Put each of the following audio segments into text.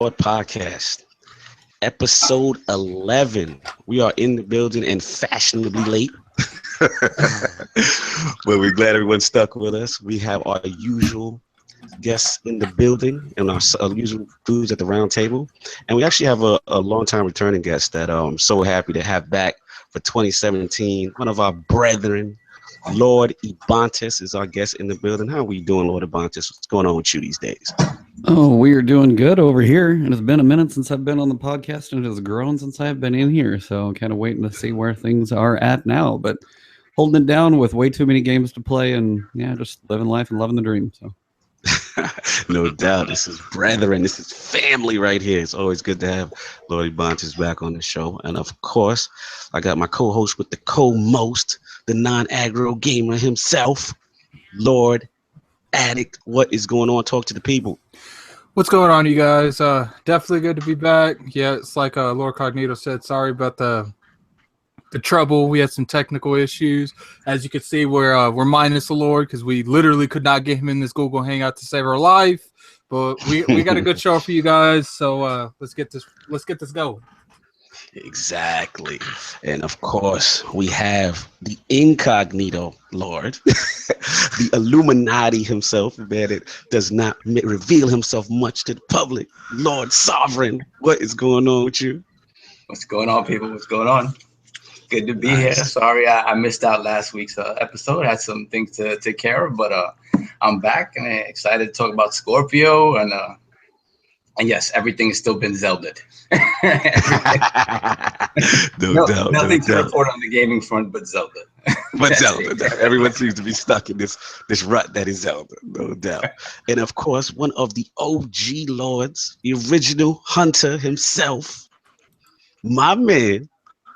Podcast, episode 11. We are in the building and fashionably late. But we're glad everyone stuck with us. We have our usual guests in the building and our usual dudes at the round table. And we actually have a long-time returning guest that I'm so happy to have back for 2017. One of our brethren, Lord Ebontis, is our guest in the building. How are we doing, Lord Ebontis? What's going on with you these days? Oh, we are doing good over here. It has been a minute since I've been on the podcast, and it has grown since I've been in here. So I'm kind of waiting to see where things are at now, but holding it down with way too many games to play, and yeah, just living life and loving the dream. So, no doubt, this is brethren, this is family right here. It's always good to have Lord Ebontis back on the show, and of course, I got my co-host with the co-most, the non-aggro gamer himself, Lord Addict. What is going on? Talk to the people. What's going on, you guys? Definitely good to be back. Yeah, it's like Lord Cognito said, sorry about the trouble. We had some technical issues. As you can see, we're minus the Lord because we literally could not get him in this Google Hangout to save our life. But we got a good show for you guys. So let's get this going. Exactly. And of course, we have the incognito Lord, the Illuminati himself, man. It does not reveal himself much to the public. Lord Sovereign, what is going on with you? What's going on, people? What's going on? Good to be here. Sorry I missed out last week's episode. I had some things to take care of, but I'm back and excited to talk about Scorpio. And yes, everything has still been Zelda'd. No doubt. Nothing to report on the gaming front but Zelda. But Zelda. Everyone seems to be stuck in this rut that is Zelda, no doubt. And of course, one of the OG lords, the original hunter himself, my man,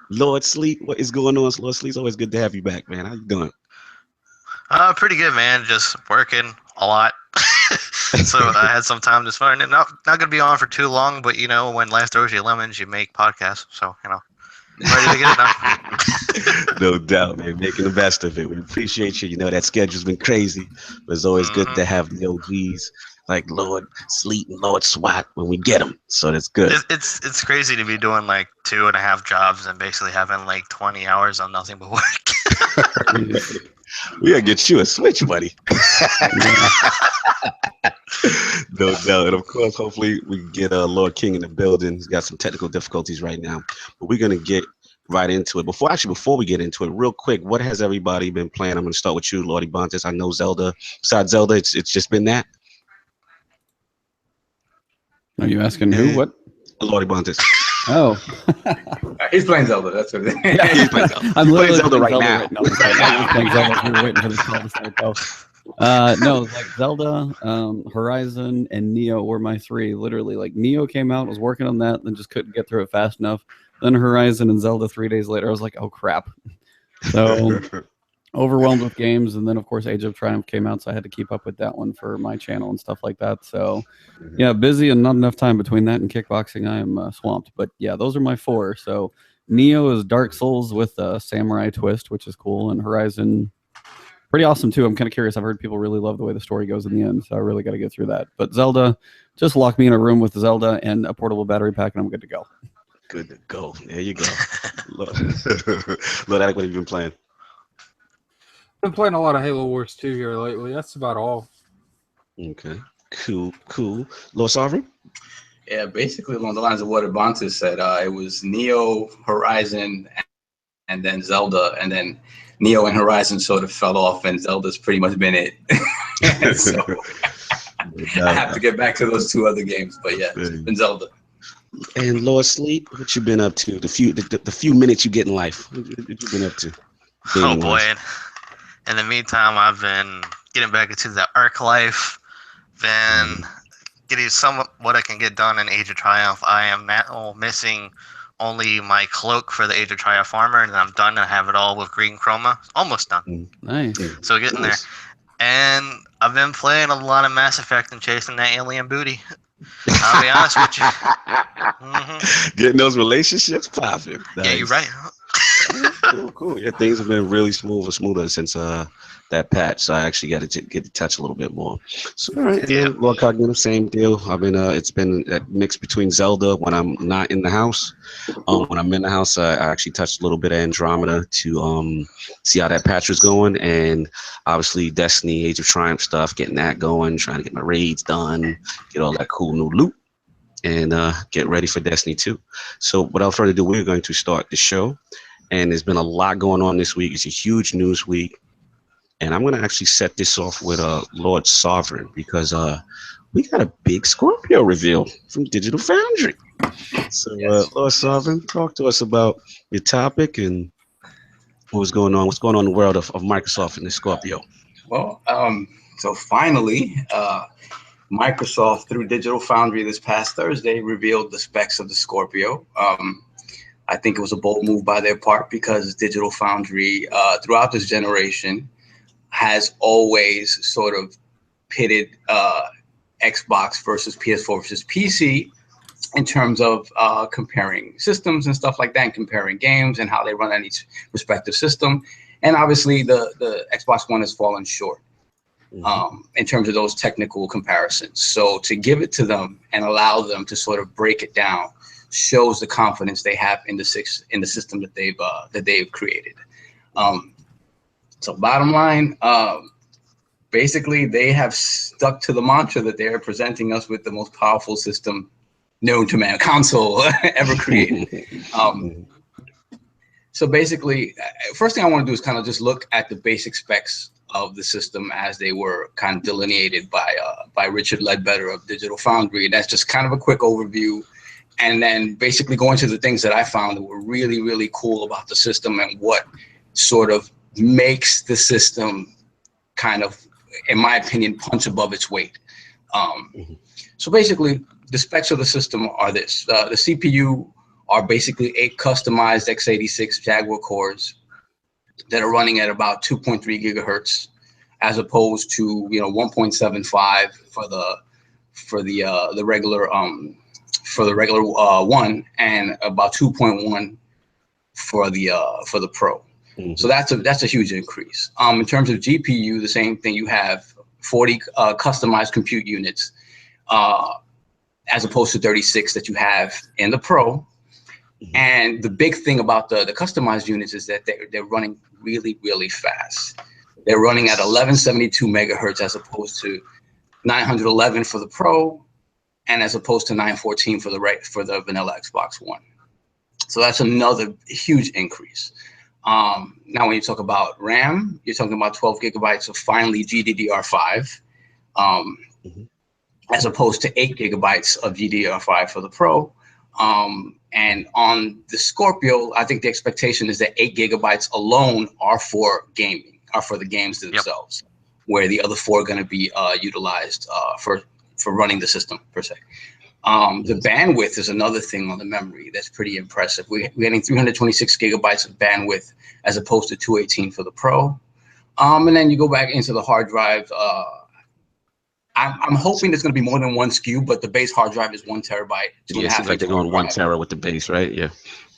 Lord Sleep. What is going on, Lord Sleep? It's always good to have you back, man. How you doing? Pretty good, man. Just working a lot. So I had some time this morning. Not gonna be on for too long, but you know, when life throws you lemons, you make podcasts. So you know, I'm ready to get it done. No doubt, man. Making the best of it. We appreciate you. You know that schedule's been crazy, but it's always good to have the OGs like Lord Sleep and Lord SWAT when we get them. So that's good. It's crazy to be doing like 2.5 jobs and basically having like 20 hours on nothing but work. We gotta get you a Switch, buddy. No doubt. And of course, hopefully we can get Lord King in the building. He's got some technical difficulties right now, but we're gonna get right into it. Before we get into it, real quick, what has everybody been playing? I'm gonna start with you, Lord Ebontis. I know Zelda. Besides Zelda, it's just been that. are you asking who? What? Lord Ebontis. Oh, He's playing Zelda. That's what it is. Yeah, he's playing Zelda. I'm playing literally Zelda right Zelda now. right now. I'm playing Zelda. We were waiting for this call to start though. No, like Zelda, Horizon, and Neo were my three. Literally, like Neo came out, was working on that, then just couldn't get through it fast enough. Then Horizon and Zelda 3 days later, I was like, oh crap. So overwhelmed with games, and then of course Age of Triumph came out, so I had to keep up with that one for my channel and stuff like that. So yeah, busy and not enough time between that and kickboxing. I am swamped, but yeah, those are my four. So Neo is Dark Souls with a samurai twist, which is cool, and Horizon pretty awesome too. I'm kind of curious. I've heard people really love the way the story goes in the end, so I really got to get through that. But Zelda, just lock me in a room with Zelda and a portable battery pack, and I'm good to go. Good to go. There you go. Lord Addict, what have you been playing? Been playing a lot of Halo Wars 2 here lately. That's about all. Okay. Cool. Lord Sovereign? Yeah, basically along the lines of what Ebontis said. It was Neo, Horizon, and then Zelda, and then Neo and Horizon sort of fell off, and Zelda's pretty much been it. So I have to get back to those two other games, but yeah, it's been Zelda. And Lord Sleep, what you been up to? The few minutes you get in life. What you been up to? Oh boy. In the meantime, I've been getting back into the Arc life, then getting some of what I can get done in Age of Triumph. I am now missing only my cloak for the Age of Triumph armor, and then I'm done. I have it all with green chroma. Almost done. Nice. So getting there. And I've been playing a lot of Mass Effect and chasing that alien booty. I'll be honest with you. Getting those relationships popping. Nice. Yeah, you're right. Cool. Yeah, things have been really smoother since that patch, so I actually got to get to touch a little bit more. So all right, and then Lord Cognitive, same deal. I've been it's been a mix between Zelda when I'm not in the house. When I'm in the house, I actually touched a little bit of Andromeda to see how that patch was going, and obviously Destiny, Age of Triumph stuff, getting that going, trying to get my raids done, get all that cool new loot, and get ready for Destiny 2. So without further ado, we're going to start the show. And there's been a lot going on this week. It's a huge news week. And I'm going to actually set this off with Lord Sovereign, because we got a big Scorpio reveal from Digital Foundry. So Lord Sovereign, talk to us about your topic and what's going on in the world of Microsoft and the Scorpio. Well, so finally, Microsoft, through Digital Foundry this past Thursday, revealed the specs of the Scorpio. I think it was a bold move by their part, because Digital Foundry, throughout this generation, has always sort of pitted Xbox versus PS4 versus PC in terms of comparing systems and stuff like that, and comparing games and how they run on each respective system. And obviously, the Xbox One has fallen short in terms of those technical comparisons. So to give it to them and allow them to sort of break it down shows the confidence they have in the system that they've created. So bottom line, basically they have stuck to the mantra that they are presenting us with the most powerful system known to man, console ever created. So basically, first thing I want to do is kind of just look at the basic specs of the system as they were kind of delineated by Richard Ledbetter of Digital Foundry. That's just kind of a quick overview. And then basically go into the things that I found that were really, really cool about the system and what sort of makes the system kind of, in my opinion, punch above its weight. So basically, the specs of the system are this. The CPU are basically 8 customized x86 Jaguar cores that are running at about 2.3 gigahertz, as opposed to 1.75 for the regular one, and about 2.1 for the Pro. So that's a huge increase. In terms of GPU, the same thing. You have 40 customized compute units, as opposed to 36 that you have in the Pro. And the big thing about the customized units is that they're running really, really fast. They're running at 1172 megahertz as opposed to 911 for the Pro, and as opposed to 914 for the vanilla Xbox One. So that's another huge increase. Now, when you talk about RAM, you're talking about 12 gigabytes of finally GDDR5, as opposed to 8 gigabytes of GDDR5 for the Pro. And on the Scorpio, I think the expectation is that 8 gigabytes alone are for gaming, are for the games themselves, where the other 4 are going to be utilized for running the system per se. The bandwidth is another thing on the memory that's pretty impressive. We're getting 326 gigabytes of bandwidth as opposed to 218 for the Pro. And then you go back into the hard drive. I'm hoping there's going to be more than one SKU, but the base hard drive is 1 terabyte. Yeah, it seems like they're going 1 tera with the base, right? Yeah.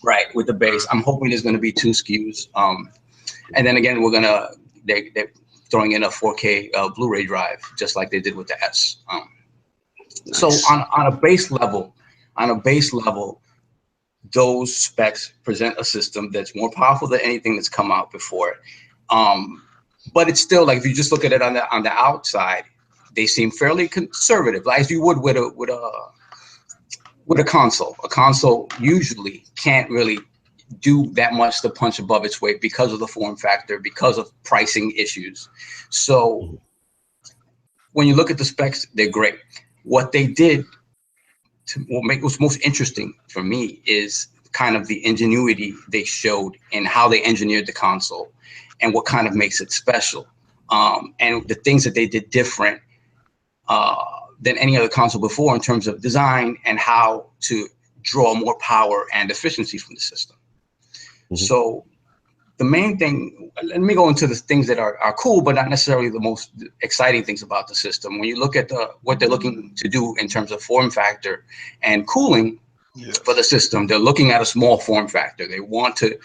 Right, with the base. I'm hoping there's going to be 2 SKUs. And then again, they're throwing in a 4K Blu-ray drive, just like they did with the S. Nice. So on a base level, those specs present a system that's more powerful than anything that's come out before. But it's still, like, if you just look at it on the outside, they seem fairly conservative, as you would with a console. A console usually can't really do that much to punch above its weight because of the form factor, because of pricing issues. So when you look at the specs, they're great. What they did what was most interesting for me is kind of the ingenuity they showed in how they engineered the console and what kind of makes it special, and the things that they did different than any other console before in terms of design and how to draw more power and efficiency from the system. So the main thing, let me go into the things that are cool, but not necessarily the most exciting things about the system. When you look at what they're looking to do in terms of form factor and cooling for the system, they're looking at a small form factor. They want to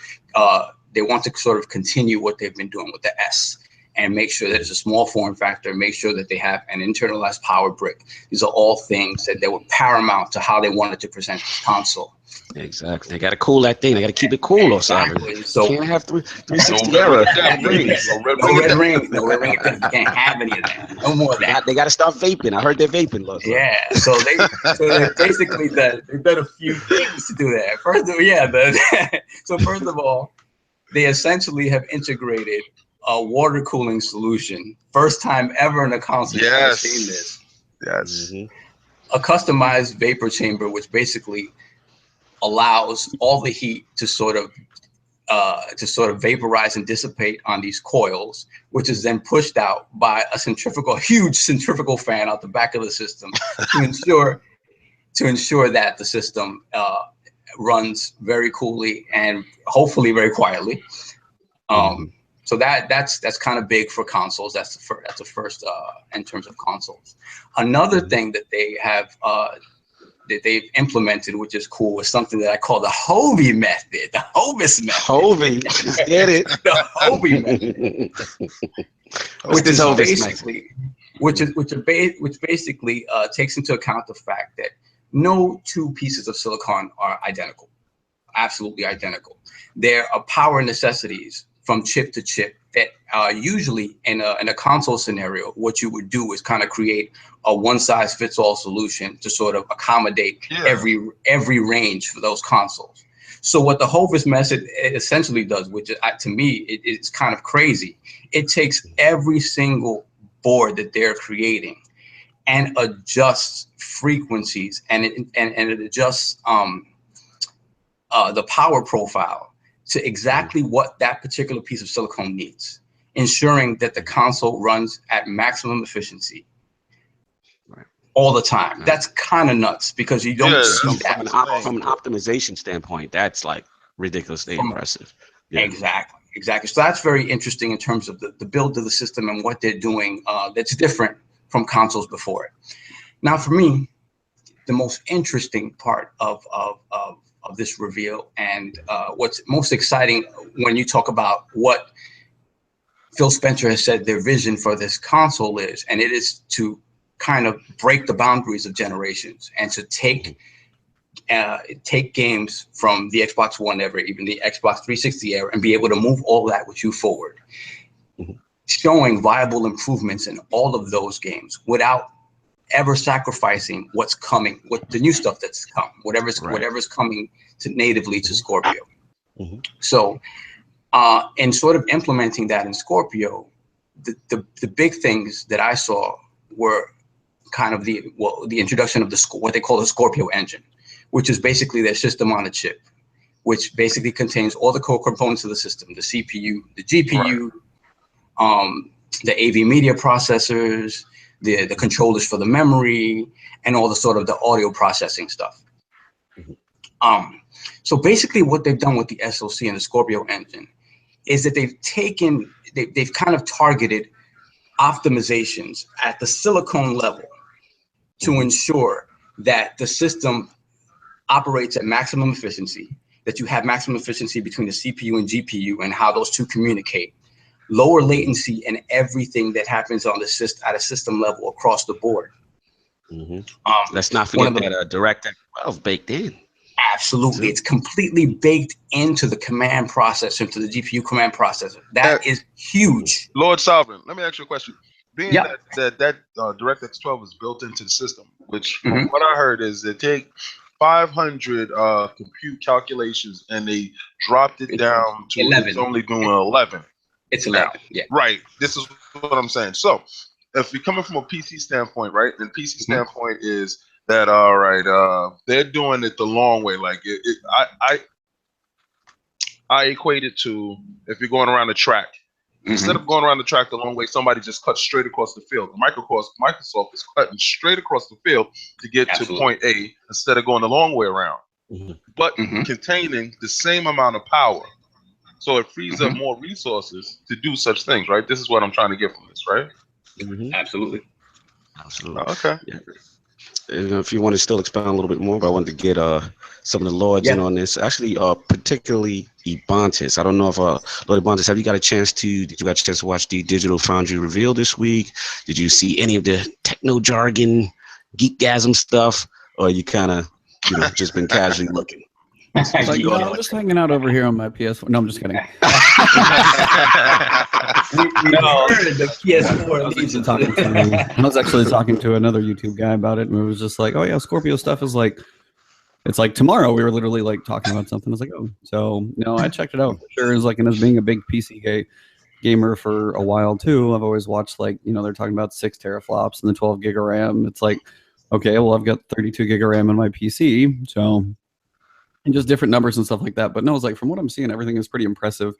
sort of continue what they've been doing with the S. and make sure that it's a small form factor, make sure that they have an internalized power brick. These are all things that were paramount to how they wanted to present this console. Exactly. They got to cool that thing. They got to keep it cool or something. Exactly. So can't have 360 No error. red rings. no red rings. No red ring attacks. You can't have any of that. No more of that. They got to start vaping. I heard they're vaping. Yeah. So they basically they've done a few things to do that. First of all, they essentially have integrated a water cooling solution. First time ever in a console I've ever seen this. Yes. A customized vapor chamber, which basically allows all the heat to sort of vaporize and dissipate on these coils, which is then pushed out by a huge centrifugal fan out the back of the system to ensure that the system runs very coolly and hopefully very quietly. So that's kind of big for consoles. That's the first in terms of consoles. Another thing that they have that they've implemented, which is cool, is something that I call the Hovey method, the Hovis method. Hovey, just get it. The Hovey method, which basically takes into account the fact that no two pieces of silicon are identical, absolutely identical. There are power necessities from chip to chip that usually in a console scenario, what you would do is kind of create a one-size-fits-all solution to sort of accommodate every range for those consoles. So what the Hovis method essentially does, which to me it's kind of crazy, it takes every single board that they're creating and adjusts frequencies and it adjusts the power profile to exactly what that particular piece of silicone needs, ensuring that the console runs at maximum efficiency all the time. That's kind of nuts because you don't see that. From an optimization standpoint, that's like ridiculously impressive. Yeah. Exactly. So that's very interesting in terms of the build of the system and what they're doing that's different from consoles before it. Now, for me, the most interesting part of this reveal and what's most exciting when you talk about what Phil Spencer has said their vision for this console is, and it is to kind of break the boundaries of generations and to take games from the Xbox One era, even the Xbox 360 era, and be able to move all that with you forward, showing viable improvements in all of those games without ever sacrificing what's coming, what the new stuff that's come, whatever's coming natively to Scorpio. So in sort of implementing that in Scorpio, the big things that I saw were kind of the introduction of what they call the Scorpio engine, which is basically their system on a chip, which basically contains all the core components of the system, the CPU, the GPU, the AV media processors, the controllers for the memory, and all the sort of the audio processing stuff. So basically what they've done with the SoC and the Scorpio engine is that they've kind of targeted optimizations at the silicon level to ensure that the system operates at maximum efficiency, that you have maximum efficiency between the CPU and GPU and how those two communicate, lower latency and everything that happens on the at a system level across the board. Let's not forget that DirectX 12 baked in. Absolutely. It's completely baked into the command processor, into the GPU command processor. That is huge. Lord Sovereign, let me ask you a question. Being that DirectX 12 is built into the system, which from what I heard is they take 500 compute calculations and they dropped it down to 11. It's only doing 11. It's 11, yeah. Right. This is what I'm saying. So if you're coming from a PC standpoint, right, and PC standpoint is that, all right, they're doing it the long way. Like I equate it to if you're going around the track. Instead of going around the track the long way, somebody just cuts straight across the field. Microsoft is cutting straight across the field to get to point A instead of going the long way around, but containing the same amount of power. So it frees up more resources to do such things, right? This is what I'm trying to get from this, right? Absolutely. Okay. Yeah. if you want to still expand a little bit more, but I wanted to get some of the lords in on this. Actually, particularly Ebontis. I don't know if Lord Ebontis, did you get a chance to watch the Digital Foundry reveal this week? Did you see any of the techno jargon, geekgasm stuff, or you kind of just been casually looking? Like, no, I'm just hanging out over here on my PS4. No, I'm just kidding. The PS4. I was actually talking to another YouTube guy about it, and it was just like, oh yeah, Scorpio stuff is like, it's like tomorrow. We were literally like talking about something. I was like, oh, so no, I checked it out for sure. It's like, and as being a big PC gamer for a while too, I've always watched like, they're talking about 6 teraflops and the 12 gig of RAM. It's like, okay, well, I've got 32 gig of RAM in my PC, so. And just different numbers and stuff like that. But no, it's like, from what I'm seeing, everything is pretty impressive.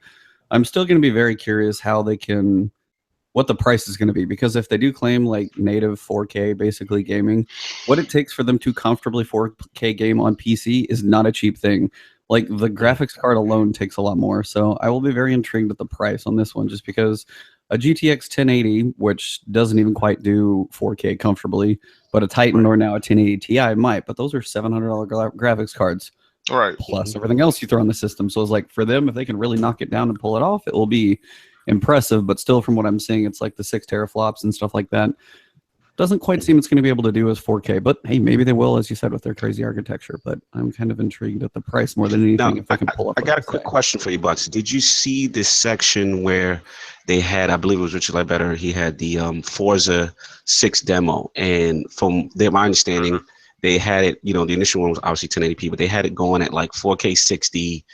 I'm still going to be very curious what the price is going to be, because if they do claim like native 4K basically gaming, what it takes for them to comfortably 4K game on PC is not a cheap thing. Like, the graphics card alone takes a lot more. So I will be very intrigued at the price on this one, just because a GTX 1080, which doesn't even quite do 4K comfortably, but a Titan or now a 1080 Ti might. But those are $700 graphics cards. Right. Plus everything else you throw on the system. So it's like, for them, if they can really knock it down and pull it off, it will be impressive. But still, from what I'm seeing, it's like the 6 teraflops and stuff like that. Doesn't quite seem it's going to be able to do as 4K. But hey, maybe they will, as you said, with their crazy architecture. But I'm kind of intrigued at the price more than anything. If I can pull up. I got a quick question for you, Bucks. Did you see this section where they had, I believe it was Richard Lightbetter, he had the Forza 6 demo, and from my understanding, they had it, the initial one was obviously 1080p, but they had it going at like 4K 60.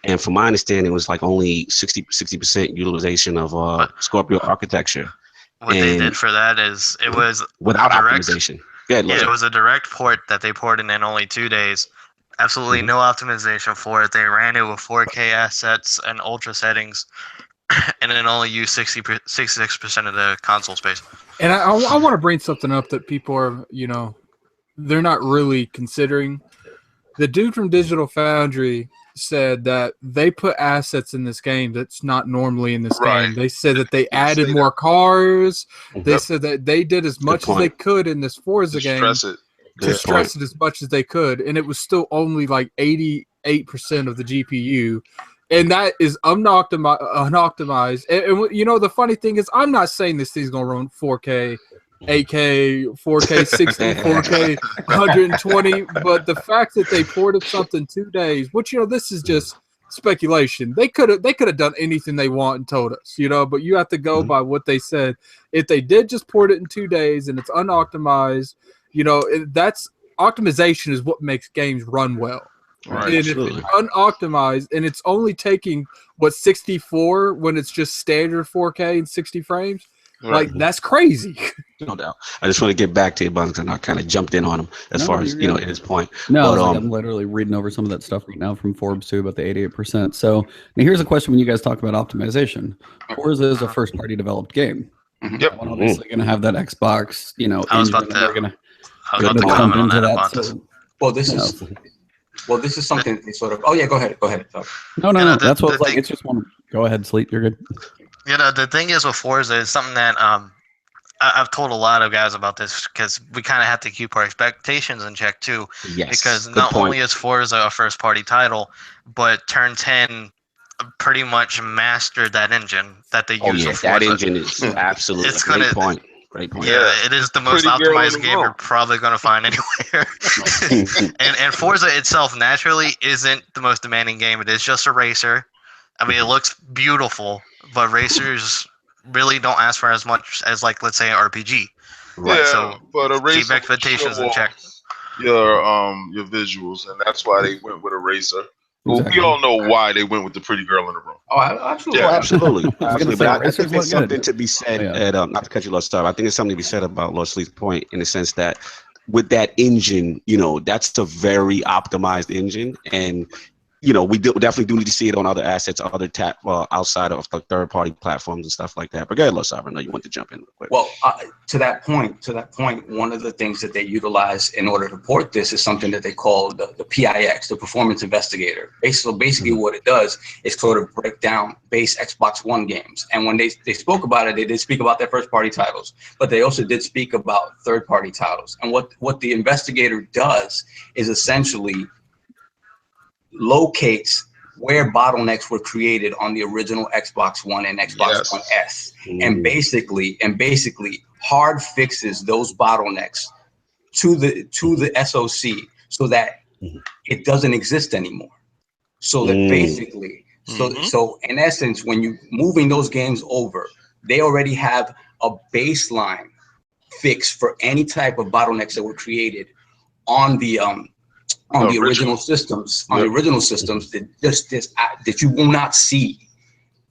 And from my understanding, it was like only 60% utilization of Scorpio architecture. What they did for that is it was without optimization. Yeah, it was a direct port that they ported in only 2 days. Absolutely no optimization for it. They ran it with 4K assets and ultra settings, and then only used 66% of the console space. And I want to bring something up that people are, they're not really considering. The dude from Digital Foundry said that they put assets in this game that's not normally in this game. They said that they added more cars. They said that they did as much as they could in this Forza game to stress it as much as they could, and it was still only like 88% of the GPU. And that is unoptimized. And the funny thing is, I'm not saying this thing's going to run 4K, 8K, 4K 60, 4K 120, but the fact that they ported something 2 days, which this is just speculation. They could have done anything they want and told us, but you have to go by what they said. If they did just port it in 2 days and it's unoptimized, that's optimization is what makes games run well. Right, and if it's unoptimized and it's only taking 64 when it's just standard 4K and 60 frames. Like, that's crazy. No doubt. I just want to get back to Ebontis, and I kind of jumped in on him as far as, at his point. No, but, I'm literally reading over some of that stuff right now from Forbes too about the 88%. So now here's a question: when you guys talk about optimization, Forza is a first-party developed game. Yep. I'm obviously going to have that Xbox, I was about to comment on that. So, this is something they sort of. Oh yeah, go ahead. No. That's what it's like. It's just one. Go ahead, Sleep. You're good. The thing is with Forza is something that I've told a lot of guys about this, because we kind of have to keep our expectations in check too. Yes. Because not only is Forza a first-party title, but Turn 10 pretty much mastered that engine that they use. Oh yeah, that engine is absolutely great point. Great point. Yeah, it is the most optimized game you're probably going to find anywhere. and Forza itself naturally isn't the most demanding game. It is just a racer. I mean, it looks beautiful, but racers really don't ask for as much as, like, let's say, an RPG. Right. Yeah, so but a racer keep expectations in check. Your visuals, and that's why they went with a racer. Well, we all know why they went with the pretty girl in the room. Oh, absolutely. Yeah, absolutely. But I think there's something to be said, not to cut you, Lord Star, I think there's something to be said about Lord Sleep's point, in the sense that with that engine, that's a very optimized engine, and you know, we definitely do need to see it on other assets, other outside of like third-party platforms and stuff like that. But go ahead, Los Sabra, I know you want to jump in real quick. Well, to that point, one of the things that they utilize in order to port this is something that they call the PIX, the Performance Investigator. Basically, what it does is sort of break down base Xbox One games. And when they spoke about it, they did speak about their first-party titles, but they also did speak about third-party titles. And what the investigator does is essentially locates where bottlenecks were created on the original Xbox One and Xbox One S, and basically hard fixes those bottlenecks to the SoC so that it doesn't exist anymore. So that basically, so in essence, when you moving those games over, they already have a baseline fix for any type of bottlenecks that were created on the original systems, that you will not see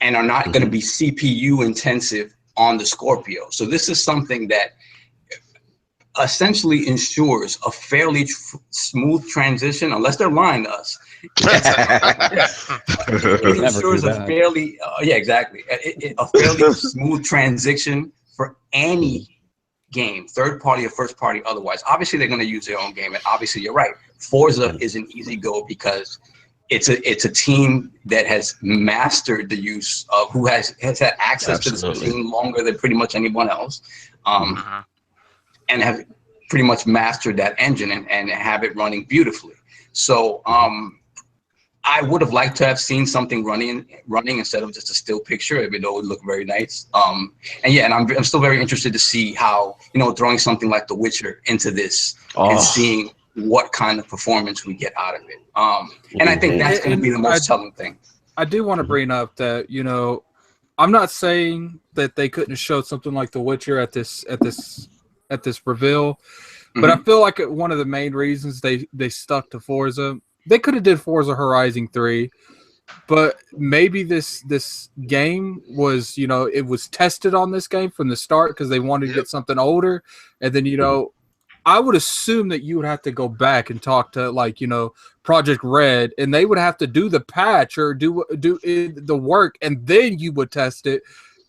and are not going to be CPU intensive on the Scorpio. So this is something that essentially ensures a fairly smooth transition, unless they're lying to us. It ensures a fairly, a fairly smooth transition for any game, third party or first party otherwise. Obviously, they're going to use their own game, and obviously, you're right. Forza is an easy go because it's a team that has mastered the use of, who has had access to this machine longer than pretty much anyone else, and have pretty much mastered that engine and have it running beautifully. So I would have liked to have seen something running instead of just a still picture, even though it would look very nice. And I'm still very interested to see how, you know, throwing something like The Witcher into this and seeing what kind of performance we get out of it. And I think that's going to be the most telling thing. I do want to bring up that, you know, I'm not saying that they couldn't have showed something like The Witcher at this reveal, but I feel like one of the main reasons they stuck to Forza. They could have did Forza Horizon 3, but maybe this game was, you know, it was tested on this game from the start because they wanted to get something older. And then, you know, I would assume that you would have to go back and talk to, like, you know, Project Red, and they would have to do the patch or do the work, and then you would test it.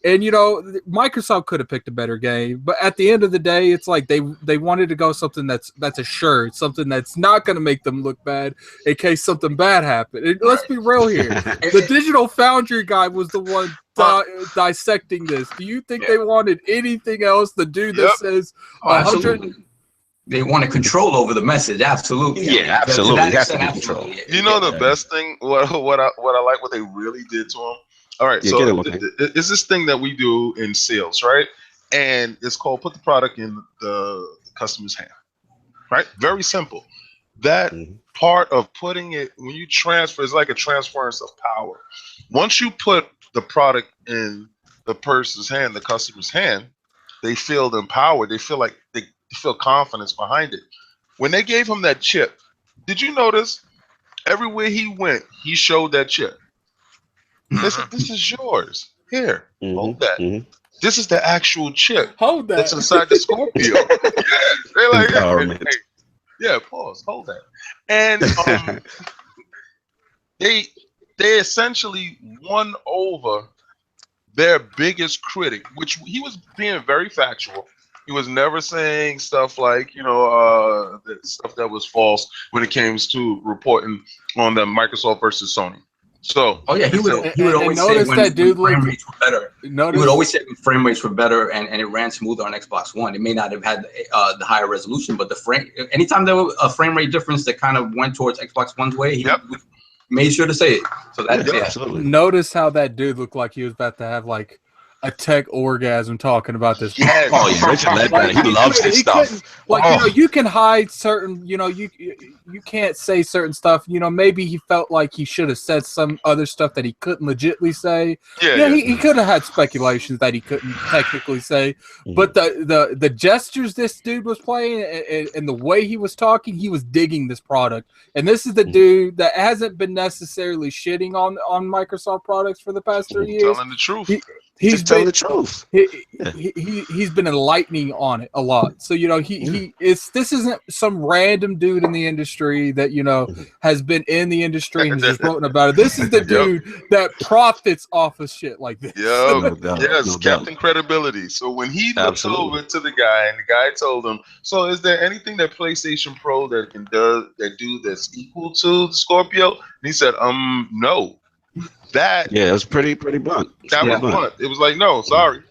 And, you know, Microsoft could have picked a better game, but at the end of the day, it's like they wanted to go something that's assured, something that's not going to make them look bad in case something bad happened. And let's be real here. The Digital Foundry guy was the one dissecting this. Do you think they wanted anything else? The dude that says 100... They wanted control over the message. Absolutely. Yeah, absolutely. It has to be control. You know, the best thing, what I like, what they really did to him. All right, so it's this thing that we do in sales, right? And it's called put the product in the customer's hand, right? Very simple. That part of putting it, when you transfer, it's like a transference of power. Once you put the product in the person's hand, the customer's hand, they feel empowered. They feel like they feel confidence behind it. When they gave him that chip, did you notice everywhere he went, he showed that chip? They said, "This is yours. Here, hold that. This is the actual chip. Hold that. That's inside the Scorpio." They're like, hey, pause. Hold that. And they essentially won over their biggest critic, which he was being very factual. He was never saying stuff like, you know, the stuff that was false when it came to reporting on the Microsoft versus Sony. So, he would always say when frame rates were better. He would always say when frame rates were better and it ran smoother on Xbox One. It may not have had the higher resolution, but anytime there was a frame rate difference that kind of went towards Xbox One's way, he made sure to say it. So that's absolutely. Notice how that dude looked like he was about to have like a tech orgasm talking about this. Yeah, he loves this stuff. Like, you know, you can hide certain, you know, you can't say certain stuff. You know, maybe he felt like he should have said some other stuff that he couldn't legitimately say. He could have had speculations that he couldn't technically say. But the gestures this dude was playing and the way he was talking, he was digging this product. And this is the dude that hasn't been necessarily shitting on Microsoft products for the past 3 years. Telling the truth. He's telling been the truth. he's been enlightening on it a lot. So this isn't some random dude in the industry that has been in the industry and is just wrote about it. This is the dude that profits off of shit like this. Yo, yes, no Captain doubt. Credibility. So when he looked Absolutely. over to the guy and the guy told him, "So is there anything that PlayStation Pro that can do that's equal to the Scorpio?" And he said, no. That Yeah, it was pretty blunt. was blunt. It was like, no, sorry.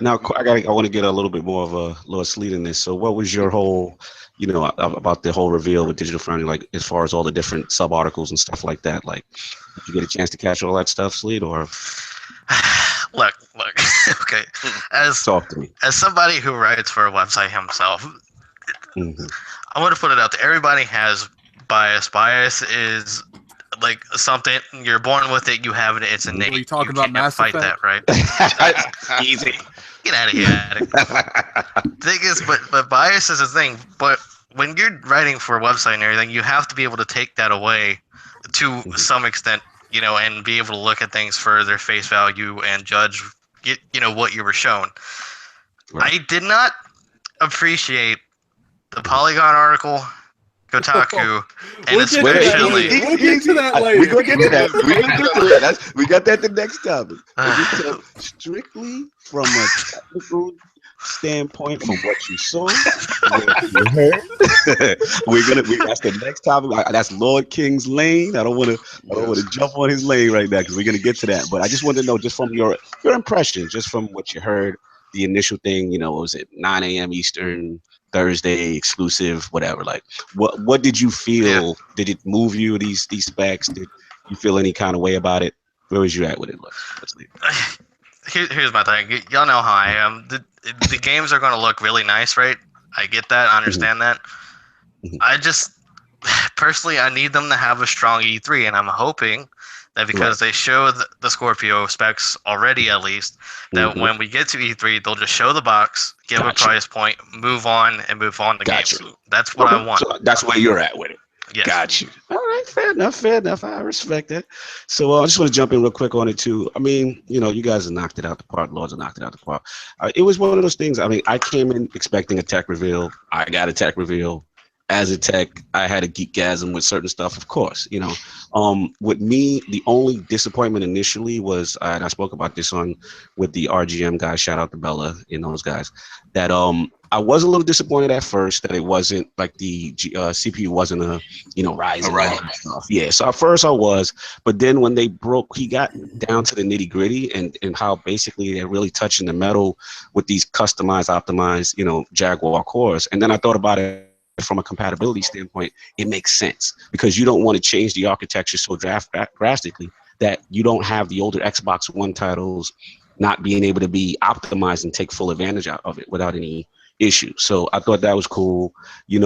Now I want to get a little bit more of a Lord Sleet in this. So what was your whole, about the whole reveal with Digital Foundry, like as far as all the different sub articles and stuff like that? Like, did you get a chance to catch all that stuff, Sleet, or? Look. Okay, Talk to me. As somebody who writes for a website himself, I want to put it out there. Everybody has bias. Bias is like something you're born with it. You have it. It's innate. Are you talking about Mass fight Effect? that, right? Easy. Get out of here, Attic. Thing is, but bias is a thing. But when you're writing for a website and everything, you have to be able to take that away to some extent, and be able to look at things for their face value and judge, what you were shown. Right. I did not appreciate the Polygon article, Kotaku, and especially. We'll get to that later. We're going to get to that. We got that the next topic. Strictly from a technical standpoint, from what you saw, what you heard, that's the next topic. That's Lord King's lane. I don't want to jump on his lane right now because we're gonna get to that. But I just want to know, just from your impression, just from what you heard, the initial thing. What was it, 9 a.m. Eastern, Thursday exclusive, whatever. Like, what did you feel? Yeah. Did it move you? These specs? Did you feel any kind of way about it? Where was you at with it? Let's leave. Here's my thing. Y'all know how I am. The games are going to look really nice, right? I get that. I understand that. I just, personally, I need them to have a strong E3, and I'm hoping that because they show the Scorpio specs already, at least, that when we get to E3, they'll just show the box, give a price point, move on the game. That's what I want. So that's where you're at with it. Yes. Got you. All right, fair enough. I respect that. So I just want to jump in real quick on it too. I mean, you guys have knocked it out the park. Lords have knocked it out the park. It was one of those things. I mean, I came in expecting a tech reveal. I got a tech reveal. As a tech, I had a geekgasm with certain stuff, of course. With me, the only disappointment initially was, and I spoke about this with the RGM guys. Shout out to Bella and those guys. That I was a little disappointed at first that it wasn't like the CPU wasn't a Ryzen stuff. Yeah, so at first I was, but then when he got down to the nitty gritty and how basically they're really touching the metal with these customized, optimized, Jaguar cores, and then I thought about it. From a compatibility standpoint, it makes sense because you don't want to change the architecture so drastically that you don't have the older Xbox One titles not being able to be optimized and take full advantage out of it without any issue. So I thought that was cool. The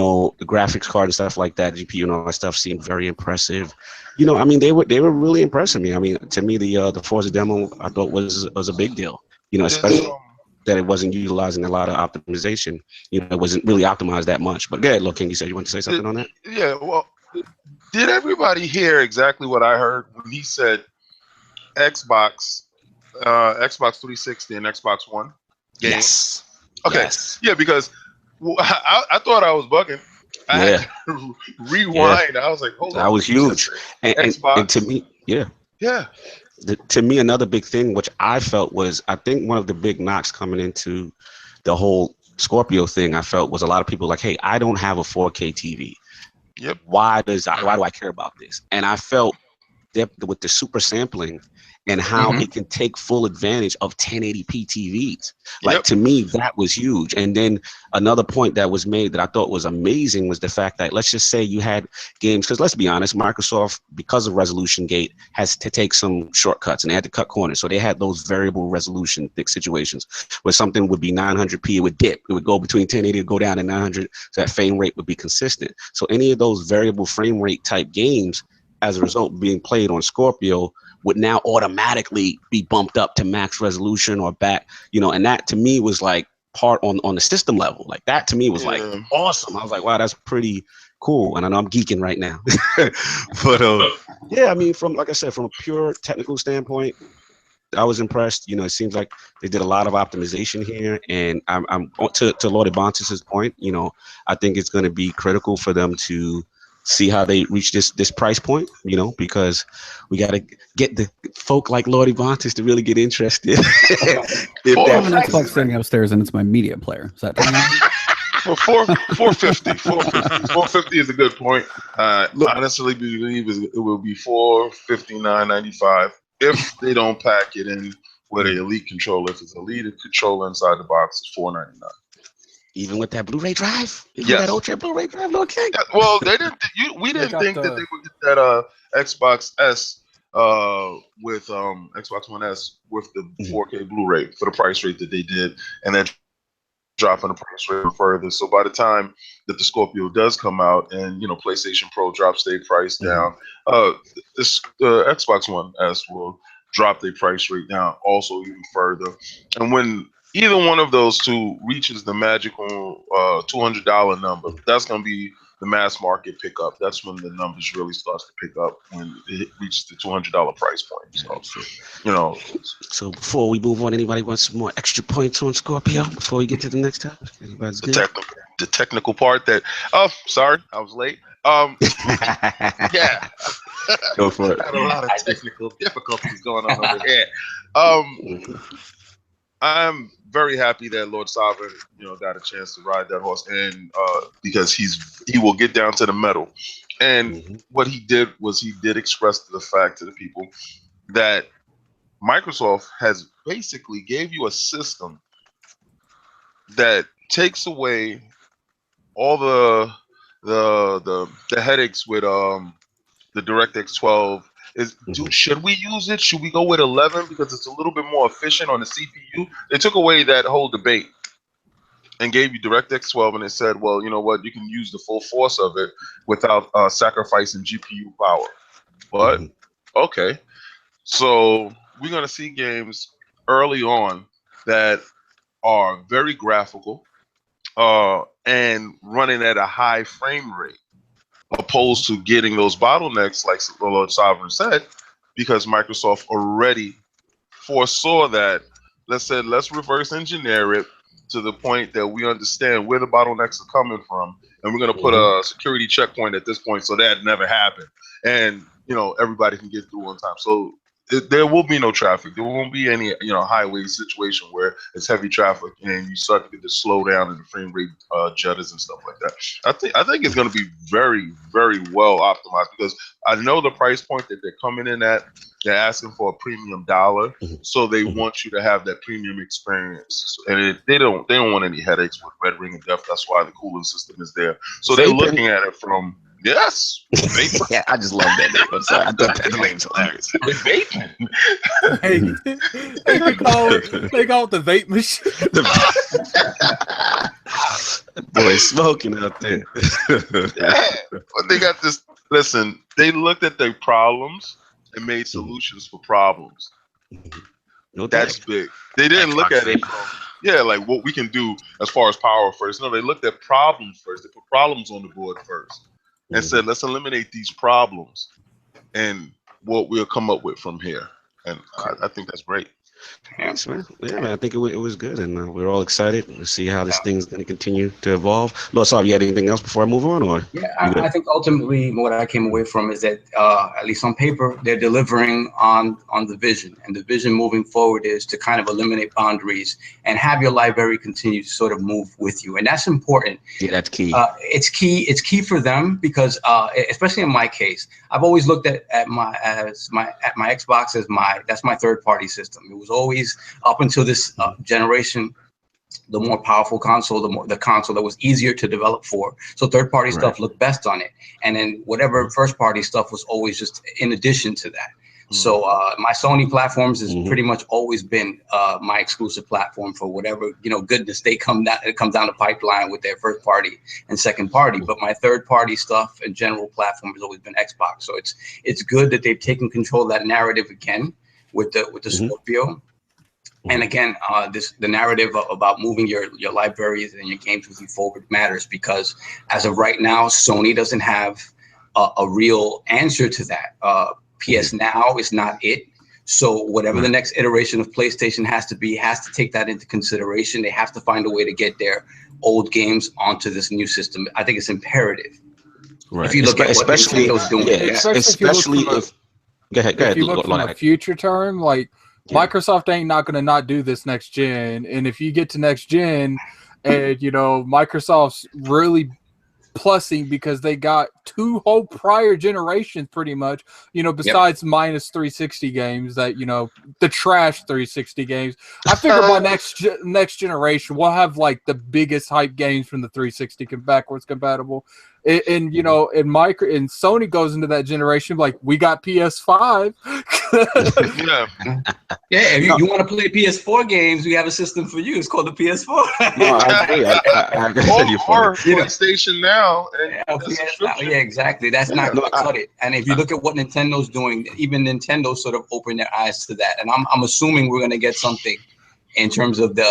graphics card and stuff like that, GPU and all that stuff seemed very impressive. I mean, they were really impressing me. I mean, to me, the Forza demo I thought was a big deal. Especially that it wasn't utilizing a lot of optimization. It wasn't really optimized that much. But go ahead, King, you said you want to say something on that? Yeah, well, did everybody hear exactly what I heard when he said Xbox 360 and Xbox One games? Yes. Okay. Yes. Yeah, because I thought I was bugging. I had to rewind. I was like, hold on. That was huge. And to me, yeah. To me, another big thing, which I felt was, I think one of the big knocks coming into the whole Scorpio thing, I felt was a lot of people like, hey, I don't have a 4K TV. Yep. Why do I care about this? And I felt that with the super sampling and how it can take full advantage of 1080p TVs. Like, to me, that was huge. And then another point that was made that I thought was amazing was the fact that, let's just say you had games, because let's be honest, Microsoft, because of resolution gate, has to take some shortcuts and they had to cut corners. So they had those variable resolution thick situations where something would be 900p, it would dip, it would go between 1080 to go down to 900, so that frame rate would be consistent. So any of those variable frame rate type games, as a result, being played on Scorpio would now automatically be bumped up to max resolution or back, and that to me was like part on the system level. Like that to me was like awesome. I was like, wow, that's pretty cool. And I know I'm geeking right now, but yeah, I mean, from, like I said, from a pure technical standpoint, I was impressed. You know, it seems like they did a lot of optimization here, and I'm to Lord Ebontis's point. You know, I think it's going to be critical for them to see how they reach this price point. You know, because we got to get the folk like Lord Ebontis to really get interested. If I that have an Xbox sitting upstairs, and it's my media player. Is that Well, 450. 450 is a good point. Honestly, believe it will be 459.95 if they don't pack it in with an elite controller. If it's an elite controller inside the box, it's $499. even with that Blu-ray drive, even Yes. that Ultra Blu-ray drive, okay. Yeah, well, they didn't. We didn't think that they would get that Xbox S with Xbox One S with the 4K Blu-ray for the price rate that they did, and then dropping the price rate further. So by the time that the Scorpio does come out, and PlayStation Pro drops their price down, the Xbox One S will drop their price rate down also even further. And when either one of those two reaches the magical $200 number, that's going to be the mass market pickup. That's when the numbers really starts to pick up, when it reaches the $200 price point. So, So before we move on, anybody wants some more extra points on Scorpio before we get to the next topic? Anybody's good? The technical part that. Oh, sorry, I was late. Yeah. Go for it. Had a lot of technical difficulties going on over here. I'm very happy that Lord Sovereign, got a chance to ride that horse, and because he will get down to the metal. And what he did was he did express to the fact to the people that Microsoft has basically gave you a system that takes away all the headaches with the DirectX 12. Should we use it? Should we go with 11 because it's a little bit more efficient on the CPU? They took away that whole debate and gave you DirectX 12, and they said, well, you know what, you can use the full force of it without sacrificing GPU power. But okay, so we're gonna see games early on that are very graphical and running at a high frame rate, opposed to getting those bottlenecks, like Lord Sovereign said, because Microsoft already foresaw that. Let's reverse engineer it to the point that we understand where the bottlenecks are coming from, and we're going to put a security checkpoint at this point so that never happened, and everybody can get through on time. So there will be no traffic. There won't be any highway situation where it's heavy traffic and you start to get the slow down and the frame rate jutters and stuff like that. I think it's going to be very, very well optimized, because I know the price point that they're coming in at. They're asking for a premium dollar, so they want you to have that premium experience, and they don't want any headaches with red ring and death. That's why the cooling system is there. So they're looking at it from. Yes. Yeah, I just love that name. I'm sorry. I thought that name's hilarious. Vaping. They call it the vape machine. Boy, smoking out there. Yeah. But they got this. Listen, they looked at their problems and made solutions for problems. That's big. They didn't look at it from, like what we can do as far as power first. No, they looked at problems first. They put problems on the board first. And said, let's eliminate these problems and what we'll come up with from here. And I think that's great. Thanks, man. Yeah, man, I think it was good, and we're all excited to see how this thing's going to continue to evolve. Lord, sorry, you had anything else before I move on? Or I think ultimately what I came away from is that, at least on paper, they're delivering on the vision. And the vision moving forward is to kind of eliminate boundaries and have your library continue to sort of move with you. And that's important. Yeah, that's key. It's key. It's key for them because, especially in my case, I've always looked at my Xbox as that's my third party system. It was always, up until this generation, the more powerful console, the console that was easier to develop for. So third party stuff looked best on it, and then whatever first party stuff was always just in addition to that. So my Sony platforms has pretty much always been my exclusive platform for whatever goodness it comes down the pipeline with their first party and second party. But my third party stuff and general platform has always been Xbox. So it's good that they've taken control of that narrative again with the Scorpio. And again, the narrative about moving your libraries and your games with you forward matters, because as of right now, Sony doesn't have a real answer to that. PS Now is not it. So whatever the next iteration of PlayStation has to be, has to take that into consideration. They have to find a way to get their old games onto this new system. I think it's imperative. Right. If you look at what Nintendo's doing. Especially if go ahead. If you look from a future term, like Microsoft ain't not going to not do this next gen. And if you get to next gen and, you know, Microsoft's really plussing because they got 2 whole prior generations pretty much, you know, besides minus 360 games that, you know, the trash 360 games. I figure by next generation we'll have like the biggest hype games from the 360 backwards compatible. And you know, and Sony goes into that generation like, we got PS5. If you want to play PS4 games, we have a system for you. It's called the PS4. No, I agree. I agree. Or PlayStation Now. Yeah, exactly. That's not going to cut it. And if you look at what Nintendo's doing, even Nintendo sort of opened their eyes to that. And I'm assuming we're going to get something in terms of the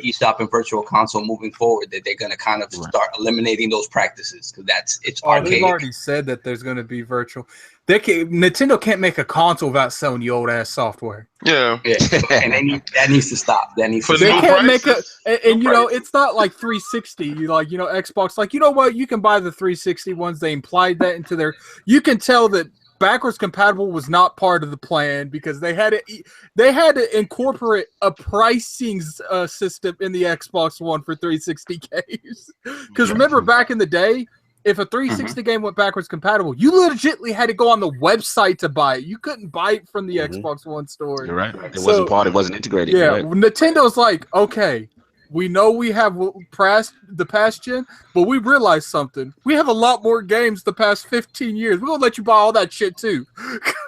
eShop and Virtual Console moving forward, that they're going to kind of start eliminating those practices, because it's archaic. They've already said that there's going to be virtual. Nintendo can't make a console without selling the old ass software. Yeah. And that needs to stop. That needs to They stop. can't make and you know, it's not like 360. You like, you know, Xbox, like, you know what? You can buy the 360 ones. They implied that into their. You can tell that backwards compatible was not part of the plan, because they had to incorporate a pricing system in the Xbox One for 360 games. Because remember, back in the day, if a 360 game went backwards compatible, you legitimately had to go on the website to buy it. You couldn't buy it from the Xbox One store. You're right. It wasn't integrated. Yeah, right. Nintendo's like, okay, we know we have the past gen, but we realized something. We have a lot more games the past 15 years. We're going to let you buy all that shit too.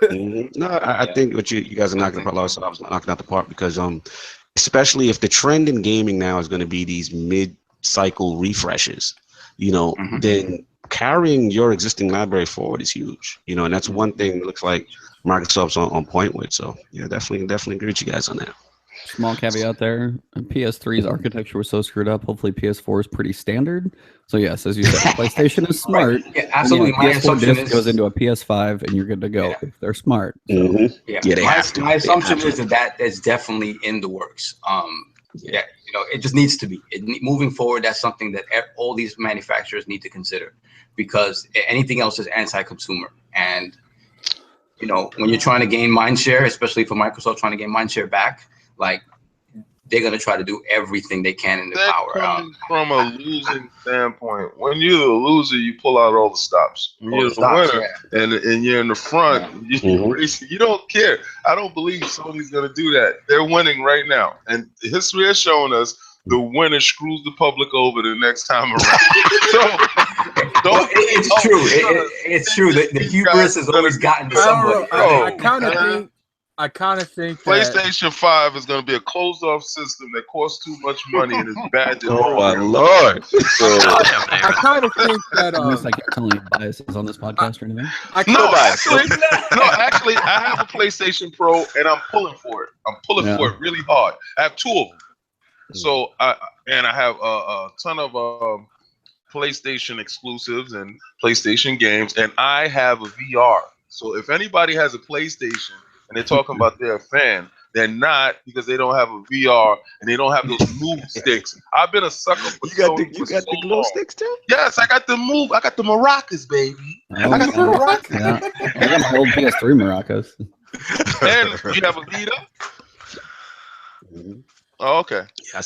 No, I think what you guys are knocking the park. I was knocking out the park because especially if the trend in gaming now is going to be these mid-cycle refreshes, you know, then carrying your existing library forward is huge, you know, and that's one thing it looks like Microsoft's on point with. So yeah, definitely agree with you guys on that. Small caveat there. PS3's architecture was so screwed up. Hopefully PS4 is pretty standard. So yes, as you said, PlayStation is smart. Yeah, absolutely. My PS4 disc goes into a PS5 and you're good to go if they're smart. So. They have to. My assumption is that is definitely in the works. You know, it just needs to be. Moving forward, that's something that all these manufacturers need to consider, because anything else is anti-consumer. And you know, when you're trying to gain mind share, especially for Microsoft trying to gain mind share back, like, they're going to try to do everything they can in their power. Coming from a losing standpoint, when you're the loser, you pull out all the stops. When you're the winner and you're in the front, you don't care. I don't believe Sony's going to do that. They're winning right now. And history has shown us the winner screws the public over the next time around. It's true. It's true. The hubris has always gotten to somebody. I kind of think PlayStation 5 is going to be a closed-off system that costs too much money and is bad to Oh my lord! So I kind of think that Unless I get telling you biases on this podcast or anything. Actually, I have a PlayStation Pro and I'm pulling for it. I'm pulling for it really hard. I have 2 of them. So I have a ton of PlayStation exclusives and PlayStation games, and I have a VR. So if anybody has a PlayStation and they're talking about they're a fan, they're not, because they don't have a VR and they don't have those move sticks. I've been a sucker for you got the glow sticks too? Yes, I got the maracas, baby. I got the maracas. Yeah. I got my old PS3 maracas. And you have a Vita? Oh, okay. Yeah,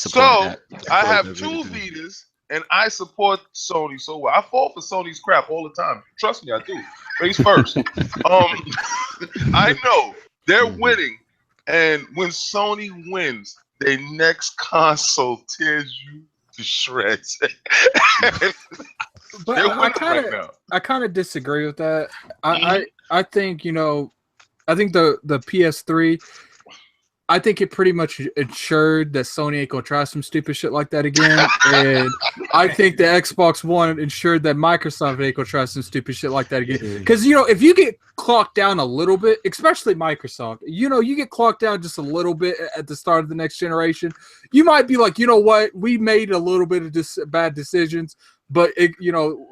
I have 2 Vitas and I support Sony so well. I fall for Sony's crap all the time. Trust me, I do. Face first. I know they're winning, and when Sony wins, their next console tears you to shreds. But I kind of disagree with that. I think, you know, I think the PS3, I think it pretty much ensured that Sony ain't gonna try some stupid shit like that again. And I think the Xbox One ensured that Microsoft ain't gonna try some stupid shit like that again. Because, you know, if you get clocked down a little bit, especially Microsoft, you know, you get clocked down just a little bit at the start of the next generation, you might be like, you know what, we made a little bit of bad decisions, but you know,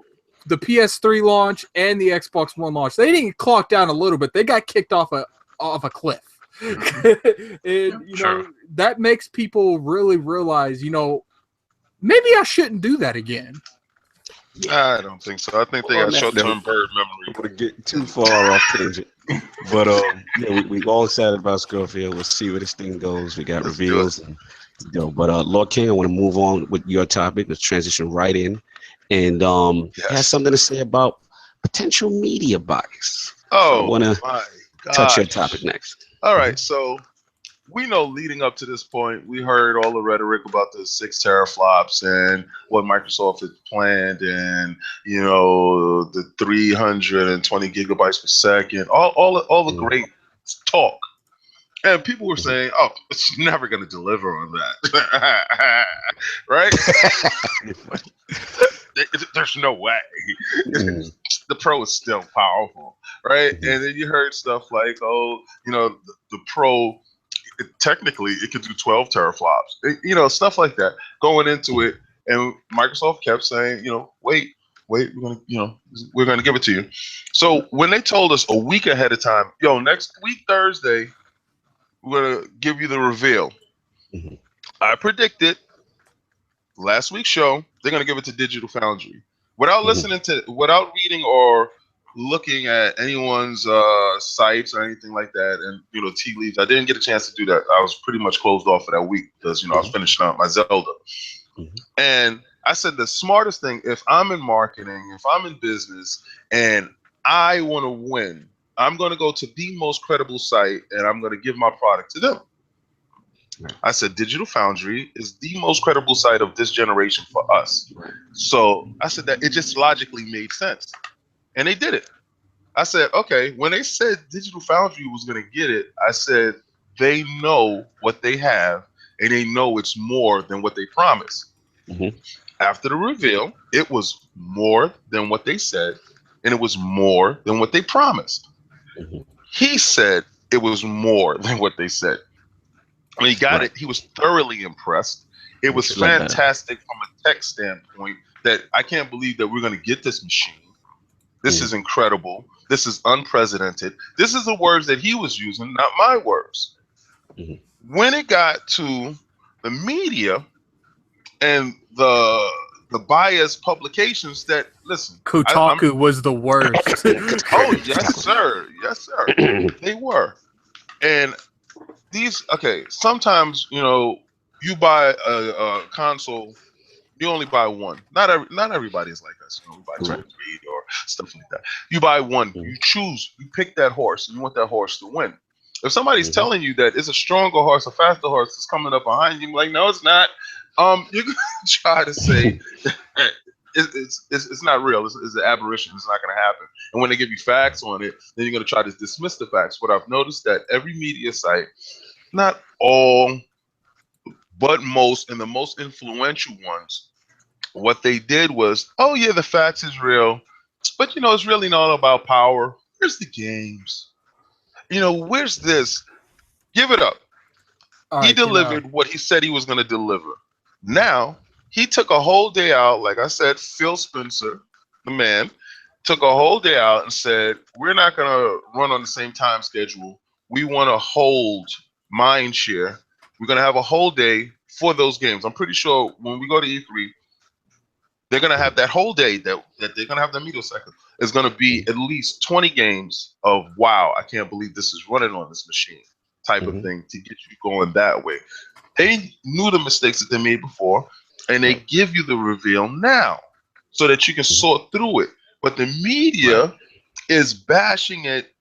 the PS3 launch and the Xbox One launch, they didn't get clocked down a little bit. They got kicked off a cliff. And you know, that makes people really realize, you know, maybe I shouldn't do that again. I don't think so. I think they got short-term bird memory. I don't want to get too far off tangent. But yeah, we all excited about Scorpio. We'll see where this thing goes. We got reveals. And, but Lord King, I want to move on with your topic. Let's transition right in. And has something to say about potential media bias. Oh, so I want to touch your topic next. All right, so we know leading up to this point, we heard all the rhetoric about the 6 teraflops and what Microsoft had planned, and you know the 320 gigabytes per second, all the great talk. And people were saying, "Oh, it's never going to deliver on that," right? There's no way. The Pro is still powerful, right? And then you heard stuff like, "Oh, you know, the Pro." Technically, it could do 12 teraflops, you know, stuff like that going into it. And Microsoft kept saying, you know, wait, we're gonna give it to you. So when they told us a week ahead of time, yo, next week Thursday, we're gonna give you the reveal. I predicted last week's show they're gonna give it to Digital Foundry without without reading or looking at anyone's sites or anything like that, and you know, tea leaves. I didn't get a chance to do that. I was pretty much closed off for that week because you know I was finishing up my Zelda. And I said the smartest thing, if I'm in marketing, if I'm in business, and I want to win, I'm going to go to the most credible site and I'm going to give my product to them. I said Digital Foundry is the most credible site of this generation for us. So I said that it just logically made sense. And they did it. I said, okay, when they said Digital Foundry was going to get it, I said, they know what they have and they know it's more than what they promised. After the reveal, it was more than what they said and it was more than what they promised. He said it was more than what they said. When he got it, he was thoroughly impressed. It was fantastic from a tech standpoint that I can't believe that we're going to get this machine. This is incredible. This is unprecedented. This is the words that he was using, not my words. When it got to the media and the biased publications that, listen. Kotaku was the worst. Oh, yes, sir. Yes, sir. They were. And these, okay, sometimes, you know, you buy a console, you only buy one. Not everybody is like us. You know, we buy 2 or 3 or stuff like that. You buy one. You choose. You pick that horse, and you want that horse to win. If somebody's telling you that it's a stronger horse, a faster horse that's coming up behind you, like, no, it's not. You're gonna try to say it's not real. It's an aberration. It's not gonna happen. And when they give you facts on it, then you're gonna try to dismiss the facts. What I've noticed that every media site, not all, but most, and the most influential ones, what they did was, oh yeah, the facts is real, but you know, it's really not about power. Where's the games? You know, where's this? Give it up. He delivered what he said he was going to deliver. Now, he took a whole day out, like I said, Phil Spencer, the man, took a whole day out and said, we're not going to run on the same time schedule. We want to hold mind share. We're going to have a whole day for those games. I'm pretty sure when we go to E3, they're going to have that whole day that they're going to have the media cycle. It's going to be at least 20 games of, wow, I can't believe this is running on this machine type of thing to get you going that way. They knew the mistakes that they made before, and they give you the reveal now so that you can sort through it. But the media is bashing it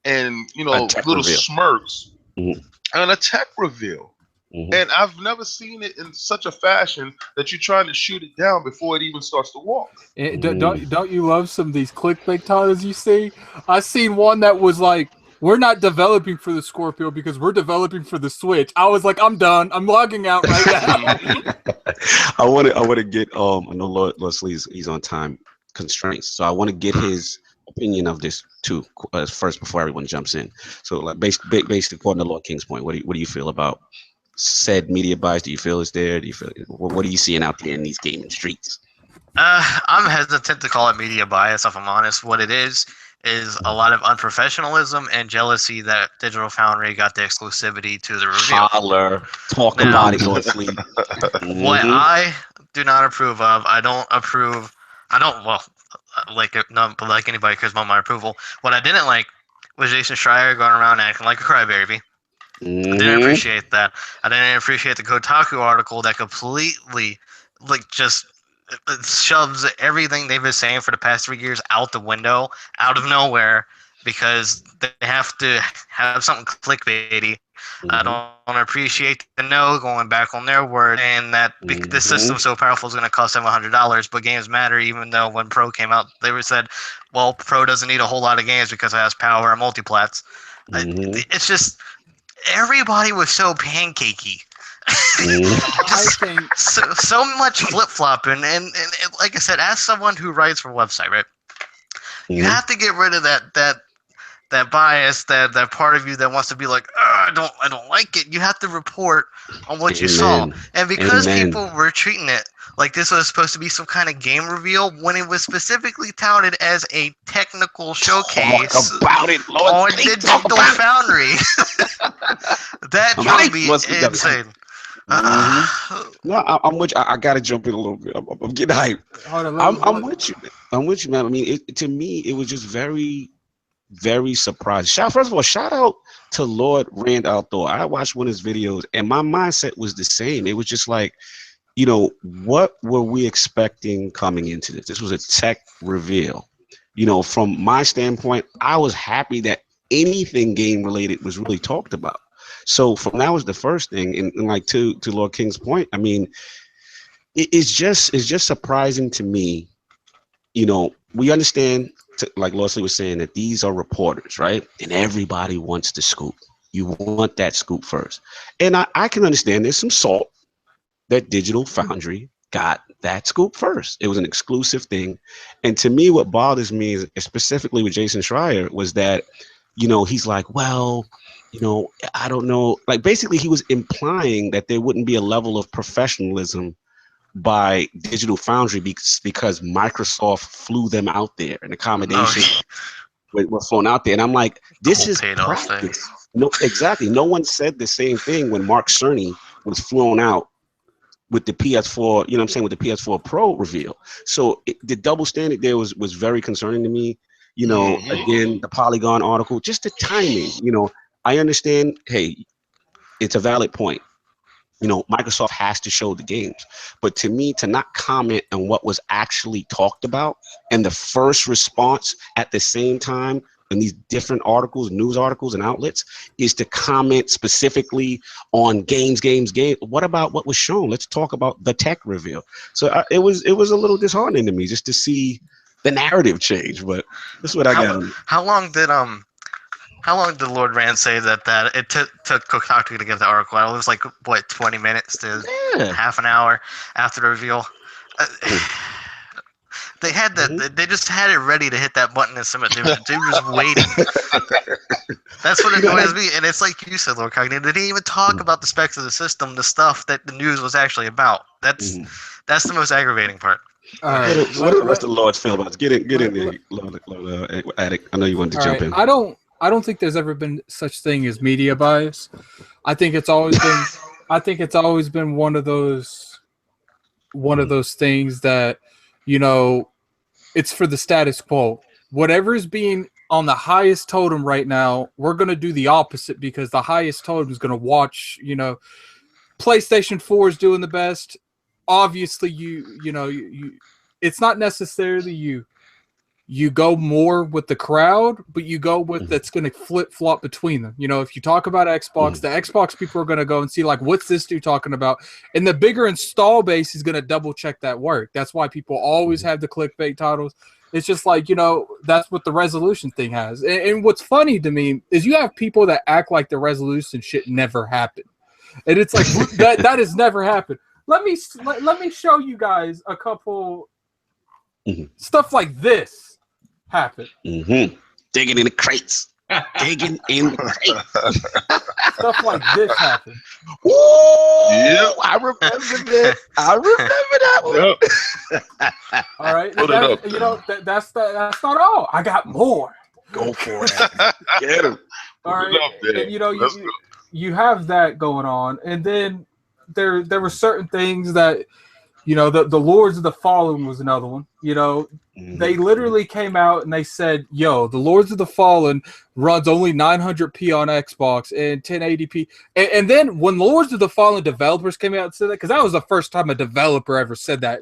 and, you know, little smirks and a tech reveal. And I've never seen it in such a fashion that you're trying to shoot it down before it even starts to walk. Don't you love some of these clickbait titles you see? I seen one that was like, we're not developing for the Scorpio because we're developing for the Switch. I was like, I'm done. I'm logging out right now. I want to get I know Lord Leslie's he's on time constraints, so I want to get his opinion of this too first before everyone jumps in. So, like, basically, according to Lord King's point, what do you feel about said media bias? Do you feel it's there? Do you feel what are you seeing out there in these gaming streets? I'm hesitant to call it media bias, if I'm honest. What it is is a lot of unprofessionalism and jealousy that Digital Foundry got the exclusivity to the reveal. Holler, talk Now, about it, Lord Sleep. What I do not approve of, I don't, well, not like anybody cares about my approval. What I didn't like was Jason Schreier going around acting like a crybaby. I didn't appreciate that. I didn't appreciate the Kotaku article that completely, just it shoves everything they've been saying for the past 3 years out the window, out of nowhere, because they have to have something clickbaity. I don't appreciate the no going back on their word and that this system's so powerful is going to cost $700, but games matter, even though when Pro came out, they were said, well, Pro doesn't need a whole lot of games because it has power and multiplats. It's just, everybody was so pancakey. So much flip-flopping, and like I said, as someone who writes for a website, right, you have to get rid of that bias, that part of you that wants to be like, I don't like it. You have to report on what you saw. And because people were treating it like this was supposed to be some kind of game reveal, when it was specifically touted as a technical showcase on Digital Foundry, that drove me insane. No, I'm with you. I gotta jump in a little bit. I'm getting hyped. I'm with you. I'm with you, man. I mean, to me, it was just very, very surprising. First of all, shout out to Lord Rand Outdoor. I watched one of his videos, and my mindset was the same. It was just like, what were we expecting coming into this? This was a tech reveal. From my standpoint, I was happy that anything game related was really talked about. So from that was the first thing, and like to Lord King's point, I mean, it's just surprising to me. We understand, like Lord Sleep was saying, that these are reporters, right? And everybody wants the scoop. You want that scoop first, and I can understand there's some salt that Digital Foundry got that scoop first. It was an exclusive thing, and to me, what bothers me is, specifically with Jason Schreier, was that he's like, well, I don't know. Like, basically, he was implying that there wouldn't be a level of professionalism by Digital Foundry because Microsoft flew them out there and accommodations were flown out there. And I'm like, this is practice. No, exactly. No one said the same thing when Mark Cerny was flown out with the PS4, with the PS4 Pro reveal. So the double standard there was very concerning to me. Again, the Polygon article, just the timing, I understand, hey, it's a valid point. Microsoft has to show the games. But to me, to not comment on what was actually talked about and the first response at the same time in these different articles, news articles and outlets, is to comment specifically on games. What about what was shown? Let's talk about the tech reveal. So it was a little disheartening to me just to see the narrative change. But that's what I got. How long did Lord Rand say that it took Kotaku to get the article out? It was like, what, 20 minutes to half an hour after the reveal? They had they just had it ready to hit that button and submit. They were just waiting. That's what annoys me. And it's like you said, Lord Cognitive, they didn't even talk about the specs of the system, the stuff that the news was actually about. That's the most aggravating part. All right. What do the rest of the Lords feel about this? Get in there, Lord Addict. I know you wanted to jump in. I don't think there's ever been such thing as media bias. I think it's always been one of those things that, it's for the status quo. Whatever is being on the highest totem right now, we're going to do the opposite because the highest totem is going to watch, PlayStation 4 is doing the best. Obviously, it's not necessarily you go more with the crowd, but you go with that's going to flip-flop between them. If you talk about Xbox, the Xbox people are going to go and see, like, what's this dude talking about? And the bigger install base is going to double-check that work. That's why people always have the clickbait titles. It's just like, that's what the resolution thing has. And what's funny to me is you have people that act like the resolution shit never happened. And it's like, that has never happened. Let me show you guys a couple stuff like this happen. Digging in the crates. Digging in the crates. Stuff like this happen. Ooh, yep. I remember that. I remember that one. All right. That's not all. I got more. Go for it. Get him. All right, Up there. and you know Let's you have that going on, and then there were certain things that the Lords of the Fallen was another one. They literally came out and they said, "Yo, the Lords of the Fallen runs only 900p on Xbox and 1080p." And then when Lords of the Fallen developers came out and said that, because that was the first time a developer ever said that,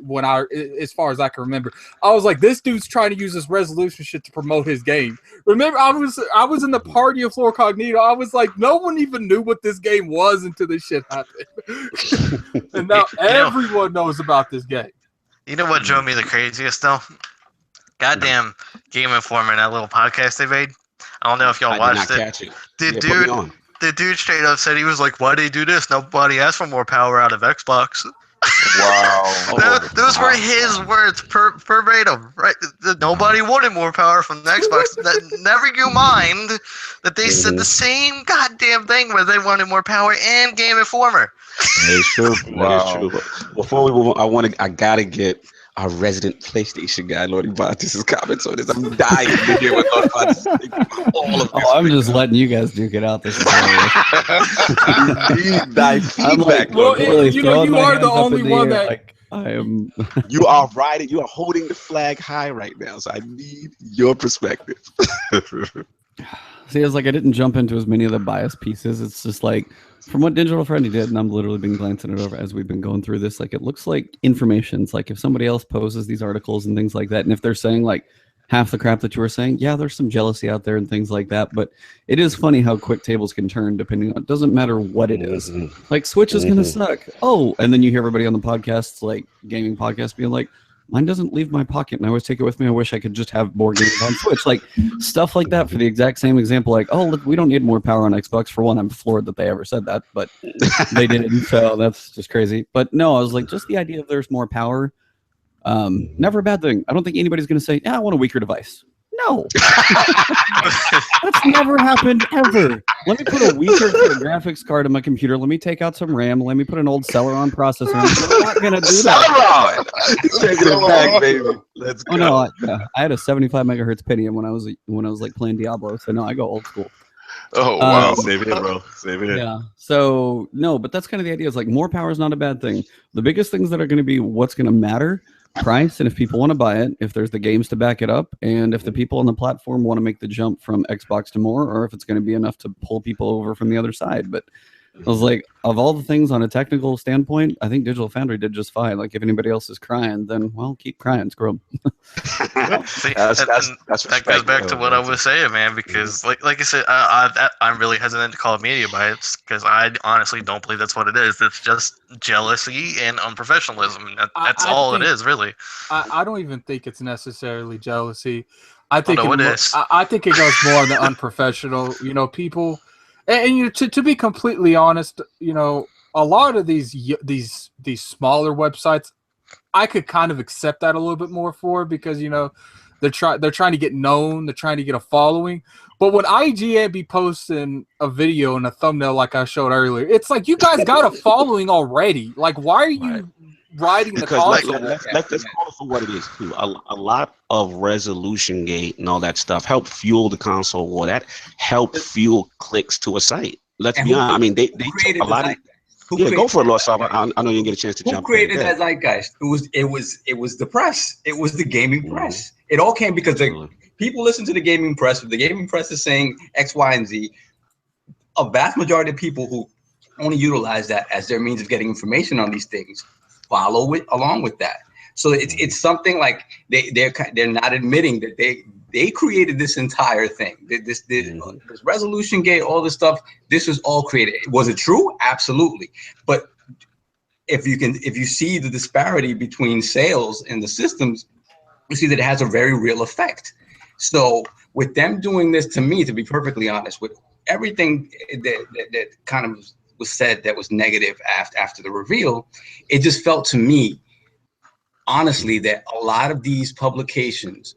as far as I can remember, I was like, "This dude's trying to use this resolution shit to promote his game." Remember, I was in the party of Floor Cognito. I was like, no one even knew what this game was until this shit happened, and now everyone knows about this game. You know what drove me the craziest though? Goddamn Game Informer, that little podcast they made. I don't know if y'all watched it. Catch it. The dude straight up said, he was like, "Why do they do this? Nobody asked for more power out of Xbox." Wow. Those were his words verbatim, right? Nobody wanted more power from the Xbox. Never you mind that they said the same goddamn thing where they wanted more power and Game Informer. That is true. That is true. Before we move on, I gotta get our resident PlayStation guy, Lord Ebontis' comments on this. I'm dying to hear what Lord Ebontis thinks all of this. I'm just letting you guys duke it out. This is I'm like, well, you are the only one that. Like, I am. You are riding. You are holding the flag high right now. So I need your perspective. See, it's like I didn't jump into as many of the bias pieces. It's just like from what Digital Friendly did, and I'm literally been glancing it over as we've been going through this. Like it looks like information. It's like if somebody else poses these articles and things like that, and if they're saying like half the crap that you were saying, yeah, there's some jealousy out there and things like that. But it is funny how quick tables can turn depending on. It doesn't matter what it is. Like Switch is gonna suck. Oh, and then you hear everybody on the podcasts, like gaming podcasts, being like, mine doesn't leave my pocket and I always take it with me. I wish I could just have more games on Switch. Like stuff like that for the exact same example. Like, oh, look, we don't need more power on Xbox. For one, I'm floored that they ever said that, but they didn't. So that's just crazy. But no, I was like, just the idea of there's more power, never a bad thing. I don't think anybody's going to say, yeah, I want a weaker device. No. That's never happened ever. Let me put a weaker graphics card in my computer. Let me take out some RAM. Let me put an old Celeron processor. I'm not going to do that. Celeron! Taking it back, baby. Let's go. Oh, no, I had a 75 megahertz Pentium when I was like playing Diablo. So no, I go old school. Oh, wow. Save it in, bro. Save it in. Yeah. So no, but that's kind of the idea. Is like more power is not a bad thing. The biggest things that are going to be what's going to matter. Price, and if people want to buy it, if there's the games to back it up, and if the people on the platform want to make the jump from Xbox to more, or if it's going to be enough to pull people over from the other side. But I was like, of all the things on a technical standpoint, I think Digital Foundry did just fine. Like, if anybody else is crying, then, well, keep crying, screw them. That goes back to what I was saying, man, because, like I said, I'm really hesitant to call it media bias, because I honestly don't believe that's what it is. It's just jealousy and unprofessionalism. That's all it is, really. I don't even think it's necessarily jealousy. I think it is. I think it goes more on the unprofessional, people... And to be completely honest, a lot of these smaller websites, I could kind of accept that a little bit more for, because they're trying to get known, they're trying to get a following. But when IGN be posting a video and a thumbnail like I showed earlier, it's like, you guys got a following already. Like, why are you riding the console? Let's call it for what it is too. A lot of resolution gate and all that stuff helped fuel the console war. That helped fuel clicks to a site. Let's be honest. I mean, they took a lot of. Go for it, Lord Salva. I know you didn't get a chance to jump. Who created that zeitgeist? It was the press. It was the gaming press. It all came because people listen to the gaming press. If the gaming press is saying X, Y, and Z, a vast majority of people who only utilize that as their means of getting information on these things follow it along with that. So it's something like they're not admitting that they created this entire thing. This resolution gate, all this stuff. This was all created. Was it true? Absolutely. But if you see the disparity between sales and the systems, you see that it has a very real effect. So with them doing this, to me, to be perfectly honest, with everything that kind of was said that was negative after the reveal, it just felt to me, honestly, that a lot of these publications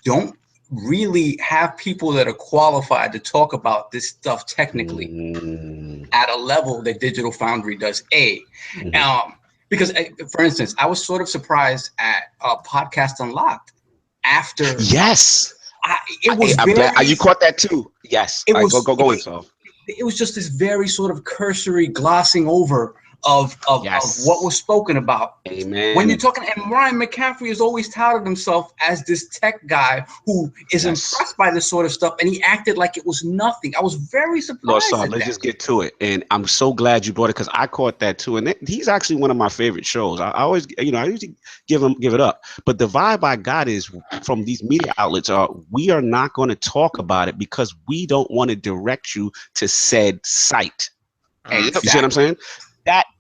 don't really have people that are qualified to talk about this stuff technically at a level that Digital Foundry does. Because, for instance, I was sort of surprised at Podcast Unlocked after. Yes. I'm glad you caught that too. Yes. Go in, Soft. It was just this very sort of cursory glossing over of what was spoken about. Amen. When you're talking, and Ryan McCaffrey has always touted himself as this tech guy who is impressed by this sort of stuff, and he acted like it was nothing. I was very surprised. Let's just get to it, and I'm so glad you brought it because I caught that too, and he's actually one of my favorite shows. I always, I usually give it up, but the vibe I got is from these media outlets we are not going to talk about it because we don't want to direct you to said site. Exactly. You see what I'm saying?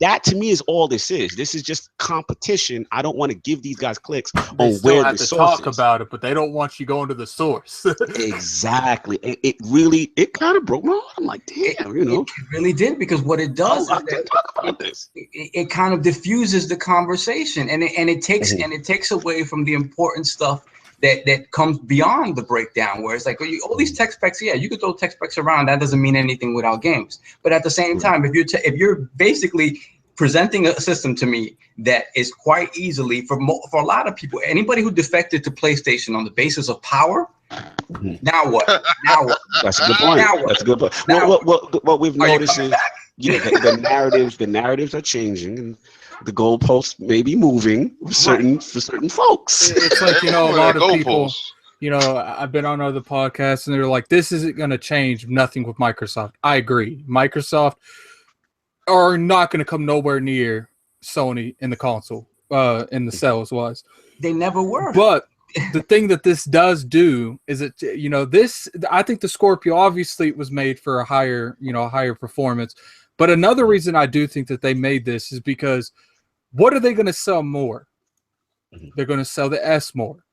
That to me is all this is. This is just competition. I don't want to give these guys clicks on where the source is. Talk about it, but they don't want you going to the source. Exactly. It kind of broke my heart. I'm like, damn, It really did, because what it does is it kind of diffuses the conversation, and it takes away from the important stuff that comes beyond the breakdown, where it's like, all these tech specs, you could throw tech specs around. That doesn't mean anything without games. But at the same time, if you're basically presenting a system to me that is quite easily, for a lot of people, anybody who defected to PlayStation on the basis of power, now what? That's a good point. That's a good point. What we've noticed is, the narratives are changing, and the goalposts may be moving for certain folks. It's like, a lot of people, I've been on other podcasts and they're like, this isn't going to change nothing with Microsoft. I agree. Microsoft are not going to come nowhere near Sony in the console, in the sales wise. They never were. But the thing that this does do is I think the Scorpio obviously was made for a higher performance. But another reason I do think that they made this is because what are they going to sell more? They're going to sell the S more.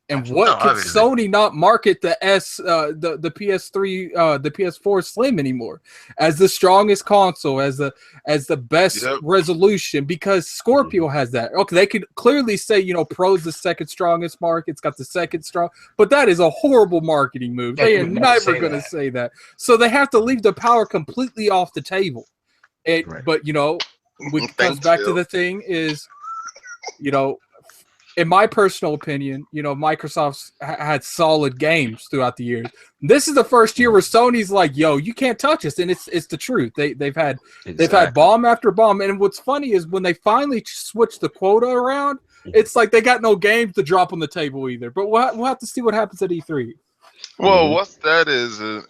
And what can Sony not market the S, the PS3, the PS4 Slim anymore as the strongest console, as the best resolution? Because Scorpio has that. Okay, they could clearly say, Pro's the second strongest mark. It's got the second strong, but that is a horrible marketing move. They are never going to say that. So they have to leave the power completely off the table. But which comes back to the thing is, in my personal opinion, Microsoft's had solid games throughout the years. This is the first year where Sony's like, "Yo, you can't touch us," and it's the truth. They've had bomb after bomb, and what's funny is when they finally switch the quota around, it's like they got no games to drop on the table either. But we'll have to see what happens at E3. Well, what's that is, and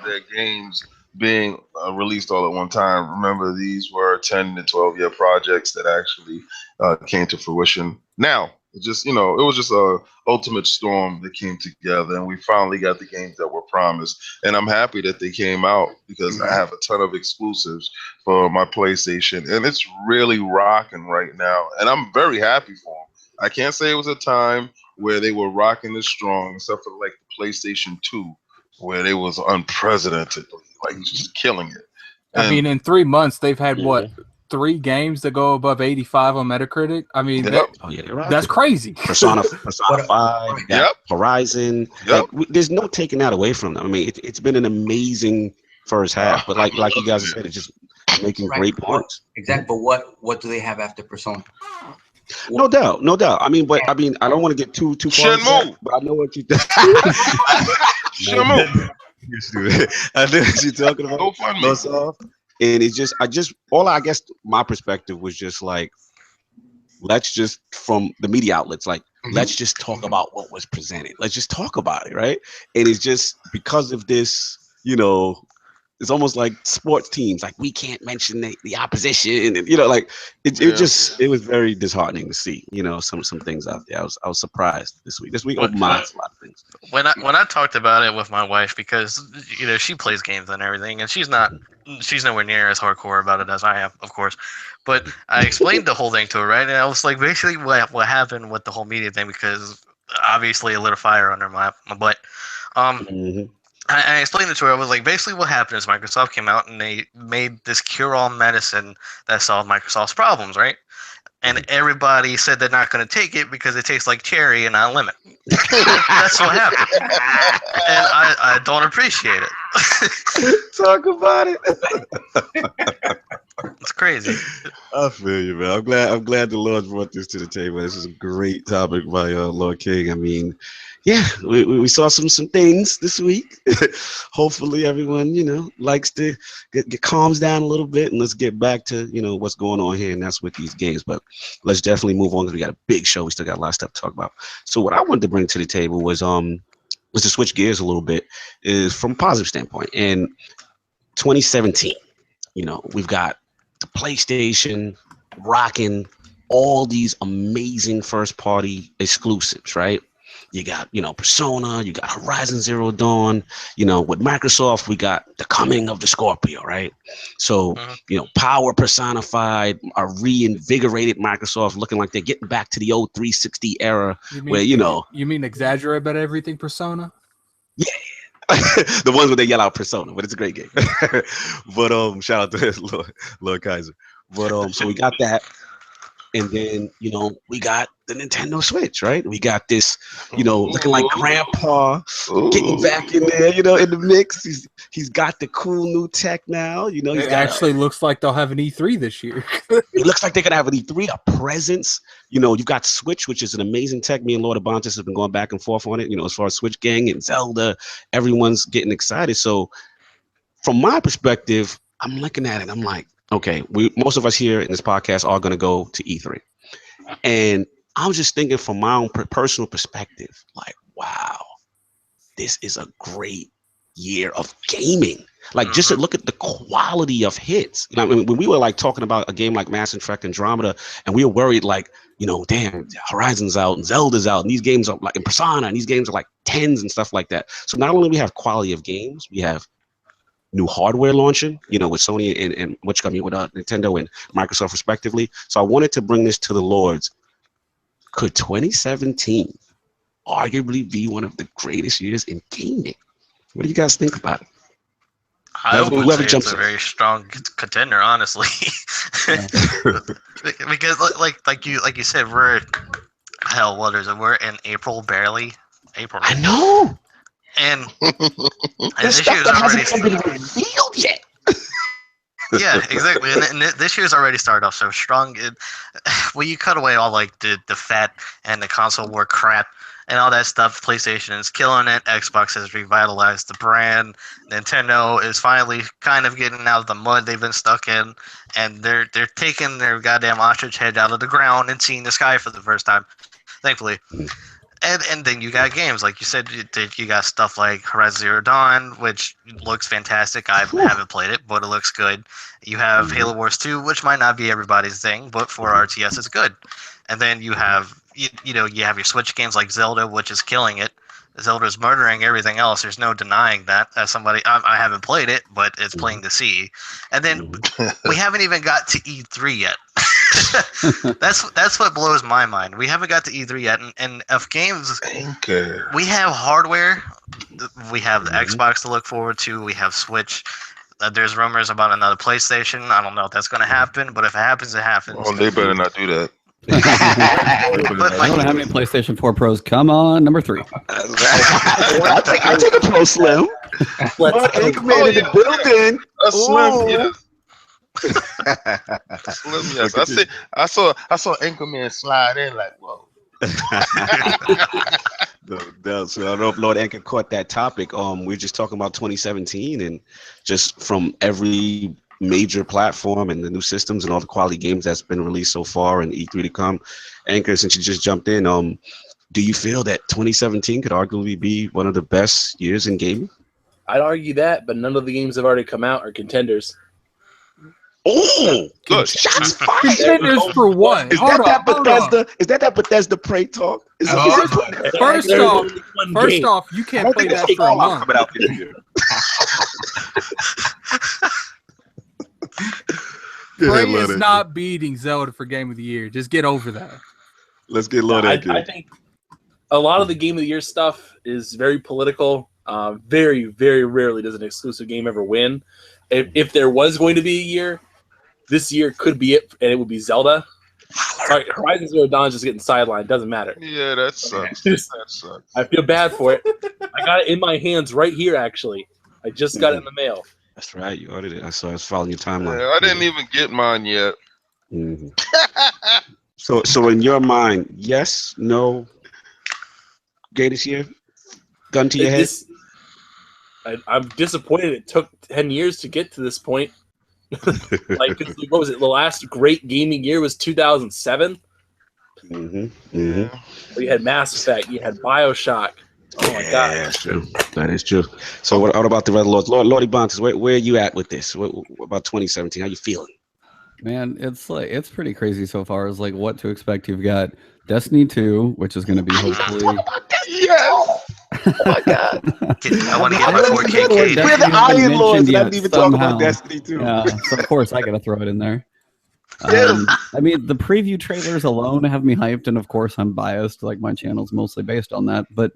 their games being released all at one time. Remember, these were 10 to 12-year projects that actually came to fruition. Now, it was just a ultimate storm that came together, and we finally got the games that were promised. And I'm happy that they came out because I have a ton of exclusives for my PlayStation, and it's really rocking right now. And I'm very happy for them. I can't say it was a time where they were rocking this strong, except for like the PlayStation 2, where they was unprecedented, like just killing it. And I mean, in 3 months, they've had what? 3 games that go above 85 on Metacritic. I mean, that's crazy. Persona 5, Horizon. Like, there's no taking that away from them. I mean, it's been an amazing first half, but like you guys said, it's just making great points. Exactly. But what do they have after Persona? No doubt. I mean, I don't want to get too far. Shenmue. But I know what you think. Shenmue. I know what you're talking about. Go fund me. And it's just, I guess my perspective was just like, let's just, from the media outlets, like, let's just talk about what was presented. Let's just talk about it, right? And it's just because of this, it's almost like sports teams, like we can't mention the opposition, and like it was very disheartening to see, some things out there. I was surprised this week. This week opened my eyes to a lot of things. When I talked about it with my wife, because she plays games and everything, and she's nowhere near as hardcore about it as I am, of course. But I explained the whole thing to her, right? And I was like, basically what happened with the whole media thing, because obviously it lit a fire under my butt. I explained it to her. I was like, basically what happened is Microsoft came out and they made this cure-all medicine that solved Microsoft's problems, right? And everybody said they're not going to take it because it tastes like cherry and not lemon. That's what happened. And I don't appreciate it. Talk about it. It's crazy. I feel you, man. I'm glad the Lord brought this to the table. This is a great topic by Lord King. I mean, yeah, we saw some things this week. Hopefully, everyone likes to get calms down a little bit, and let's get back to what's going on here, and that's with these games. But let's definitely move on because we got a big show. We still got a lot of stuff to talk about. So what I wanted to bring to the table was to switch gears a little bit, is from a positive standpoint. And 2017, we've got the PlayStation rocking all these amazing first party exclusives, right? You got, Persona, you got Horizon Zero Dawn, with Microsoft, we got the coming of the Scorpio, right? So, power personified, a reinvigorated Microsoft, looking like they're getting back to the old 360 era where, You mean exaggerate about everything Persona? Yeah. The ones where they yell out Persona, but it's a great game. But shout out to Lord Kaiser. But so we got that. And then, we got the Nintendo Switch, right? We got this, looking like Grandpa getting back in there, in the mix. He's got the cool new tech now. It actually looks like they'll have an E3 this year. It looks like they're gonna have an E3, a presence. You've got Switch, which is an amazing tech. Me and Lord Ebontis have been going back and forth on it. As far as Switch Gang and Zelda, everyone's getting excited. So, from my perspective, I'm looking at it. I'm like, okay, most of us here in this podcast are gonna go to E3, and I was just thinking from my own personal perspective, like, wow, this is a great year of gaming. Like, just to look at the quality of hits. When we were like talking about a game like Mass Effect Andromeda, and we were worried, like, damn, Horizon's out and Zelda's out, and these games are like in Persona, and these games are like 10s and stuff like that. So not only we have quality of games, we have new hardware launching, with Sony and with Nintendo and Microsoft respectively. So I wanted to bring this to the Lords. Could 2017 arguably be one of the greatest years in gaming? What do you guys think about it? I would say it's a very strong contender, honestly. Because like you said, we're what is it? We're in April, barely. April. I know. And this this stuff year's that already hasn't been revealed yet. Yeah, exactly. And this year's already started off so strong. When you cut away all like the fat and the console war crap and all that stuff, PlayStation is killing it. Xbox has revitalized the brand. Nintendo is finally kind of getting out of the mud they've been stuck in, and they're taking their goddamn ostrich head out of the ground and seeing the sky for the first time, thankfully. And then you got games, like you said, you got stuff like Horizon Zero Dawn, which looks fantastic. I haven't played it, but it looks good. You have Halo Wars 2, which might not be everybody's thing, but for RTS, it's good. And then you have, you have your Switch games like Zelda, which is killing it. Zelda's murdering everything else. There's no denying that. As somebody, I haven't played it, but it's plain to see. And then we haven't even got to E3 yet. That's what blows my mind. We haven't got to E3 yet, and of games, we have hardware. We have the Xbox to look forward to. We have Switch. There's rumors about another PlayStation. I don't know if that's going to happen, but if it happens, it happens. Oh, they better not do that. I don't know how many PlayStation 4 Pros. Come on, number 3. I'll take a Pro Slim. Anchorman in the building. A Slim, yes. Slim, yes. I saw Anchorman slide in like, whoa. So I don't know if Lord Anchor caught that topic. We're just talking about 2017, and just from every major platform and the new systems and all the quality games that's been released so far, and E3 to come. Anchor, since you just jumped in, do you feel that 2017 could arguably be one of the best years in gaming? I'd argue that, but none of the games that have already come out are contenders. Oh, good. Shots fired. Contenders for what? Is that Bethesda Prey talk? First off, you can't play that for a month. Coming out this year. Prey is not beating Zelda for Game of the Year. Just get over that. Let's get loaded. I think a lot of the Game of the Year stuff is very political. Very, very rarely does an exclusive game ever win. If there was going to be a year, this year could be it, and it would be Zelda. Sorry, Horizon Zero Dawn is just getting sidelined. Doesn't matter. Yeah, that sucks. That sucks. I feel bad for it. I got it in my hands right here, actually. I just got it in the mail. That's right. You ordered it. I saw. I was following your timeline. Yeah, I didn't even get mine yet. Mhm. So in your mind, yes, no, gay this year, gun to your head. I'm disappointed. It took 10 years to get to this point. Like, what was it? The last great gaming year was 2007. Mm-hmm. You had Mass Effect. You had Bioshock. Oh my god, that's true. That is true. So what about the Red Lords? Lordy Bontes, where are you at with this? What about 2017? How you feeling? Man, it's pretty crazy so far as like what to expect. You've got Destiny 2, which is going to be hopefully. Yes. Oh my god! I want to get my 4K cage. We're the Iron Lords, and I didn't even talk somehow. about Destiny 2. Yeah, so of course I got to throw it in there. Yes. I mean, the preview trailers alone have me hyped, and of course I'm biased. Like my channel's mostly based on that, but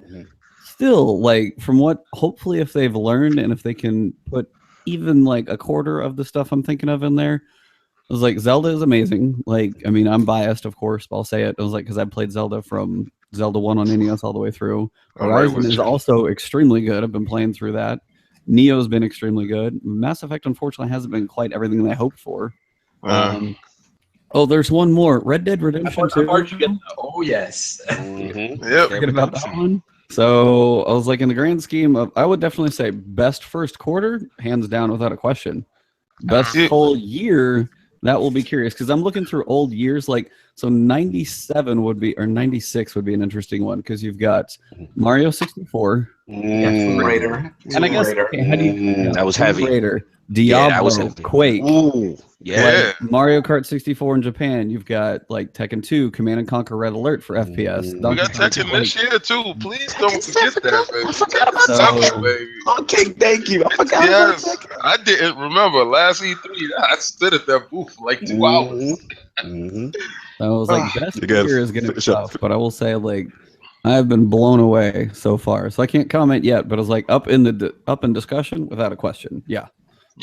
still, like from what hopefully if they've learned and if they can put even like a quarter of the stuff I'm thinking of in there. I was like, Zelda is amazing. Like, I mean, I'm biased, of course, but I'll say it. I was like, because I played Zelda from Zelda 1 on NES all the way through. Horizon is also extremely good. I've been playing through that. Neo's been extremely good. Mass Effect, unfortunately, hasn't been quite everything that I hoped for. Oh, there's one more. Red Dead Redemption 2. Oh, yes. Yep. Forget about that one. So I was like, in the grand scheme of, I would definitely say best first quarter, hands down, without a question. Best whole year. That will be curious because I'm looking through old years. Like, so 97 would be, or 96 would be an interesting one because you've got Mario 64, Raider, and I guess okay, how do you, that was heavy. Raider, Diablo, Quake, Yeah. like Mario Kart 64 in Japan. You've got like Tekken 2, Command and Conquer Red Alert for FPS. We got Tekken this year too. Please don't forget that, baby. I forgot about Tekken, baby. Okay, thank you. I forgot about Tekken. I didn't remember last E3. I stood at that booth for like 2 hours. I was like, best year is gonna be tough, but I will say like I've been blown away so far. So I can't comment yet, but I was like up in discussion without a question. Yeah.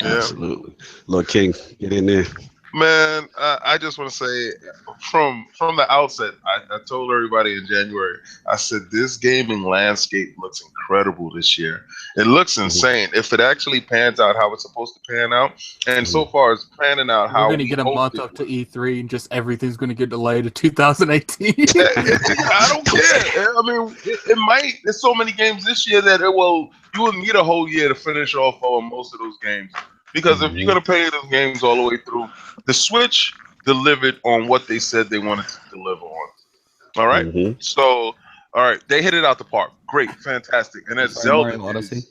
Absolutely. Lord King, get in there. Man, I just want to say from the outset, I told everybody in January, I said, this gaming landscape looks incredible this year. It looks insane. If it actually pans out how it's supposed to pan out, and so far it's panning out how we're going to get a month up to E3 and just everything's going to get delayed to 2018. I don't care. I mean, it might. There's so many games this year that you will need a whole year to finish off on most of those games. Because if you're going to play those games all the way through, the Switch delivered on what they said they wanted to deliver on. All right? So, all right, they hit it out the park. Great, fantastic. And that's Zelda Odyssey.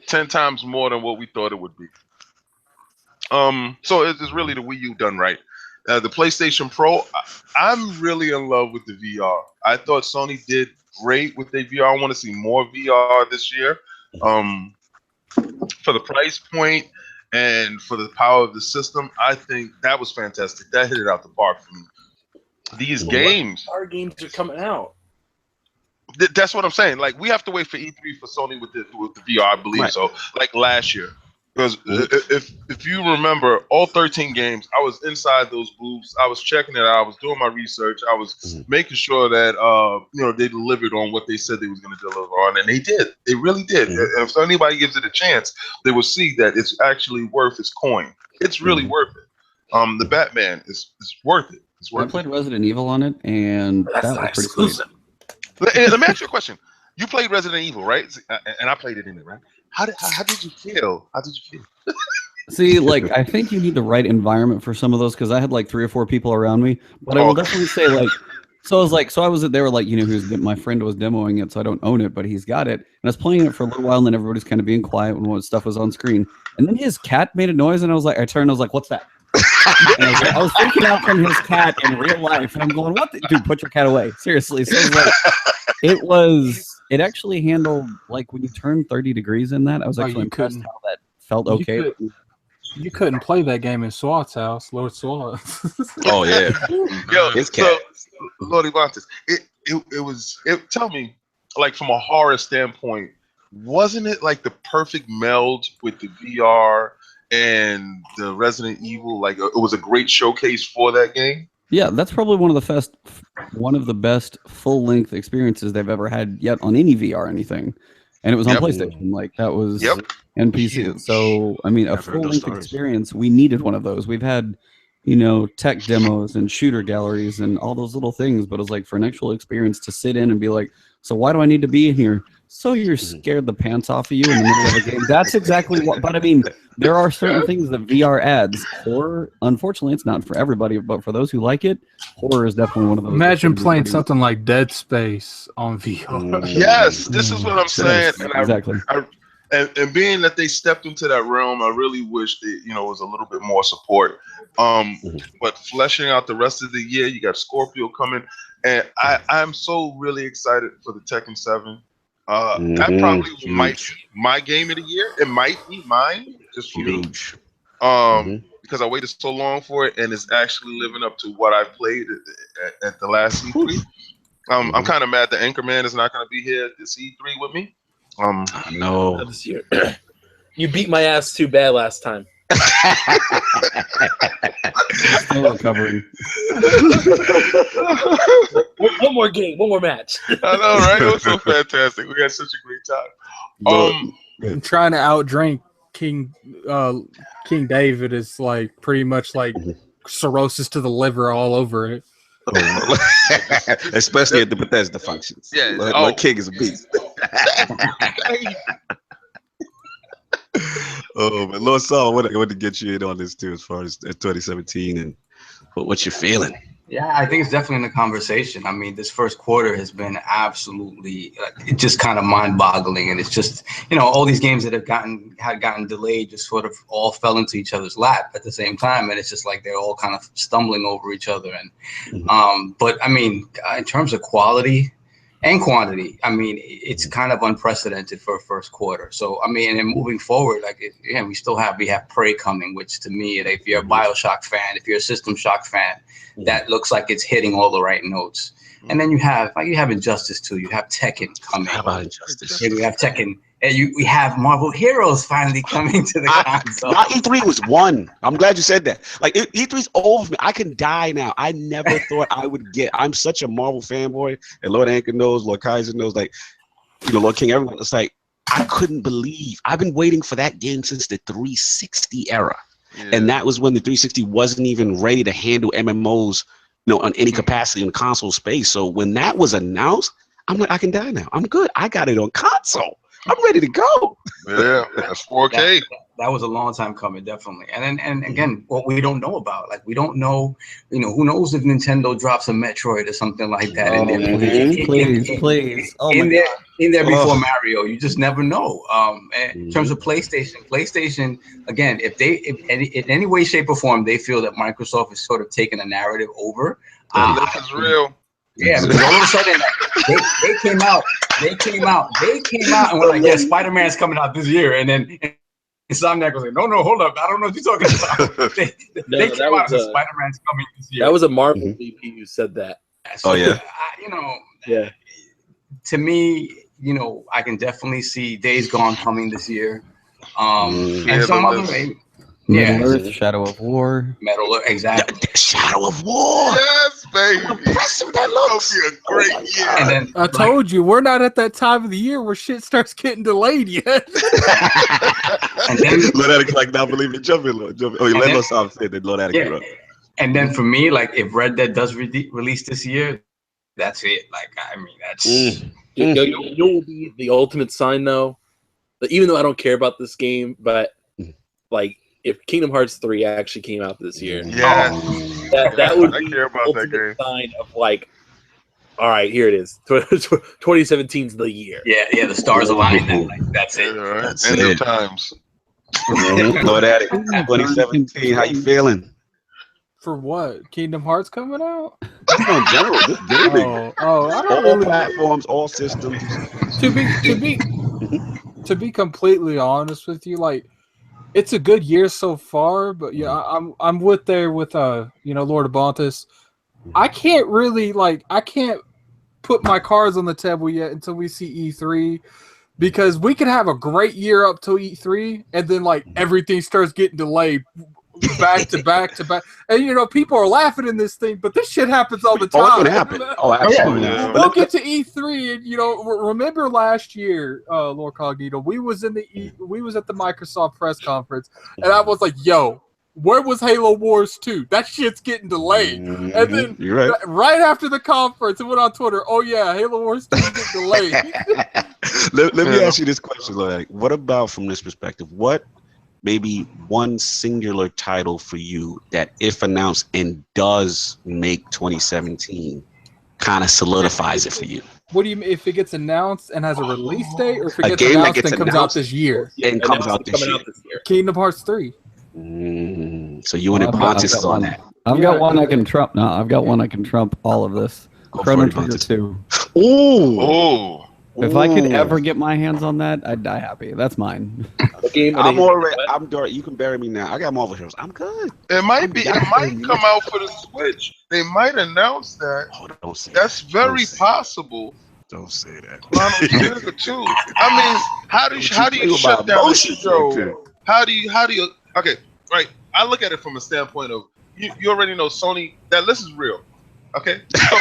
10 times more than what we thought it would be. So it's really the Wii U done right. The PlayStation Pro, I'm really in love with the VR. I thought Sony did great with their VR. I want to see more VR this year. For the price point and for the power of the system, I think that was fantastic. That hit it out the park for me. These games, our games are coming out. That's what I'm saying. Like, we have to wait for E3 for Sony with the VR, I believe so. Like last year, because if you remember, all 13 games, I was inside those booths. I was checking it out. I was doing my research. I was making sure that they delivered on what they said they was going to deliver on, and they did. They really did. And if anybody gives it a chance, they will see that it's actually worth its coin. It's really worth it. The Batman is worth it. It's worth I played Resident Evil on it, and that was pretty exclusive. Let me ask you a question. You played Resident Evil, right? And I played it in it, right? How did you feel? How did you feel? See, like, I think you need the right environment for some of those because I had like 3 or 4 people around me. But I will definitely say, like, so I was like, they were like, my friend was demoing it, so I don't own it, but he's got it. And I was playing it for a little while, and then everybody's kind of being quiet when stuff was on screen. And then his cat made a noise, and I turned, I was like, what's that? And I was freaking out from his cat in real life, and I'm going, "What, dude? Put your cat away, seriously." So it actually handled like when you turn 30 degrees in that. I was actually impressed how that felt. Okay, you couldn't play that game in SWAT's house, Lord SWAT. Oh yeah, yo, his cat. So, Lord Ebontis, tell me, like from a horror standpoint, wasn't it like the perfect meld with the VR and the Resident Evil? Like it was a great showcase for that game. Yeah, that's probably one of the best full-length experiences they've ever had yet on any VR anything. and it was on Yep. PlayStation. Like that was Yep. and PC. So I mean, a I've heard those full-length stories. experience. We needed one of those. We've had, tech demos and shooter galleries and all those little things, but it was like for an actual experience to sit in and be like, so why do I need to be in here? So you're scared the pants off of you in the middle of a game. That's exactly what. But I mean, there are certain things that VR adds. Horror, unfortunately, it's not for everybody, but for those who like it, horror is definitely one of those. Imagine playing something like Dead Space on VR. Yes, this is what I'm saying. Yes, exactly. And being that they stepped into that realm, I really wish that was a little bit more support. But fleshing out the rest of the year, you got Scorpio coming, and I'm so really excited for the Tekken 7. That probably might be my game of the year. It might be mine, just for me. Because I waited so long for it, and it's actually living up to what I played at the last E3. I'm kind of mad that Anchorman is not going to be here at this E3 with me. No. This year. You beat my ass too bad last time. Still recovering. One more game, one more match. I know, right? It was so fantastic. We had such a great time. I'm trying to outdrink King David is like pretty much like cirrhosis to the liver all over it. Especially at the Bethesda functions. Yeah. Lord King is a beast. But Lord Saul, I want to get you in on this too, as far as 2017 and what you're feeling. Yeah, I think it's definitely in the conversation. I mean, this first quarter has been absolutely, it's just kind of mind-boggling, and it's just, all these games that had gotten delayed just sort of all fell into each other's lap at the same time, and it's just like they're all kind of stumbling over each other. And but I mean, in terms of quality and quantity, I mean, it's kind of unprecedented for a first quarter. So I mean, and moving forward, we have Prey coming, which to me, if you're a BioShock fan, if you're a System Shock fan, that looks like it's hitting all the right notes. And then you have Injustice 2, you have Tekken coming. How about Injustice? Yeah, we have Tekken, and we have Marvel Heroes finally coming to the console. E3 was one. I'm glad you said that. Like E3's over for me. I can die now. I never thought I would get. I'm such a Marvel fanboy, and Lord Anchor knows, Lord Kaiser knows, like Lord King, everyone. It's like I couldn't believe. I've been waiting for that game since the 360 era. Yeah. And that was when the 360 wasn't even ready to handle MMOs, on any capacity in the console space. So when that was announced, I'm like, I can die now. I'm good. I got it on console. I'm ready to go. Yeah, that's 4K. That was a long time coming, definitely. And again, what we don't know about, like we don't know, who knows if Nintendo drops a Metroid or something like that Please. In there before Mario. You just never know. In terms of PlayStation, again, if in any way, shape, or form they feel that Microsoft is sort of taking a narrative over, this is real. Yeah, because all of a sudden they came out and were like, yeah, Spider-Man's coming out this year, and then Insomniac was like, no, hold up, I don't know what you're talking about. they came out and said Spider-Man's coming this year. That was a Marvel VP who said that. So, yeah. To me, I can definitely see Days Gone coming this year. And some other Middle Earth, Shadow of War. Exactly. Shadow of War. Yes, baby. How impressive that looks. That'll be a great year. And then, I told you, we're not at that time of the year where shit starts getting delayed yet. And then Lord Attic, like, not believing. Jump in. Oh, you let us off say that Lord Attic. And then for me, like, if Red Dead does release this year, that's it. Like, I mean, that's. You will be the ultimate sign, though. But even though I don't care about this game, but like, if Kingdom Hearts 3 actually came out this year, that would be the ultimate sign of like, all right, here it is. 2017's the year. Yeah, the stars align. That's it. End of times. Lord Attic, 2017. How you feeling? For what? Kingdom Hearts coming out? In general, this gaming. I don't all really platforms, all systems. To be completely honest with you, like, it's a good year so far, but yeah, I'm with Lord Ebontis. I can't put my cards on the table yet until we see E3, because we could have a great year up till E3, and then like everything starts getting delayed back to back to back. And, you know, people are laughing in this thing, but this shit happens all the time. Oh, it's gonna happen. Oh, absolutely. Yeah. We'll get to E3, and you know, remember last year, Lord Cognito, we was at the Microsoft press conference, and I was like, "Yo, where was Halo Wars 2? That shit's getting delayed." And then right after the conference, it went on Twitter. Oh yeah, Halo Wars 2 is getting delayed. let me ask you this question: like, what about from this perspective? What maybe one singular title for you that, if announced and does make 2017, kind of solidifies it for you? What do you mean if it gets announced and has a release date, or if it gets announced and comes out this year? And comes out this year. Kingdom Hearts 3. So you and Ebontis on that. I've got one I can trump. No, I've got one I can trump all of this. Chrono Trigger 2. Oh. If I could ever get my hands on that, I'd die happy. That's mine. I'm already. I'm dark. You can bury me now. I got Marvel Heroes. I'm good. It might come out for the Switch. They might announce that. Oh, don't say That's that. very possible. Don't say that. Chrono Trigger 2. I mean, how do you shut down a show? How do you? Okay, right. I look at it from a standpoint of you already know Sony. That list is real. Okay, so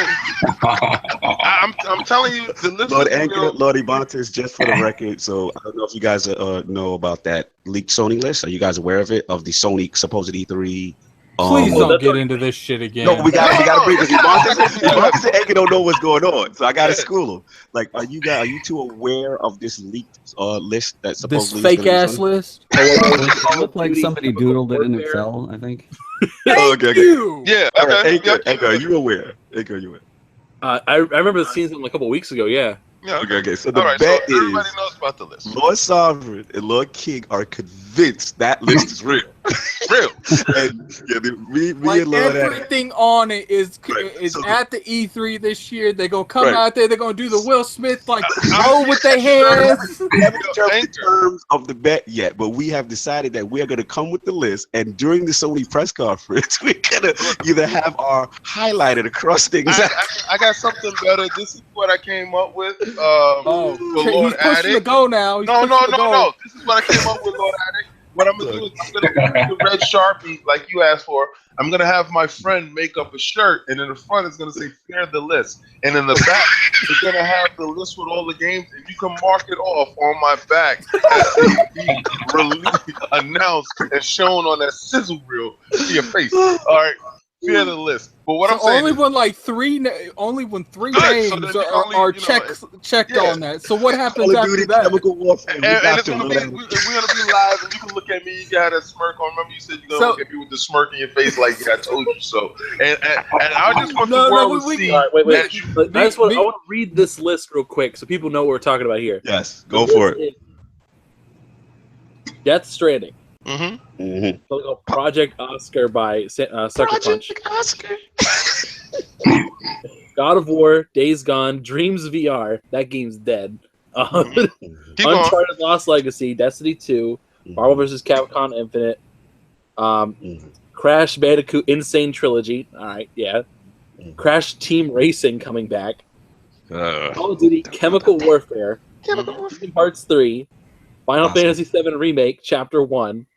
I'm telling you, the list Lord is real. Lord Ebontis, just for the record. So I don't know if you guys know about that leaked Sony list. Are you guys aware of it? Of the Sony supposed E3. Please don't get into this shit again. No, we got to bring this. Ebontis and Anchor don't know what's going on, so I got to school them. Like, are you two aware of this leaked list that supposedly this fake ass list? It looked like somebody doodled it in Excel, I think. Okay. Yeah. All right, Anchor, are you aware? Anchor, you aware? I remember seeing something a couple weeks ago. Yeah. Yeah. Okay. So the All right, bet so everybody is knows about the list. Lord Sovereign and Lord King are convinced that list is real. Real. And me Like and Lord everything on it is So at the E3 this year. They're gonna come Right. out there. They're gonna do the Will Smith like roll with their hands. we haven't determined the terms of the bet yet, but we have decided that we are going to come with the list, and during the Sony press conference, we're going to either have our highlighted across things. I got something better. This is what I came up with. For Lord He's pushing the Addict. go now. No. This is what I came up with, Lord Addict. What I'm gonna do is I'm gonna do the red Sharpie like you asked for. I'm gonna have my friend make up a shirt, and in the front it's gonna say "Fear the List," and in the back it's gonna have the list with all the games, and you can mark it off on my back as they be released, announced, and shown on that sizzle reel to your face. All right, fear the list. But what I'm saying only is, when three Good, so names then are you know, checked yeah. on that. So what happens Call of after Duty, that? Chemical Warfare. and it's gonna be we're gonna be live, and you can look at me. You got a smirk on. Remember, you said you're gonna look at me with the smirk in your face, like I told you so. And I just want the world to see. All right, wait. that I want to read this list real quick so people know what we're talking about here. Yes, go for it. Death Stranding. Mm-hmm. Project Oscar by Sucker Punch. Oscar. God of War, Days Gone, Dreams VR. That game's dead. Keep going. Uncharted Lost Legacy, Destiny 2, Marvel vs. Capcom Infinite, Crash Bandicoot Insane Trilogy. All right, yeah. Crash Team Racing coming back. Call of Duty Chemical Warfare. Kingdom Hearts 3. Final Fantasy VII Remake, Chapter 1.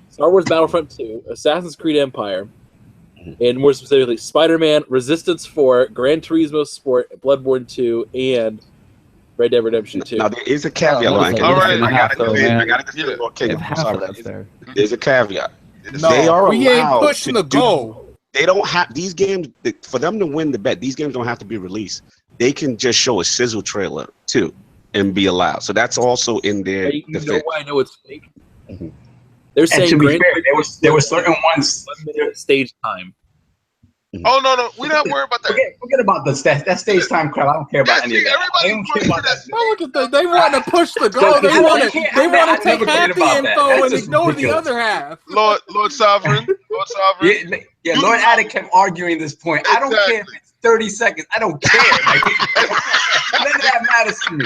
Star Wars Battlefront 2. Assassin's Creed Empire. And more specifically, Spider-Man, Resistance 4, Gran Turismo Sport, Bloodborne 2, and Red Dead Redemption 2. Now, there is a caveat. All right, I got to Lord King. I'm sorry. There's a caveat. No, they are we ain't allowed pushing the goal. They don't have these games for them to win the bet. These games don't have to be released. They can just show a sizzle trailer too and be allowed. So that's also in their You know defense. why I know it's fake? They're saying to be Gran fair, there were certain ones. 1 minute stage time. Oh no, we're not worried about that. Forget about that stage time crap. I don't care about any of that. I don't care about that. Look at that. They want to push the goal. They want to take half the info and ignore the other half. Lord Sovereign. Yeah, Lord Addict kept arguing this point. I don't care if it's 30 seconds. I don't care. Like, none of that matters to me.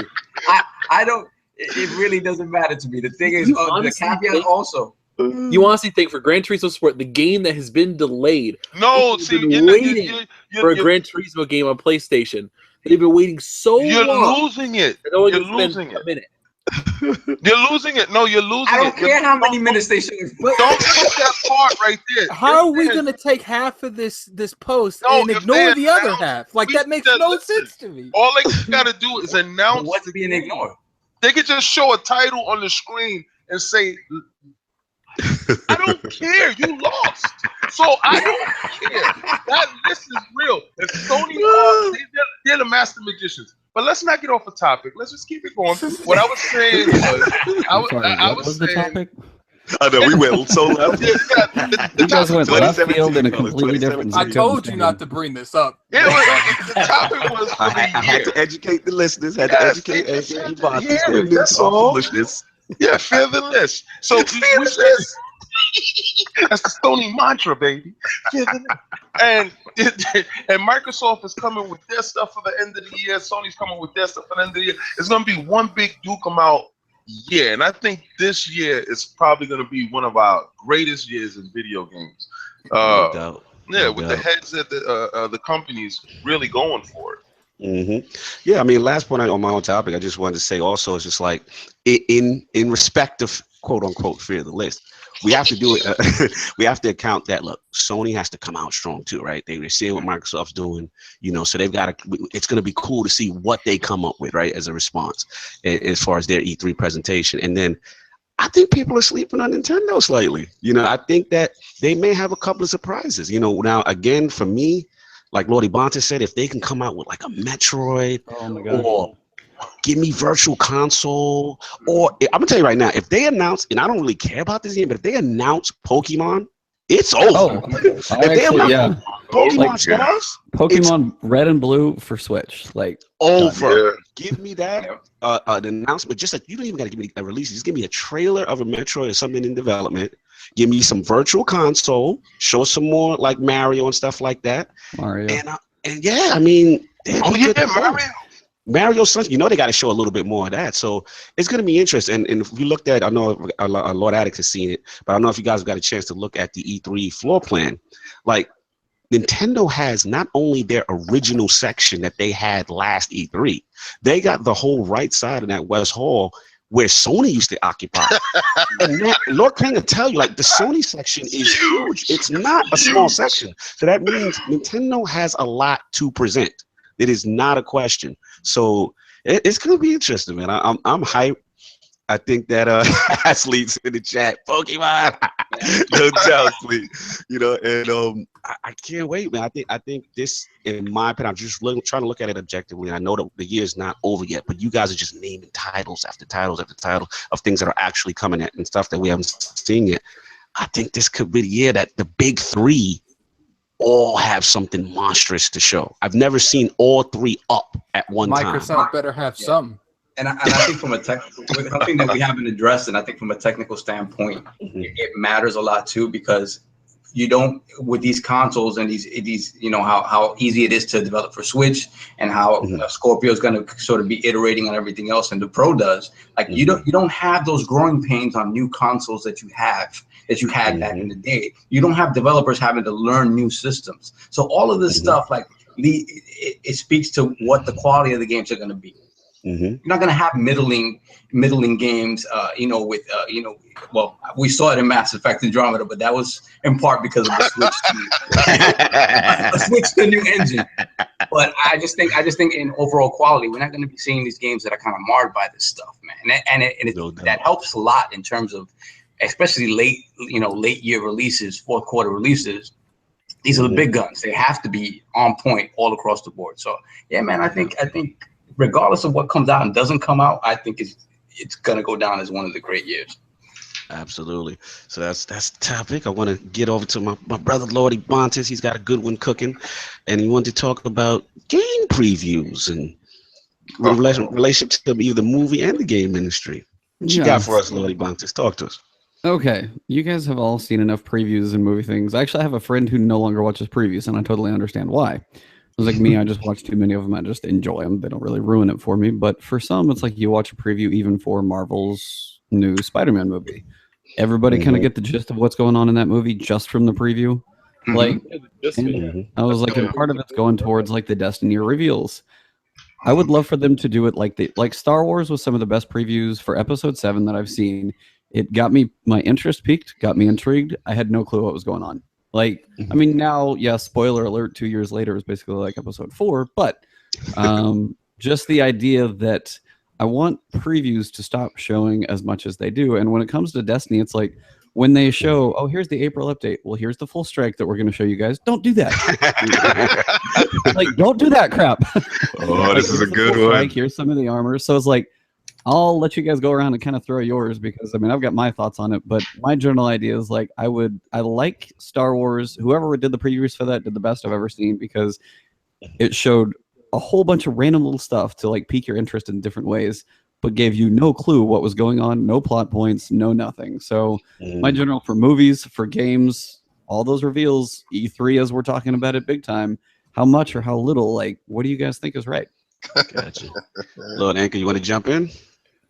I don't. It really doesn't matter to me. The thing is, the caveat also. You honestly think for Gran Turismo Sport, the game that has been delayed? No, see, for a Gran Turismo game on PlayStation, they've been waiting so long. You're losing it. You're losing it. A minute. You're losing it. No, you're losing I don't it. care how many minutes they show. Don't look at that part right there. How are we going to take half of this post and ignore the other half? Like, that makes no sense to me. All they got to do is announce What's being ignored? They could just show a title on the screen and say, I don't care. You lost. So I don't care. That list is real. And Sony, they're the master magicians. But let's not get off the topic. Let's just keep it going. What I was saying was, what was the topic? I know we went so left. You guys went left field in a completely different. I told you not to bring this up. Yeah, the topic was for I had to educate the listeners. Had to educate Ebontis. Foolishness. Yeah, fear the list. So fear the list. That's the Sony mantra, baby. And Microsoft is coming with their stuff for the end of the year. Sony's coming with their stuff for the end of the year. It's going to be one big duke 'em out year, and I think this year is probably going to be one of our greatest years in video games. No doubt. With the heads of the companies really going for it. Mm-hmm. Yeah, I mean, last point on my own topic, I just wanted to say also, it's just like in respect of quote unquote fear the list, we have to do it. We have to account that look, Sony has to come out strong too, right? They're seeing what Microsoft's doing, so they've got to. It's going to be cool to see what they come up with, right, as a response as far as their E3 presentation. And then I think people are sleeping on Nintendo slightly. I think that they may have a couple of surprises. Now again, for me, like Lord Ebontis said, if they can come out with like a Metroid, or give me Virtual Console, or I'm gonna tell you right now, if they announce, and I don't really care about this game, but if they announce Pokemon, it's over. Pokemon Stars, Pokemon Red and Blue for Switch, like over. Yeah. Give me that an announcement. Just like you don't even gotta give me a release. Just give me a trailer of a Metroid or something in development. Give me some Virtual Console. Show some more like Mario and stuff like that. Mario. And yeah, I mean, Mario Sunshine, they got to show a little bit more of that. So it's going to be interesting. And if we looked at, I know Lord Addict has seen it, but I don't know if you guys have got a chance to look at the E3 floor plan. Like, Nintendo has not only their original section that they had last E3, they got the whole right side of that West Hall where Sony used to occupy. And that, Lord King will tell you, like, the Sony section is huge. It's not a small section. So that means Nintendo has a lot to present. It is not a question. So it's going to be interesting, man. I'm hyped. I think that athletes in the chat, Pokemon, no doubt, please. And I can't wait, man. I think this, in my opinion, I'm just trying to look at it objectively. I know that the year is not over yet, but you guys are just naming titles after titles after title of things that are actually coming at and stuff that we haven't seen yet. I think this could be the year that the big three all have something monstrous to show. I've never seen all three up at one time. Microsoft better have something. And I think from a technical, something that we haven't addressed, and I think from a technical standpoint, it matters a lot too, because you don't, with these consoles and these how easy it is to develop for Switch, and how Scorpio is going to sort of be iterating on everything else, and the Pro does. Like you don't have those growing pains on new consoles that you had back in the day. You don't have developers having to learn new systems. So all of this stuff, like it speaks to what the quality of the games are going to be. You're not going to have middling games, well, we saw it in Mass Effect Andromeda, but that was in part because of the switch to new engine. But I just think in overall quality, we're not going to be seeing these games that are kind of marred by this stuff, man. And that helps a lot in terms of, especially late year releases, fourth quarter releases. These are the big guns. They have to be on point all across the board. So yeah, man, I think regardless of what comes out and doesn't come out, I think it's gonna go down as one of the great years. Absolutely. So that's the topic. I want to get over to my brother Lord Ebontis. He's got a good one cooking, and he wanted to talk about game previews and relationship to either the movie and the game industry. What you got for us, Lord Ebontis? Talk to us. Okay, you guys have all seen enough previews and movie things. I actually have a friend who no longer watches previews, and I totally understand why. It was like me, I just watch too many of them. I just enjoy them. They don't really ruin it for me. But for some, it's like you watch a preview even for Marvel's new Spider-Man movie. Everybody kind of get the gist of what's going on in that movie just from the preview. Like, I was like, and part of it's going towards like the Destiny reveals. I would love for them to do it like Star Wars was some of the best previews for Episode 7 that I've seen. It got me, my interest peaked, got me intrigued. I had no clue what was going on. Like, I mean, now, yeah, spoiler alert, 2 years later is basically like Episode 4, but just the idea that I want previews to stop showing as much as they do. And when it comes to Destiny, it's like when they show, oh, here's the April update. Well, here's the full strike that we're going to show you guys. Don't do that. Like, don't do that crap. Oh, this is a good one. Strike. Here's some of the armor. So it's like, I'll let you guys go around and kind of throw yours because I mean I've got my thoughts on it, but my general idea is like I like Star Wars. Whoever did the previews for that did the best I've ever seen because it showed a whole bunch of random little stuff to like pique your interest in different ways, but gave you no clue what was going on, no plot points, no nothing. So my general for movies, for games, all those reveals, E3 as we're talking about it big time, how much or how little, like what do you guys think is right? Gotcha. Lord Anchor, you want to jump in?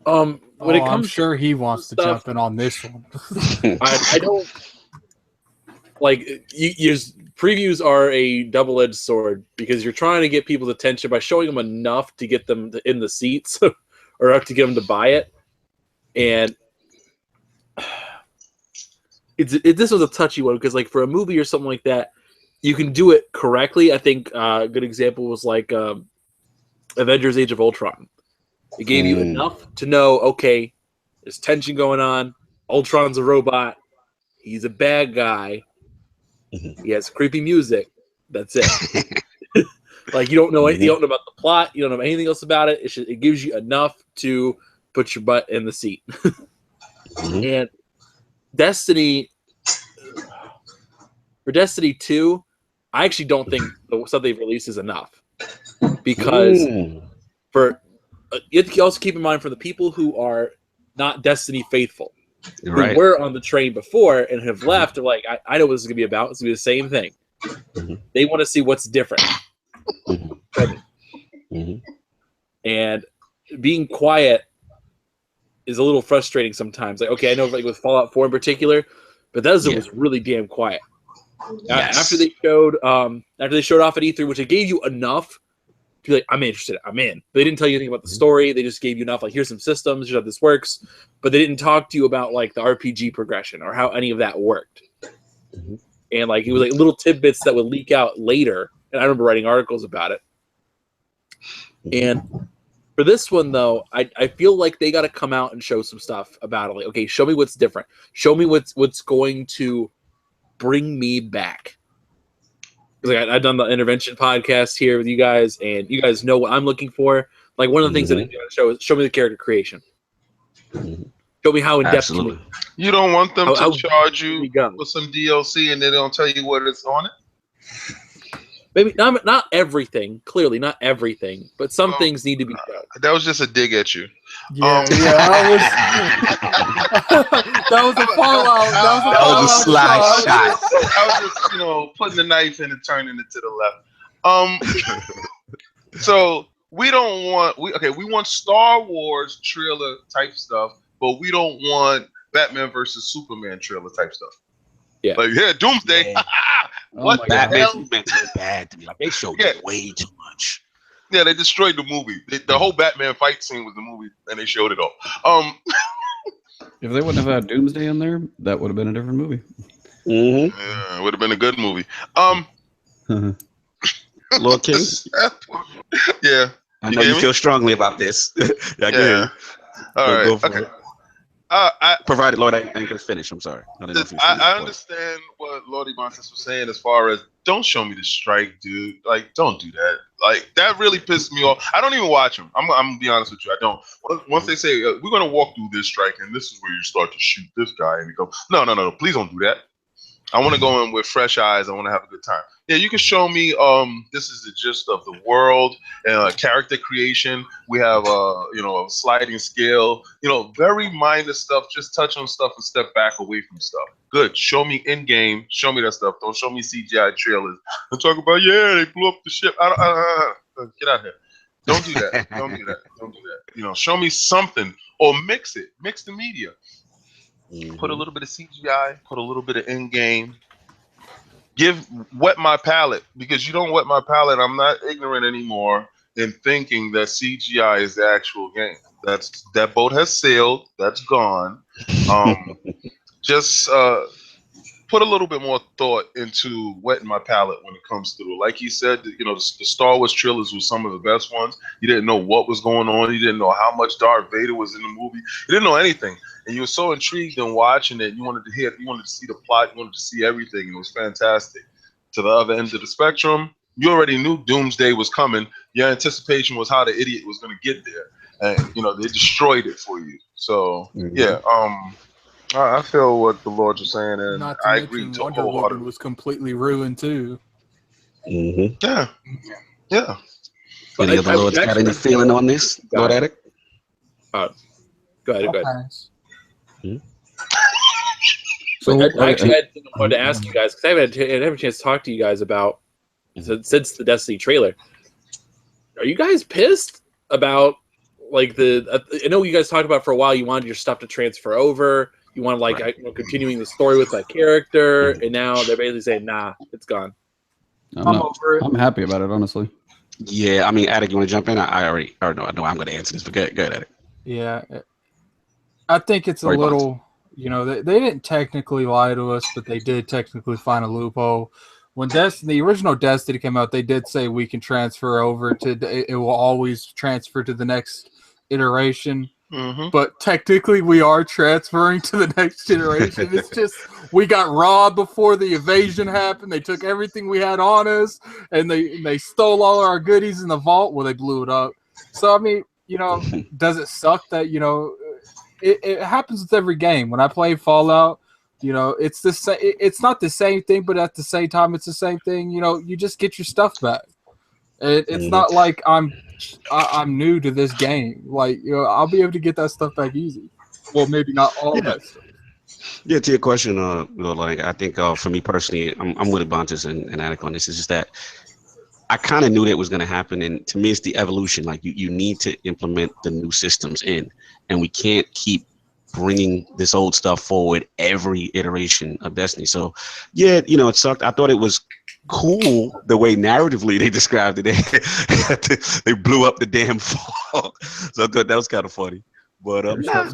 When it comes, I'm sure he wants to jump in on this one. I don't like previews are a double-edged sword because you're trying to get people's attention by showing them enough to get them in the seats or up to get them to buy it. And this was a touchy one because, like, for a movie or something like that, you can do it correctly. I think a good example was like Avengers: Age of Ultron. It gave you enough to know, okay, there's tension going on. Ultron's a robot. He's a bad guy. He has creepy music. That's it. Like you don't know anything. You don't know about the plot. You don't know anything else about it. It gives you enough to put your butt in the seat. And Destiny, for Destiny 2, I actually don't think the stuff they've released is enough because you have to also keep in mind for the people who are not Destiny faithful, who were on the train before and have left, are like, I know what this is going to be about. It's going to be the same thing. They want to see what's different. And being quiet is a little frustrating sometimes. Like, okay, I know like with Fallout 4 in particular, but Bethesda was really damn quiet. Yes. After they showed off at E3, which it gave you enough to be like, I'm interested, I'm in. But they didn't tell you anything about the story. They just gave you enough, like, here's some systems, here's how this works. But they didn't talk to you about like the RPG progression or how any of that worked. And like it was like little tidbits that would leak out later. And I remember writing articles about it. And for this one though, I feel like they got to come out and show some stuff about it. Like, okay, show me what's different. Show me what's going to bring me back. Like I've done the intervention podcast here with you guys, and you guys know what I'm looking for. Like one of the things that I show is show me the character creation. Show me how in depth. You don't want them to charge you with some DLC and they don't tell you what it's on it. Maybe not everything. Clearly, not everything, but some things need to be done. That was just a dig at you. Yeah, that was a fallout. That was a slide shot. I was just, putting the knife in and turning it to the left. So we don't want we want Star Wars trailer type stuff, but we don't want Batman versus Superman trailer type stuff. Yeah, like Doomsday. Yeah. What the hell? Superman is bad to me. Like, they showed way too much. Yeah, they destroyed the movie. The whole Batman fight scene was the movie, and they showed it all. If they wouldn't have had Doomsday in there, that would have been a different movie. Yeah, it would have been a good movie. Lord King? Yeah. I know you feel strongly about this. Yeah. All right. Okay. Provided Lord Anchor's finished. I'm sorry. I understand what Lord Ebontis was saying as far as don't show me the strike, dude. Like, don't do that. Like, that really pissed me off. I don't even watch them. I'm gonna be honest with you. I don't. Once they say we're gonna walk through this strike and this is where you start to shoot this guy, and you go, no, please don't do that. I want to go in with fresh eyes. I want to have a good time. Yeah, you can show me. This is the gist of the world and character creation. We have a sliding scale. Very minor stuff. Just touch on stuff and step back away from stuff. Good. Show me in game. Show me that stuff. Don't show me CGI trailers and talk about they blew up the ship. Get out of here. Don't do that. Don't do that. Don't do that. Show me something or mix it. Mix the media. Put a little bit of CGI, put a little bit of in-game. Wet my palate, because you don't wet my palate. I'm not ignorant anymore. in thinking that CGI is the actual game. That boat has sailed. That's gone. Just put a little bit more thought into wetting my palate when it comes through. Like he said, you know, the Star Wars trailers were some of the best ones. You didn't know what was going on. You didn't know how much Darth Vader was in the movie. You didn't know anything. And you were so intrigued in watching it. You wanted to hear, you wanted to see the plot. You wanted to see everything. And it was fantastic. To the other end of the spectrum, you already knew Doomsday was coming. Your anticipation was how the idiot was going to get there. And, you know, they destroyed it for you. So, yeah, I feel what the Lord was saying, and Not to I mention agree Wonder Woman was completely ruined too. Yeah. Any other Lords got any feeling on this? Lord Attic? Go ahead. So I actually wanted to ask you guys, because I haven't had a chance to talk to you guys about since the Destiny trailer. Are you guys pissed about like I know you guys talked about for a while you wanted your stuff to transfer over. You want continuing the story with that character, and now they're basically saying, "Nah, it's gone." I'm over it. I'm happy about it, honestly. Yeah, I mean, Attic, you want to jump in? I already know. I know I'm going to answer this, but go ahead, Attic. Yeah, I think it's a little. You know, they didn't technically lie to us, but they did technically find a loophole. When the original Destiny came out, they did say we can transfer over to. It will always transfer to the next iteration. But technically, we are transferring to the next generation. It's just we got robbed before the invasion happened. They took everything we had on us, and they stole all our goodies in the vault. Well, they blew it up. So I mean, you know, does it suck that it happens with every game? When I play Fallout, you know, it's it's not the same thing, but at the same time, it's the same thing. You know, you just get your stuff back. It's not like I'm new to this game. Like, you know, I'll be able to get that stuff back easy. Well, maybe not all that stuff. Yeah, to your question, like I think for me personally, I'm with Ebontis and Attic on this. It's just that I kind of knew that was going to happen, and to me, it's the evolution. Like you need to implement the new systems in, and we can't keep bringing this old stuff forward every iteration of Destiny. So, yeah, you know, it sucked. I thought it was cool the way narratively they described it. They blew up the damn fall, so I thought that was kind of funny. But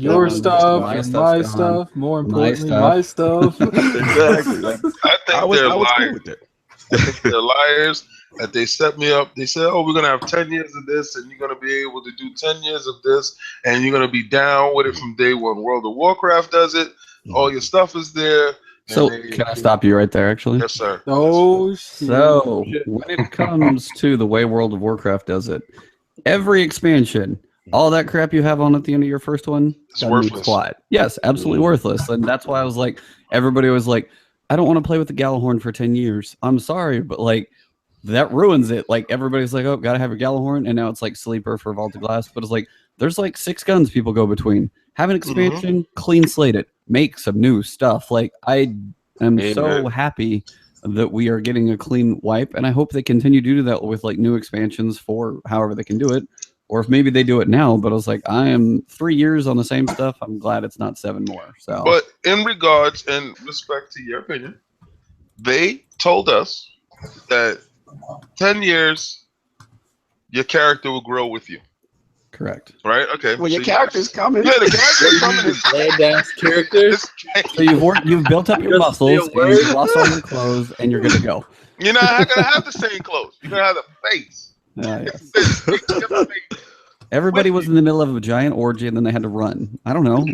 your stuff and my stuff, more importantly, my stuff. Exactly. Like, I think was they're cool liars. with it. I think they're liars. That they set me up. They said, "Oh, we're gonna have 10 years of this, and you're gonna be able to do 10 years of this, and you're gonna be down with it from day one." World of Warcraft does it. All your stuff is there. So can I stop you right there, actually? Yes, sir. Oh, so when it comes to the way World of Warcraft does it, every expansion, all that crap you have on at the end of your first one, it's worthless. Yes, absolutely worthless. And that's why I was like, everybody was like, I don't want to play with the Gjallarhorn for 10 years. I'm sorry, but like, that ruins it. Like, everybody's like, oh, gotta have a Gjallarhorn, and now it's like Sleeper for Vault of Glass. But it's like, there's like 6 guns people go between. Have an expansion, clean slate it, make some new stuff. Like, I am so happy that we are getting a clean wipe, and I hope they continue to do that with like new expansions for however they can do it, or if maybe they do it now. But I was like, I am 3 years on the same stuff. I'm glad it's not 7 more. So, but in regards and respect to your opinion, they told us that 10 years, your character will grow with you. Correct. Right? Okay. Well, your character's coming. Yeah, the character's coming. Bland-ass characters. So you've built up your muscles, and you've lost all your clothes, and you're good to go. You're not gonna have the same clothes. You're gonna have the face. Yes. Everybody was in the middle of a giant orgy, and then they had to run. I don't know.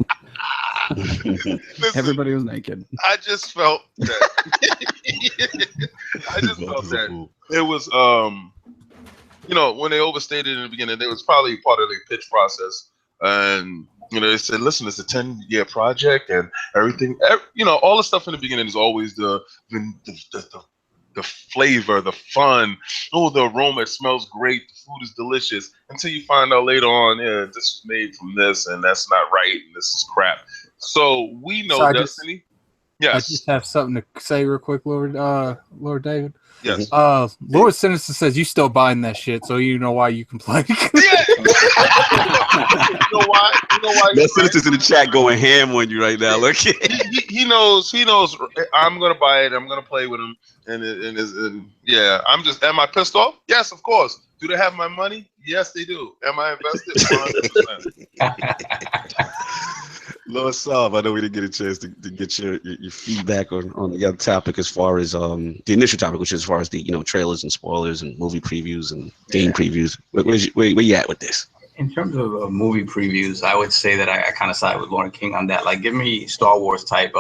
Listen, everybody was naked. I just felt that. It was you know, when they overstated in the beginning, it was probably part of their pitch process, and you know, they said, listen, it's a 10-year project, and everything, you know, all the stuff in the beginning is always the flavor, the fun. Oh, the aroma, it smells great, the food is delicious, until you find out later on, yeah, this was made from this, and that's not right, and this is crap. So we know Destiny. Yes. I just have something to say real quick, Lord David. Yes. Lord Sinister says you still buying that shit, so you know why you complain. Yeah. You know why? That Sinister's in the chat going ham on you right now. Look. He knows. I'm gonna buy it. I'm gonna play with him. And yeah, am I pissed off? Yes, of course. Do they have my money? Yes, they do. Am I invested? 100%. Lord Saab, I know we didn't get a chance to get your feedback on the other topic as far as the initial topic, which is as far as the trailers and spoilers and movie previews and game previews. Where you at with this? In terms of movie previews, I would say that I kind of side with Lauren King on that. Like, give me Star Wars type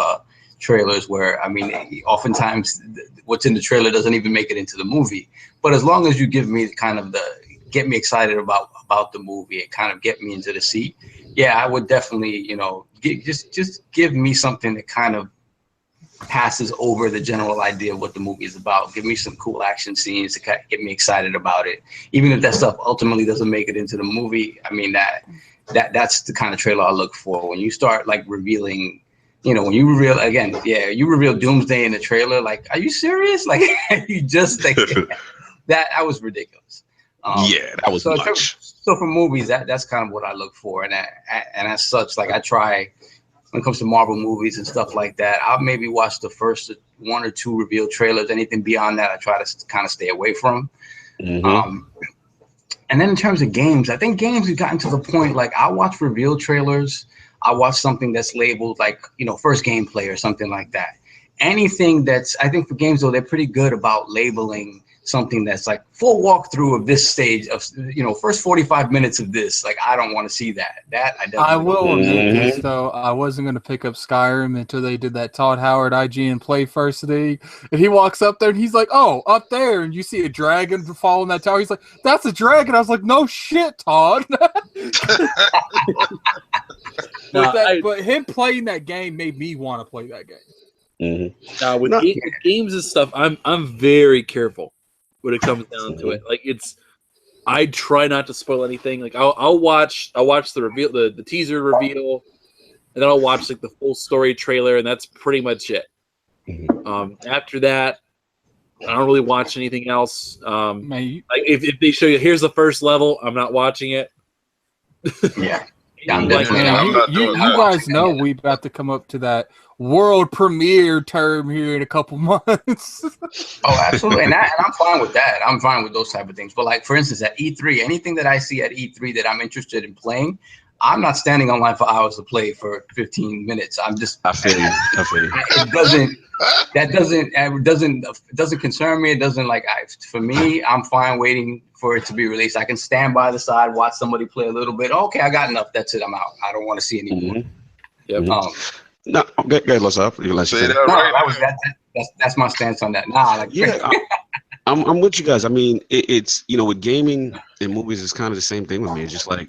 trailers where, I mean, oftentimes what's in the trailer doesn't even make it into the movie. But as long as you give me kind of get me excited about the movie and kind of get me into the seat, yeah, I would definitely, just give me something that kind of passes over the general idea of what the movie is about. Give me some cool action scenes to get me excited about it. Even if that stuff ultimately doesn't make it into the movie, I mean, that's the kind of trailer I look for. When you start like revealing, when you reveal again, you reveal Doomsday in the trailer, like, are you serious? Like, you just like that was ridiculous. That was much. So for movies, that's kind of what I look for, and as such, like, I try when it comes to Marvel movies and stuff like that, I'll maybe watch the first 1 or 2 reveal trailers. Anything beyond that, I try to kind of stay away from. And then in terms of games, I think games have gotten to the point, like, I watch reveal trailers. I watch something that's labeled like, first gameplay or something like that. Anything I think for games, though, they're pretty good about labeling something that's like full walkthrough of this stage of, first 45 minutes of this. Like, I don't want to see that. I will admit this, though. I wasn't going to pick up Skyrim until they did that Todd Howard IGN Play First thing. And he walks up there and he's like, oh, up there. And you see a dragon following that tower. He's like, that's a dragon. I was like, no shit, Todd. But him playing that game made me want to play that game. Now, with games and stuff, I'm very careful when it comes down to it. Like, I try not to spoil anything. Like, I'll watch the reveal, the teaser reveal, and then I'll watch like the full story trailer, and that's pretty much it. After that, I don't really watch anything else. Like, if they show you here's the first level, I'm not watching it. You guys know we about to come up to that world premiere term here in a couple months. Oh, absolutely. And I'm fine with that. I'm fine with those type of things. But like, for instance, at E3, anything that I see at E3 that I'm interested in playing, I'm not standing online for hours to play for 15 minutes. I'm just, I feel you. It doesn't concern me. It doesn't for me, I'm fine waiting for it to be released. I can stand by the side, watch somebody play a little bit. Okay, I got enough. That's it. I'm out. I don't want to see anymore. No, go ahead, let's up. That's my stance on that. I'm with you guys. I mean, it's with gaming and movies, it's kind of the same thing with me. It's just like,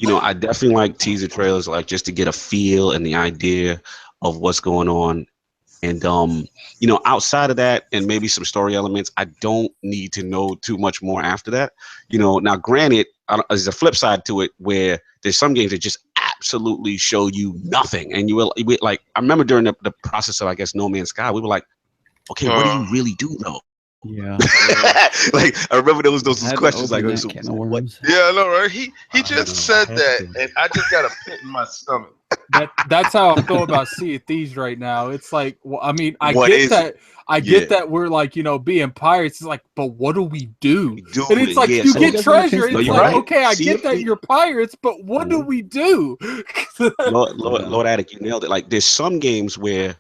I definitely like teaser trailers, like just to get a feel and the idea of what's going on. And outside of that, and maybe some story elements, I don't need to know too much more after that. Now granted, there's a flip side to it where there's some games that just absolutely show you nothing, and you will like. I remember during the process of, I guess, No Man's Sky, we were like, okay, what do you really do though? Yeah. Like, I remember those questions like, so what? Yeah, I know, right? He just said that, and I just got a pit in my stomach. That's how I feel about Sea of Thieves right now. It's like, well, I mean, I get that we're like, being pirates. It's like, but what do we do? And it's like, you get treasure. It's like, okay, I get that you're pirates, but what do we do? Lord Attic, you nailed it. Like, there's some games where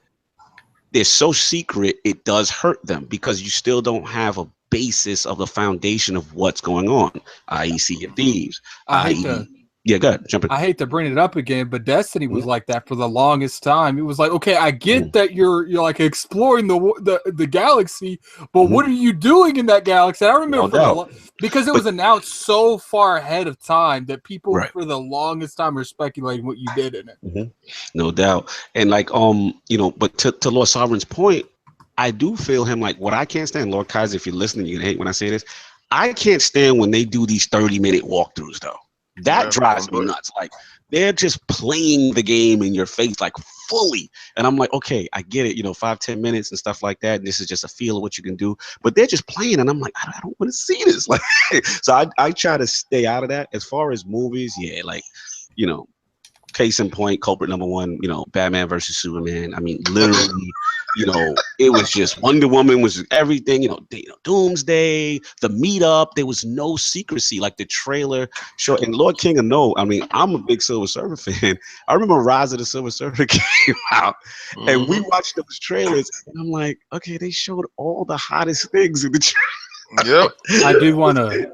they're so secret, it does hurt them because you still don't have a basis of the foundation of what's going on, i.e. Sea of Thieves. Yeah, go ahead. Jump in. I hate to bring it up again, but Destiny was like that for the longest time. It was like, okay, I get that you're like exploring the galaxy, but what are you doing in that galaxy? I remember because it was announced so far ahead of time that people for the longest time were speculating what you did in it. No doubt. And like, but to Lord Sovereign's point, I do feel him like what I can't stand, Lord Kaiser, if you're listening, you can hate when I say this. I can't stand when they do these 30-minute walkthroughs though. That drives me nuts. Like, they're just playing the game in your face, like, fully. And I'm like, okay, I get it, 5-10 minutes and stuff like that. And this is just a feel of what you can do. But they're just playing, and I'm like, I don't want to see this. Like, so I try to stay out of that. As far as movies, like, case in point, culprit number one, Batman versus Superman. I mean, literally, it was just Wonder Woman was everything, Doomsday, the meetup. There was no secrecy, like the trailer show. And Lord King of No, I mean, I'm a big Silver Surfer fan. I remember Rise of the Silver Surfer came out, and we watched those trailers, and I'm like, okay, they showed all the hottest things in the trailer. Yep. I do want to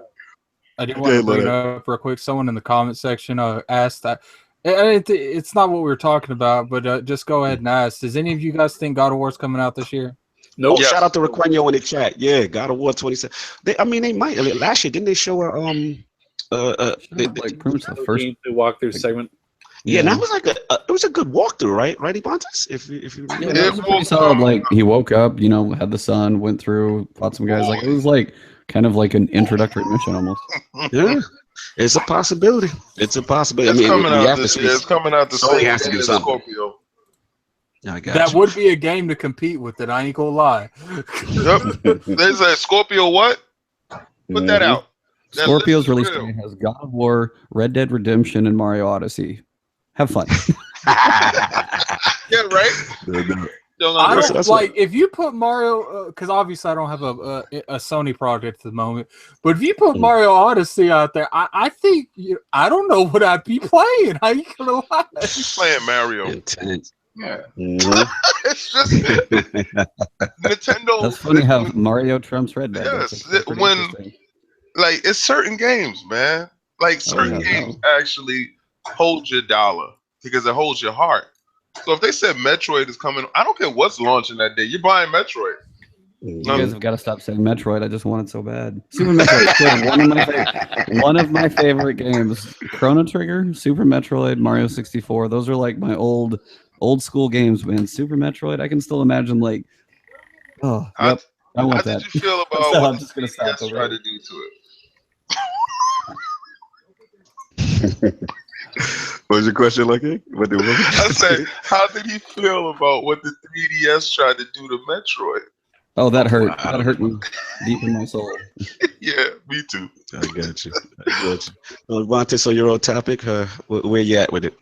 bring up real quick. Someone in the comment section asked that. It's not what we were talking about, but just go ahead and ask. Does any of you guys think God of War's coming out this year? Nope. Oh, shout out to Requeno in the chat. Yeah, God of War 27. They might. I mean, last year, didn't they show like pretty much the first walkthrough segment. Yeah, and that was like it was a good walkthrough, right? Right, Ebontis? If you remember. Yeah, it was pretty solid. Like he woke up, had the sun, went through, fought some guys. Like it was like kind of like an introductory mission almost. Yeah. It's a possibility. It's a possibility. It's coming out this year. It's coming out the same has to do something. Scorpio. I got that you. would be a game to compete with it. I ain't gonna lie. Yep. They say Scorpio what? Put that out. Scorpio's release date has God of War, Red Dead Redemption, and Mario Odyssey. Have fun. Yeah, right? I don't like if you put Mario because obviously I don't have a Sony product at the moment, but if you put Mario Odyssey out there, I think I don't know what I'd be playing. How you gonna lie? He's playing Mario. Intense. Yeah. It's just Nintendo. That's funny how Mario trumps Red Dead. Yes, like it's certain games, man. Like certain games actually hold your dollar because it holds your heart. So if they said Metroid is coming, I don't care what's launching that day. You're buying Metroid. You guys have got to stop saying Metroid. I just want it so bad. Super Metroid, one of my favorite games. Chrono Trigger, Super Metroid, Mario 64. Those are like my old school games, man. Super Metroid, I can still imagine like, oh, yep, I want that. How did you feel about So what I'm just gonna the stop 3DS tried to do to it? What was your question, Lucky? I said, how did he feel about what the 3DS tried to do to Metroid? Oh, that hurt. That hurt me deep in my soul. Yeah, me too. I got you. Well, Ebontis, on your own topic, where you at with it?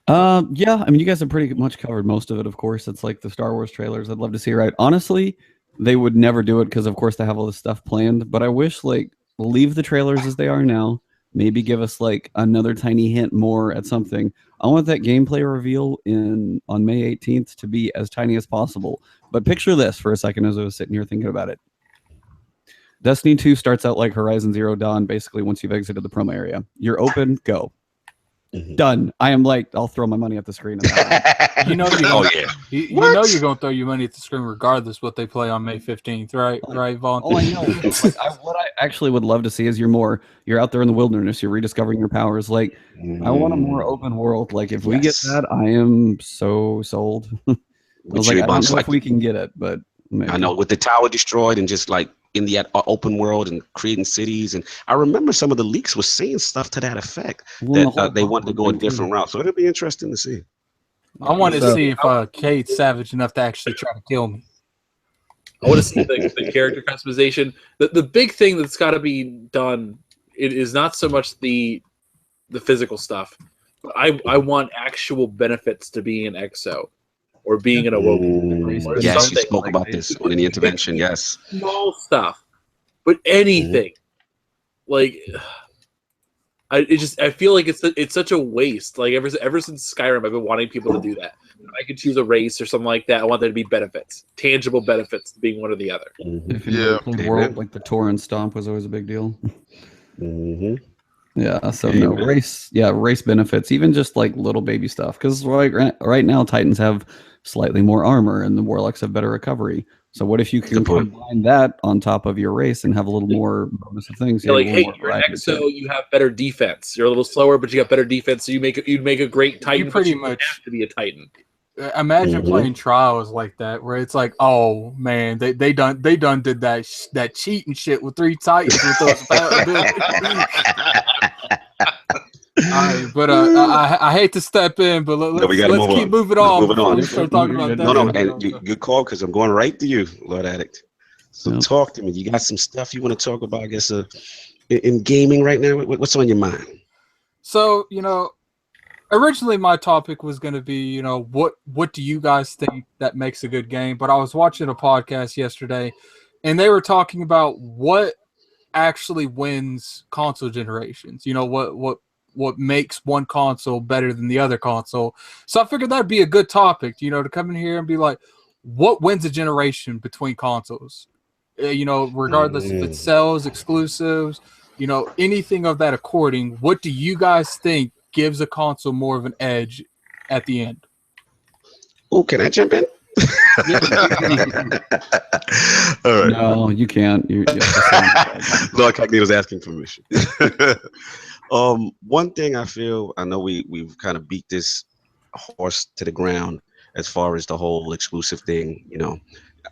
Yeah, I mean, you guys have pretty much covered most of it, of course. It's like the Star Wars trailers. I'd love to see, right? Honestly, they would never do it because, of course, they have all this stuff planned. But I wish, like, leave the trailers as they are now. Maybe give us like another tiny hint more at something. I want that gameplay reveal on May 18th to be as tiny as possible. But picture this for a second as I was sitting here thinking about it. Destiny 2 starts out like Horizon Zero Dawn, basically once you've exited the promo area. You're open, go. Done. I am like, I'll throw my money at the screen. You know you're gonna throw your money at the screen regardless what they play on May 15th, right? Right, Vaughn? Oh, I know. What I actually would love to see is you're out there in the wilderness, you're rediscovering your powers. Like, I want a more open world. Like, if we get that, I am so sold. I was like, I don't know if we can get it, but maybe. I know with the tower destroyed and just like in the open world and creating cities, and I remember some of the leaks was saying stuff to that effect that they wanted to go a different route. So it'll be interesting to see. I want to see if Kate's savage enough to actually try to kill me. I want to see the character customization. The big thing that's got to be done, it is not so much the physical stuff. I want actual benefits to being an exo or being an awoken. Yes, you spoke about this on the intervention. Yes, small stuff, but anything like. I feel like it's such a waste. Like ever since Skyrim, I've been wanting people to do that. If I could choose a race or something like that, I want there to be benefits, tangible benefits, being one or the other. If you played World, like the Tor and Stomp was always a big deal. Yeah, so race benefits, even just like little baby stuff. Because right now Titans have slightly more armor and the Warlocks have better recovery. So what if you can combine that on top of your race and have a little more bonus of things? Like, hey, you're an exo, you have better defense. You're a little slower, but you got better defense. So you'd make a great Titan. You pretty much have to be a Titan. Imagine playing trials like that, where it's like, oh man, they done did that cheating shit with 3 Titans with those abilities. All right, but I hate to step in, but let's keep moving on before we start talking about that. No, and good call, because I'm going right to you, Lord Addict. So talk to me. You got some stuff you want to talk about, I guess, in gaming right now? What's on your mind? So, originally my topic was going to be, you know, what do you guys think that makes a good game? But I was watching a podcast yesterday, and they were talking about what actually wins console generations. You know, what makes one console better than the other console. So I figured that'd be a good topic, you know, to come in here and be like, what wins a generation between consoles? You know, regardless if it sells, exclusives, you know, anything of that according. What do you guys think gives a console more of an edge at the end? Oh, can I jump in? All right. No, you can't. Lord Cognito's asking permission. One thing I know we've kind of beat this horse to the ground as far as the whole exclusive thing. You know,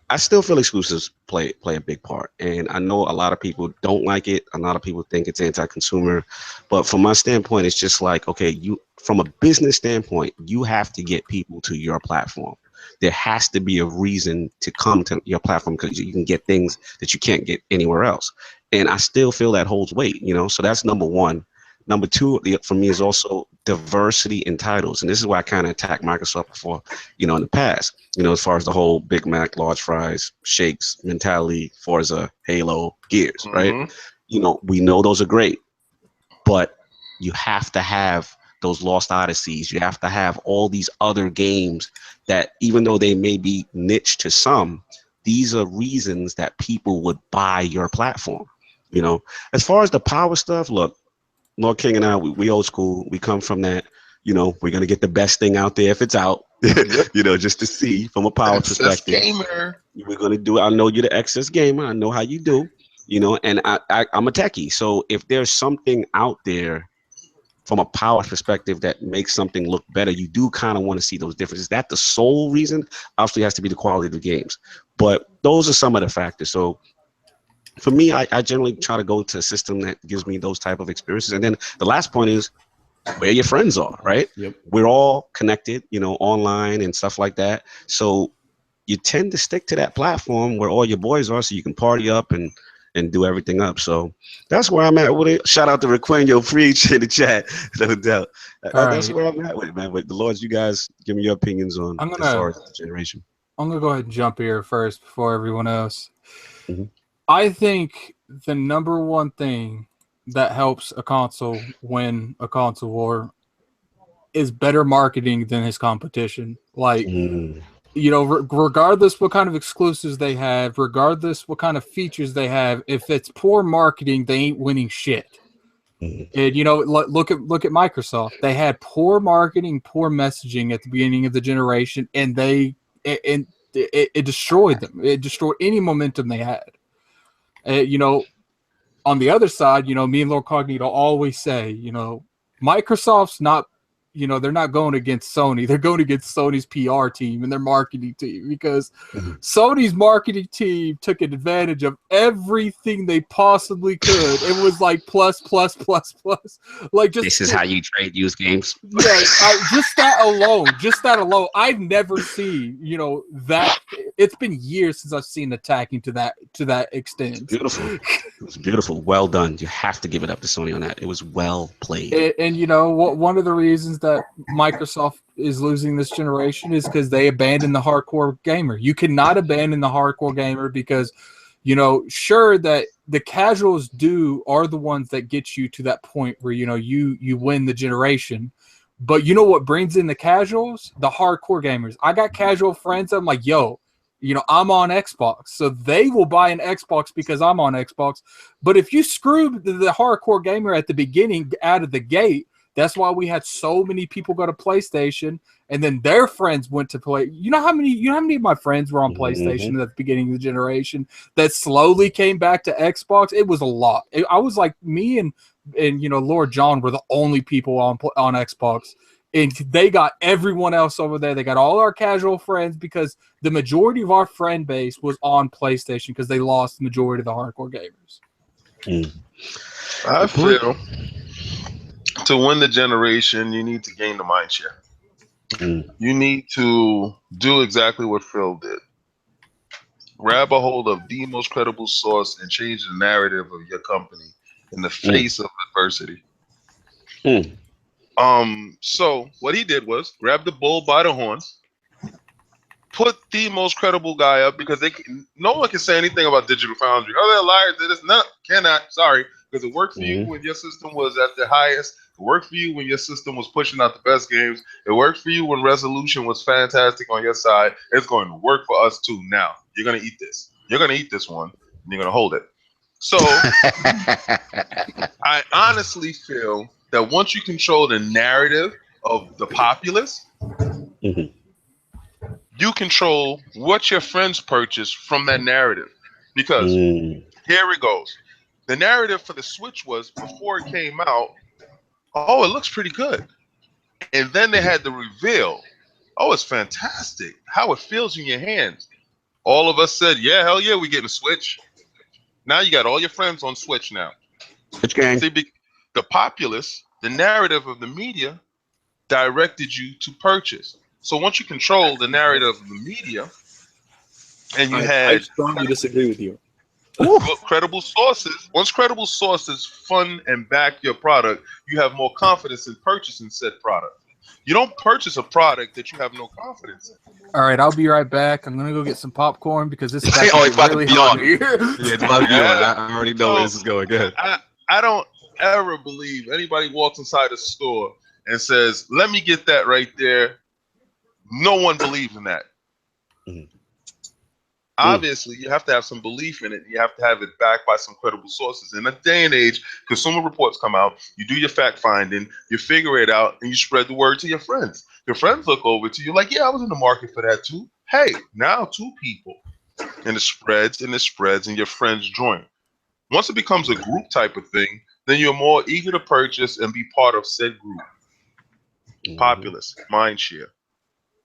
I still feel exclusives play a big part, and I know a lot of people don't like it. A lot of people think it's anti-consumer, but from my standpoint, it's just like, okay, from a business standpoint, you have to get people to your platform. There has to be a reason to come to your platform because you can get things that you can't get anywhere else. And I still feel that holds weight, you know, so that's number one. Number two, for me, is also diversity in titles. And this is why I kind of attacked Microsoft before, you know, in the past, you know, as far as the whole Big Mac, large fries, shakes mentality, Forza, Halo, Gears, right? You know, we know those are great, but you have to have those Lost Odysseys. You have to have all these other games that, even though they may be niche to some, these are reasons that people would buy your platform. You know, as far as the power stuff, look, Lord King and I, we old school. We come from that. You know, we're gonna get the best thing out there if it's out. You know, just to see from a power perspective. Gamer. We're gonna do it. I know you're the excess gamer. I know how you do. You know, and I'm a techie. So if there's something out there from a power perspective that makes something look better, you do kind of want to see those differences. Is that the sole reason? Obviously, it has to be the quality of the games. But those are some of the factors. So for me, I generally try to go to a system that gives me those type of experiences. And then the last point is where your friends are, right? Yep. We're all connected, you know, online and stuff like that. So you tend to stick to that platform where all your boys are, so you can party up and do everything up. So that's where I'm at with it. Shout out to Requenyo Preach in the chat, no doubt. That's where I'm at with it, man. With the Lords, you guys give me your opinions on as far as the generation. I'm gonna go ahead and jump here first before everyone else. Mm-hmm. I think the number one thing that helps a console win a console war is better marketing than his competition. Like, you know, regardless what kind of exclusives they have, regardless what kind of features they have, if it's poor marketing, they ain't winning shit. And you know, look at Microsoft. They had poor marketing, poor messaging at the beginning of the generation, and it destroyed them. It destroyed any momentum they had. You know, on the other side, you know, me and Lord Cognito always say, you know, Microsoft's not, you know, they're not going against Sony. They're going against Sony's PR team and their marketing team, because Sony's marketing team took advantage of everything they possibly could. It was like plus. Like, just this is how you trade used games. Yeah, just that alone. I've never seen, you know, that. It's been years since I've seen attacking to that extent. Beautiful. It was beautiful. Well done. You have to give it up to Sony on that. It was well played. And you know, one of the reasons that Microsoft is losing this generation is because they abandoned the hardcore gamer. You cannot abandon the hardcore gamer because, you know, sure that the casuals are the ones that get you to that point where, you know, you win the generation. But you know what brings in the casuals? The hardcore gamers. I got casual friends. I'm like, yo, you know, I'm on Xbox. So they will buy an Xbox because I'm on Xbox. But if you screw the hardcore gamer at the beginning out of the gate, that's why we had so many people go to PlayStation, and then their friends went to play. You know how many of my friends were on PlayStation at the beginning of the generation that slowly came back to Xbox? It was a lot. I was like, me and you know, Lord John were the only people on Xbox, and they got everyone else over there. They got all our casual friends because the majority of our friend base was on PlayStation because they lost the majority of the hardcore gamers. I feel to win the generation, you need to gain the mind share. You need to do exactly what Phil did. Grab a hold of the most credible source and change the narrative of your company in the face of adversity. So what he did was grab the bull by the horns, put the most credible guy up because no one can say anything about Digital Foundry. Oh, they're liars. They're just not. Cannot. Sorry, because it worked for you when your system was at the highest. It worked for you when your system was pushing out the best games. It worked for you when resolution was fantastic on your side. It's going to work for us too. Now you're gonna eat this. You're gonna eat this one. And you're gonna hold it. So I honestly feel that once you control the narrative of the populace, you control what your friends purchase from that narrative. Because here it goes. The narrative for the Switch was, before it came out, oh, it looks pretty good. And then they had the reveal. Oh, it's fantastic. How it feels in your hands. All of us said, yeah, hell yeah, we getting a Switch. Now you got all your friends on Switch now. See, the populace, the narrative of the media, directed you to purchase. So once you control the narrative of the media, and I strongly disagree with you. Credible sources. Once credible sources fund and back your product, you have more confidence in purchasing said product. You don't purchase a product that you have no confidence in. All right, I'll be right back. I'm gonna go get some popcorn because this is really hot here. I already know where this is going. Good. I don't ever believe anybody walks inside a store and says, "Let me get that right there." No one believes in that. Obviously, you have to have some belief in it. You have to have it backed by some credible sources. In a day and age, consumer reports come out, you do your fact finding, you figure it out, and you spread the word to your friends. Your friends look over to you like, yeah, I was in the market for that too. Hey, now 2 people. And it spreads, and your friends join. Once it becomes a group type of thing, then you're more eager to purchase and be part of said group. Populace, mindshare,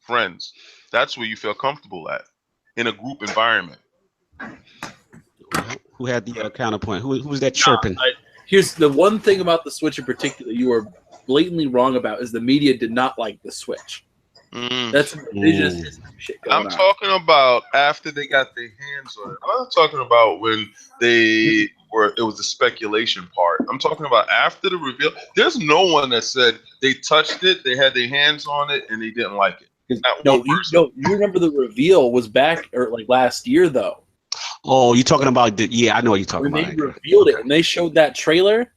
friends. That's where you feel comfortable at. In a group environment. Who had the counterpoint? Who's that chirping? Here's the one thing about the Switch in particular you are blatantly wrong about is the media did not like the Switch. That's indigenous shit going on. I'm talking about after they got their hands on it. I'm not talking about when it was the speculation part. I'm talking about after the reveal. There's no one that said they touched it, they had their hands on it, and they didn't like it. No, you remember the reveal was back or like last year though. Oh, you're talking about I know what you're talking about. When they revealed it and they showed that trailer,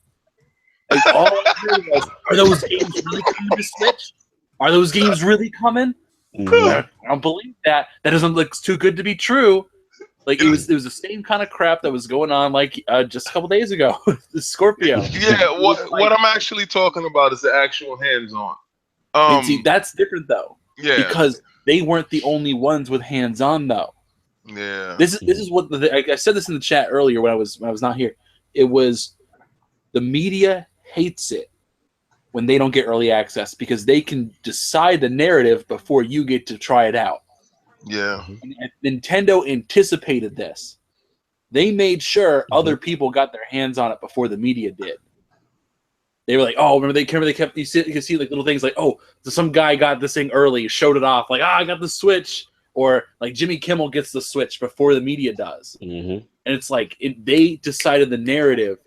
like all I heard was, are those games really coming to Switch? Are those games really coming? I don't believe that. That doesn't look too good to be true. Like it was the same kind of crap that was going on like just a couple days ago. The Scorpio. Yeah, what I'm actually talking about is the actual hands-on. See, that's different though. Yeah, because they weren't the only ones with hands-on though. Yeah, this is what I said this in the chat earlier when I was not here. It was the media hates it when they don't get early access because they can decide the narrative before you get to try it out. Yeah, and Nintendo anticipated this. They made sure other people got their hands on it before the media did. They were like, oh, remember they kept you can see like little things like, oh, so some guy got this thing early, showed it off, like, I got the Switch, or like Jimmy Kimmel gets the Switch before the media does, and it's like they decided the narrative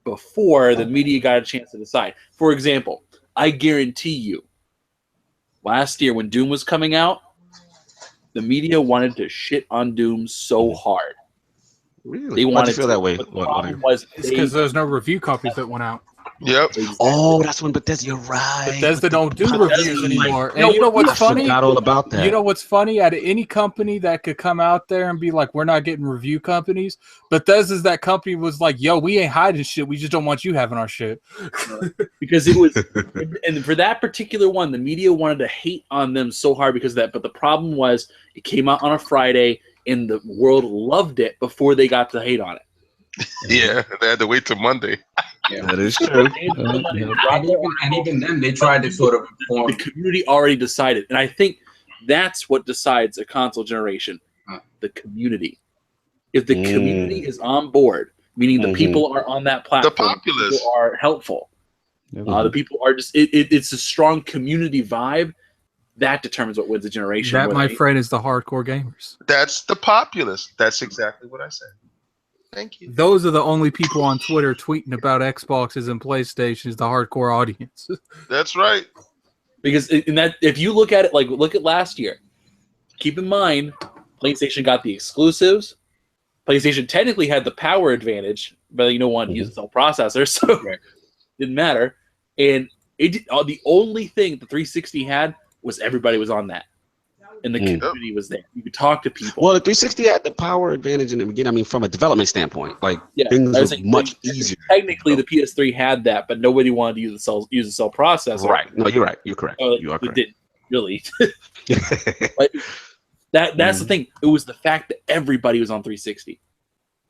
before the media got a chance to decide. For example, I guarantee you, last year when Doom was coming out, the media wanted to shit on Doom so hard. Really? They wanted to feel that way. The problem was it's because there's no review copies that went out. Yep. Oh, that's when Bethesda. You're right. Bethesda don't do reviews anymore. And you know what's funny? I forgot all about that. You know what's funny? Out of any company that could come out there and be like, "We're not getting review companies," Bethesda's that company was like, "Yo, we ain't hiding shit. We just don't want you having our shit." Because it was, and for that particular one, the media wanted to hate on them so hard because of that. But the problem was, it came out on a Friday, and the world loved it before they got to hate on it. Yeah, they had to wait till Monday. Yeah, that is true. And even then, they tried to sort of form. The community already decided, and I think that's what decides a console generation: the community. If the community is on board, meaning the people are on that platform, the populace people are helpful. The people are just. It's a strong community vibe that determines what wins a generation. That, my friend, is the hardcore gamers. That's the populace. That's exactly what I said. Thank you. Those are the only people on Twitter tweeting about Xboxes and PlayStations, the hardcore audience. That's right. Because in that, if you look at it, like look at last year, keep in mind, PlayStation got the exclusives. PlayStation technically had the power advantage, but wanted to use its own processor, so it didn't matter. And the only thing the 360 had was everybody was on that. And the community was there. You could talk to people. Well, the 360 had the power advantage in the beginning. I mean, from a development standpoint, things were much easier. Technically, the PS3 had that, but nobody wanted to use the cell processor. Right. No, you're right. You're correct. You are correct. It didn't really. But that's the thing. It was the fact that everybody was on 360.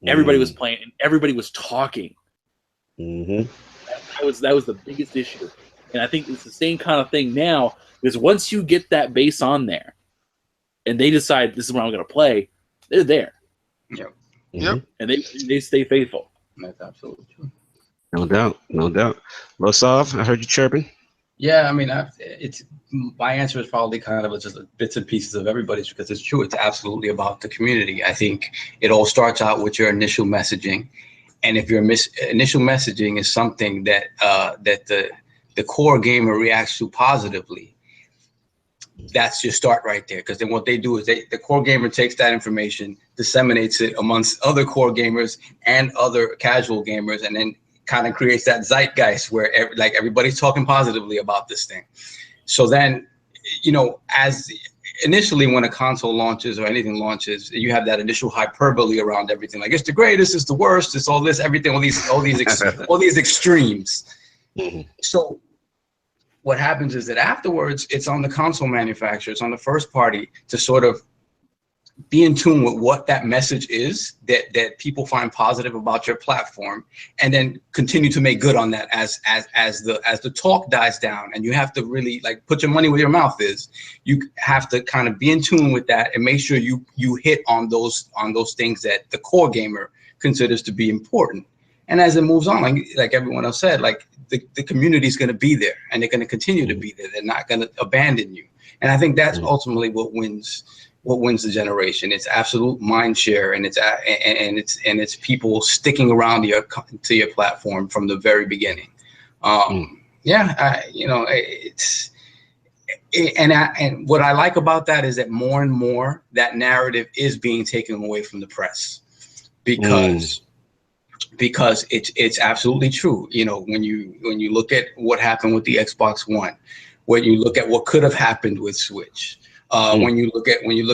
Everybody was playing, and everybody was talking. That was the biggest issue. And I think it's the same kind of thing now, because once you get that base on there, and they decide this is what I'm going to play, they're there. Yep. And they stay faithful. That's absolutely true. No doubt. Losov, I heard you chirping. Yeah, I mean, it's my answer is probably kind of just bits and pieces of everybody's, because it's true. It's absolutely about the community. I think it all starts out with your initial messaging, and if your initial messaging is something that the core gamer reacts to positively, that's your start right there. Because then what they do is the core gamer takes that information, disseminates it amongst other core gamers and other casual gamers, and then kind of creates that zeitgeist where everybody's talking positively about this thing. So then, as initially when a console launches or anything launches, you have that initial hyperbole around everything. Like, it's the greatest, it's the worst, it's all this, everything, all these extremes. So what happens is that afterwards, it's on the console manufacturer, it's on the first party to sort of be in tune with what that message is that people find positive about your platform, and then continue to make good on that as the talk dies down. And you have to really put your money where your mouth is. You have to kind of be in tune with that and make sure you hit on those things that the core gamer considers to be important. And as it moves on, like everyone else said, the community is going to be there, and they're going to continue to be there. They're not going to abandon you. And I think that's ultimately what wins the generation. It's absolute mind share, and it's people sticking around to your platform from the very beginning. And what I like about that is that more and more that narrative is being taken away from the press, because it's absolutely true. When you look at what happened with the Xbox One, when you look at what could have happened with Switch, when you look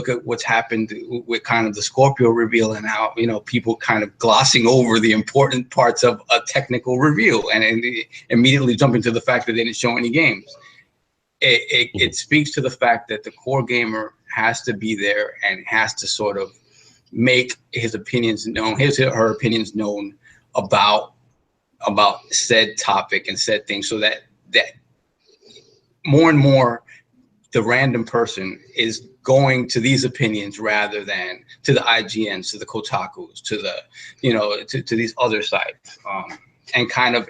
at what's happened with kind of the Scorpio reveal, and how people kind of glossing over the important parts of a technical reveal and immediately jumping to the fact that they didn't show any games, it speaks to the fact that the core gamer has to be there and has to sort of make his opinions known, his or her opinions known about said topic and said things, so that more and more the random person is going to these opinions rather than to the IGNs, to the Kotakus, to the to these other sites, and kind of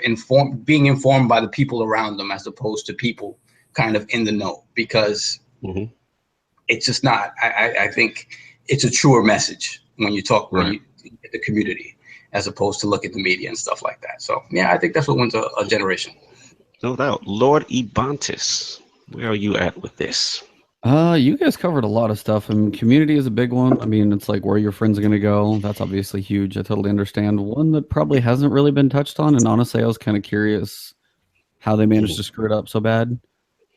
being informed by the people around them, as opposed to people kind of in the know, because it's just not. I think it's a truer message when you talk when you get the community, as opposed to look at the media and stuff like that. So yeah, I think that's what wins a generation. No doubt. Lord Ebontis, where are you at with this? You guys covered a lot of stuff, and community is a big one. I mean, it's like where your friends are going to go. That's obviously huge. I totally understand. One that probably hasn't really been touched on, and honestly, I was kind of curious how they managed to screw it up so bad.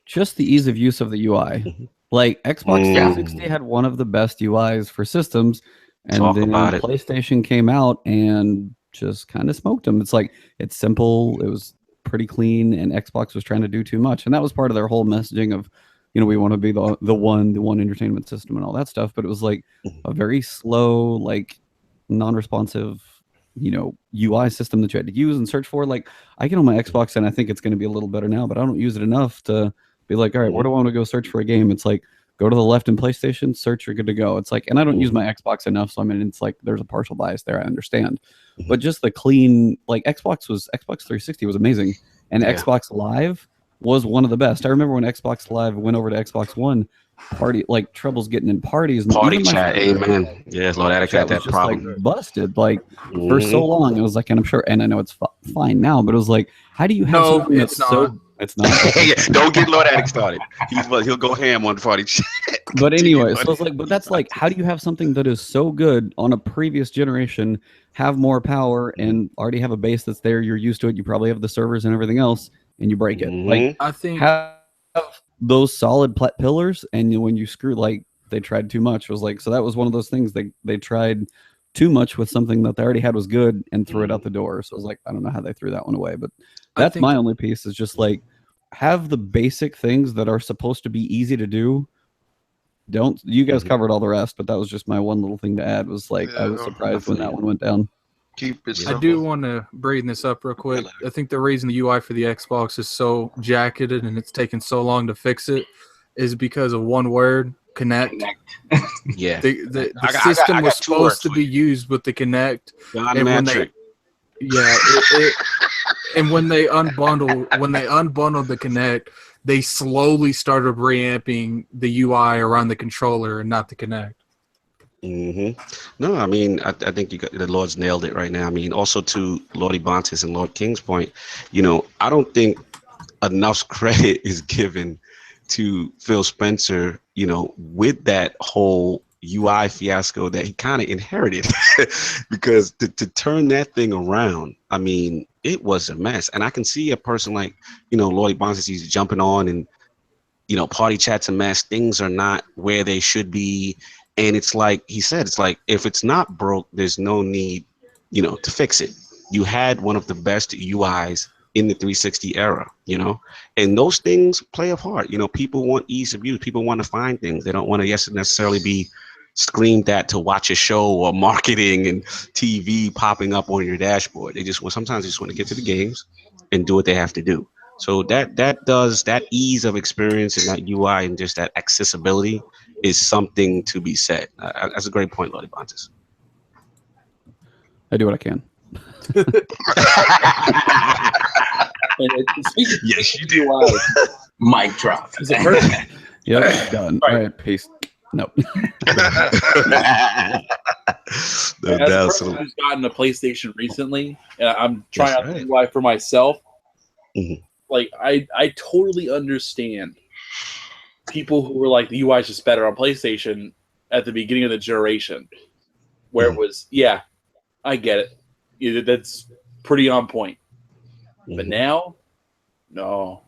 Just the ease of use of the UI. Like, Xbox 360 had one of the best UIs for systems, and then PlayStation came out and just kind of smoked them. It's like, it's simple, it was pretty clean, and Xbox was trying to do too much. And that was part of their whole messaging of, we want to be the one entertainment system and all that stuff. But it was like a very slow, like non-responsive, UI system that you had to use and search for. Like, I get on my Xbox and I think it's going to be a little better now, but I don't use it enough to be like, all right, where do I want to go search for a game? It's like, go to the left in PlayStation, search, you're good to go. It's like, and I don't use my Xbox enough, so I mean, it's like there's a partial bias there, I understand. But just the clean, like Xbox 360 was amazing, and Xbox Live was one of the best. I remember when Xbox Live went over to Xbox One, troubles getting in parties. And Party chat, amen. Yeah, Lord Attic had that just problem. like busted for so long. It was like, and I'm sure, and I know it's fine now, but it was like, how do you have something that's so? It's not. Yeah, don't get Lord Attic started. He'll go ham on party chat. But anyway, so it's like, but that's like, how do you have something that is so good on a previous generation, have more power, and already have a base that's there? You're used to it. You probably have the servers and everything else, and you break it. Like, I think have those solid pillars, and when you screw, like they tried too much. It was like, so that was one of those things they tried too much with something that they already had was good and threw it out the door. So it was like, I don't know how they threw that one away, but that's my only piece is just like, have the basic things that are supposed to be easy to do. You guys covered all the rest, but that was just my one little thing to add. Was like, I was surprised when that one went down. Keep it simple. I do want to bring this up real quick. I think the reason the UI for the Xbox is so jacketed and it's taken so long to fix it is because of one word: Connect. Yeah, the system was supposed to be used with the Connect, and when they, and when they unbundled the Connect, they slowly started reamping the UI around the controller and not the Connect. No, I mean, I think the Lord's nailed it right now. I mean, also to Lord Ebontis and Lord King's point, I don't think enough credit is given to Phil Spencer, with that whole UI fiasco that he kind of inherited, because to turn that thing around, I mean, it was a mess. And I can see a person like, Lord Ebontis, he's jumping on and, party chat's a mess. Things are not where they should be. And it's like he said, it's like, if it's not broke, there's no need, to fix it. You had one of the best UIs in the 360 era, and those things play a part. People want ease of use. People want to find things. They don't want to necessarily be screamed at to watch a show or marketing and TV popping up on your dashboard. Sometimes they just want to get to the games and do what they have to do. So that ease of experience and that UI and just that accessibility is something to be said. That's a great point, Lord Ebontis. I do what I can. Yes, you do. Mic drop. Is it perfect? Yep, done. All right, peace. Nope. As a person who's gotten a PlayStation recently, I'm trying out the UI for myself. Like, I totally understand people who were like, the UI is just better on PlayStation at the beginning of the generation, where it was, I get it. That's pretty on point. But now, no.